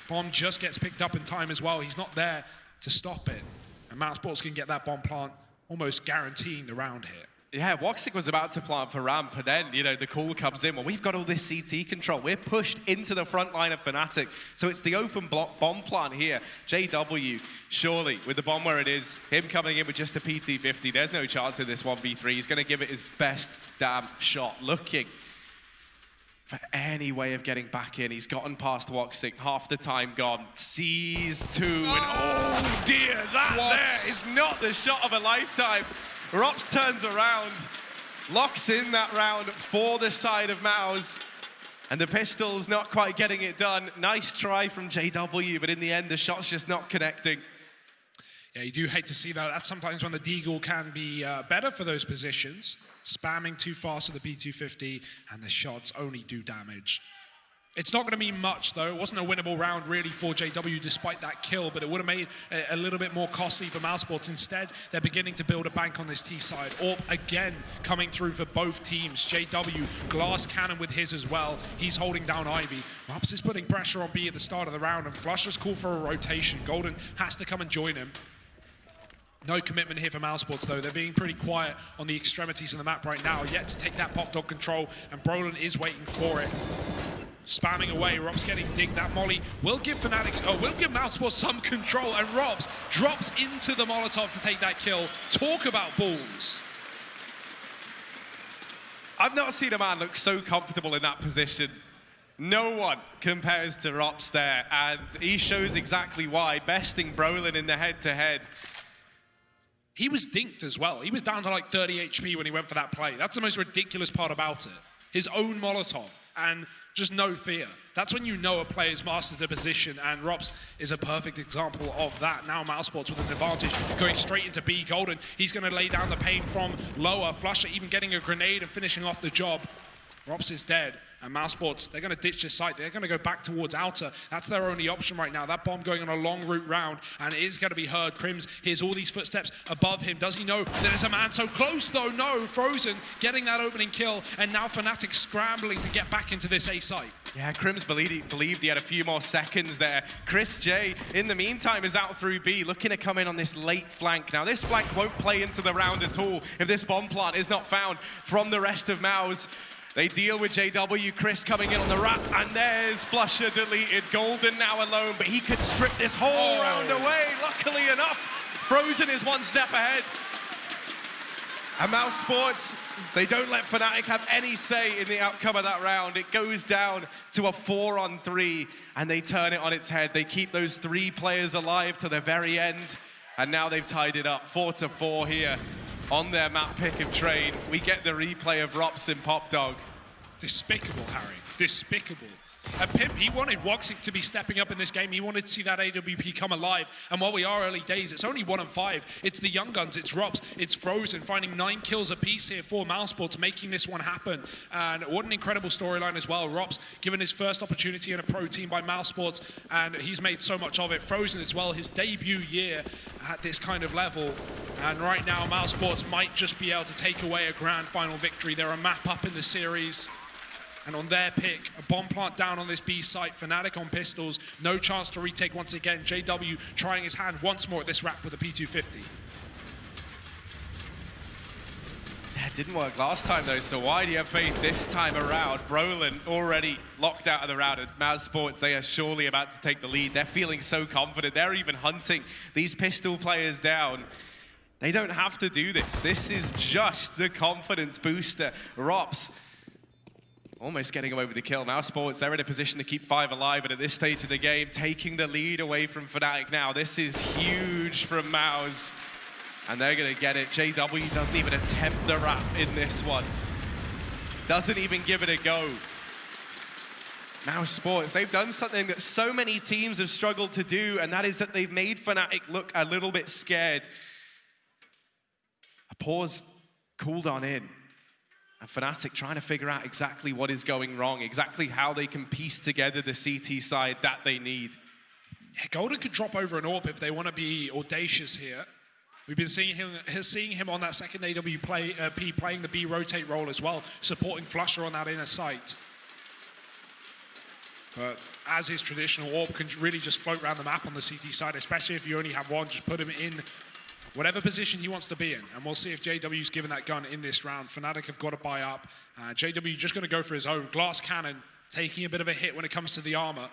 Speaker 9: Bomb just gets picked up in time as well. He's not there to stop it. And mousesports can get that bomb plant, almost guaranteeing the round here.
Speaker 8: Yeah, Woxic was about to plant for ramp, and then, the call comes in. Well, we've got all this CT control. We're pushed into the front line of Fnatic. So it's the open bomb plant here. JW, surely, with the bomb where it is, him coming in with just a PT-50, there's no chance in this 1v3. He's going to give it his best damn shot. Looking for any way of getting back in. He's gotten past Woxic, half the time gone. Sees two, and oh dear, that there is not the shot of a lifetime. Rops turns around, locks in that round for the side of Mouse, and the Pistols not quite getting it done. Nice try from JW, but in the end, the shot's just not connecting.
Speaker 9: Yeah, you do hate to see that. That's sometimes when the Deagle can be better for those positions. Spamming too fast with the P250, and the shots only do damage. It's not going to mean much, though. It wasn't a winnable round, really, for JW, despite that kill, but it would have made it a little bit more costly for mousesports. Instead, they're beginning to build a bank on this T side. Orb, again, coming through for both teams. JW, glass cannon with his as well. He's holding down Ivy. Rops is putting pressure on B at the start of the round, and Flusher's called for a rotation. Golden has to come and join him. No commitment here for mousesports, though. They're being pretty quiet on the extremities of the map right now, yet to take that pop dog control, and Brolin is waiting for it. Spamming away, Rops getting digged. That molly will give mousesports some control, and Rops drops into the Molotov to take that kill. Talk about balls.
Speaker 8: I've not seen a man look so comfortable in that position. No one compares to Rops there, and he shows exactly why, besting Brolin in the head-to-head.
Speaker 9: He was dinked as well. He was down to like 30 HP when he went for that play. That's the most ridiculous part about it. His own Molotov, and just no fear. That's when you know a player's mastered the position, and Rops is a perfect example of that. Now mousesports with an advantage, going straight into B. Golden, he's going to lay down the pain from lower. Flusher even getting a grenade and finishing off the job. Rops is dead, and mousesports, they're going to ditch this site. They're going to go back towards outer. That's their only option right now. That bomb going on a long route round, and it is going to be heard. Crims hears all these footsteps above him. Does he know that there's a man so close, though? No, Frozen getting that opening kill, and now Fnatic scrambling to get back into this A site.
Speaker 8: Yeah, Crims believed he had a few more seconds there. Chris J, in the meantime, is out through B, looking to come in on this late flank. Now, this flank won't play into the round at all if this bomb plant is not found from the rest of Mouse. They deal with JW, Chris coming in on the wrap, and there's Flusher deleted. Golden now alone, but he could strip this whole round away. Luckily enough, Frozen is one step ahead. And mousesports, they don't let Fnatic have any say in the outcome of that round. It goes down to a 4-on-3, and they turn it on its head. They keep those three players alive to the very end, and now they've tied it up 4-4 here. On their map pick of trade, we get the replay of Rops and Pop Dog.
Speaker 9: Despicable, Harry. Despicable. Pimp, he wanted Woxic to be stepping up in this game. He wanted to see that AWP come alive. And while we are early days, it's only 1-5. It's the young guns, it's Rops, it's Frozen, finding 9 kills apiece here for mousesports, making this one happen. And what an incredible storyline as well. Rops given his first opportunity in a pro team by mousesports, and he's made so much of it. Frozen as well, his debut year at this kind of level. And right now, mousesports might just be able to take away a grand final victory. They're a map up in the series. And on their pick, a bomb plant down on this B site. Fnatic on pistols. No chance to retake once again. JW trying his hand once more at this wrap with a P250.
Speaker 8: Yeah, it didn't work last time though, so why do you have faith this time around? Brolin already locked out of the round. At mousesports, they are surely about to take the lead. They're feeling so confident. They're even hunting these pistol players down. They don't have to do this. This is just the confidence booster. Rops almost getting away with the kill. mousesports, they're in a position to keep 5 alive, and at this stage of the game, taking the lead away from Fnatic now. This is huge from Mouse. And they're going to get it. JW doesn't even attempt the wrap in this one. Doesn't even give it a go. mousesports, they've done something that so many teams have struggled to do, and that is that they've made Fnatic look a little bit scared. A pause, cooldown in. And Fnatic trying to figure out exactly what is going wrong, exactly how they can piece together the CT side that they need.
Speaker 9: Yeah, Golden could drop over an AWP if they want to be audacious here. We've been seeing him on that second AWP playing the B rotate role as well, supporting Flusher on that inner site. But as is traditional, AWP can really just float around the map on the CT side, especially if you only have one. Just put him in whatever position he wants to be in. And we'll see if JW's given that gun in this round. Fnatic have got to buy up. JW just going to go for his own. Glass Cannon taking a bit of a hit when it comes to the armor.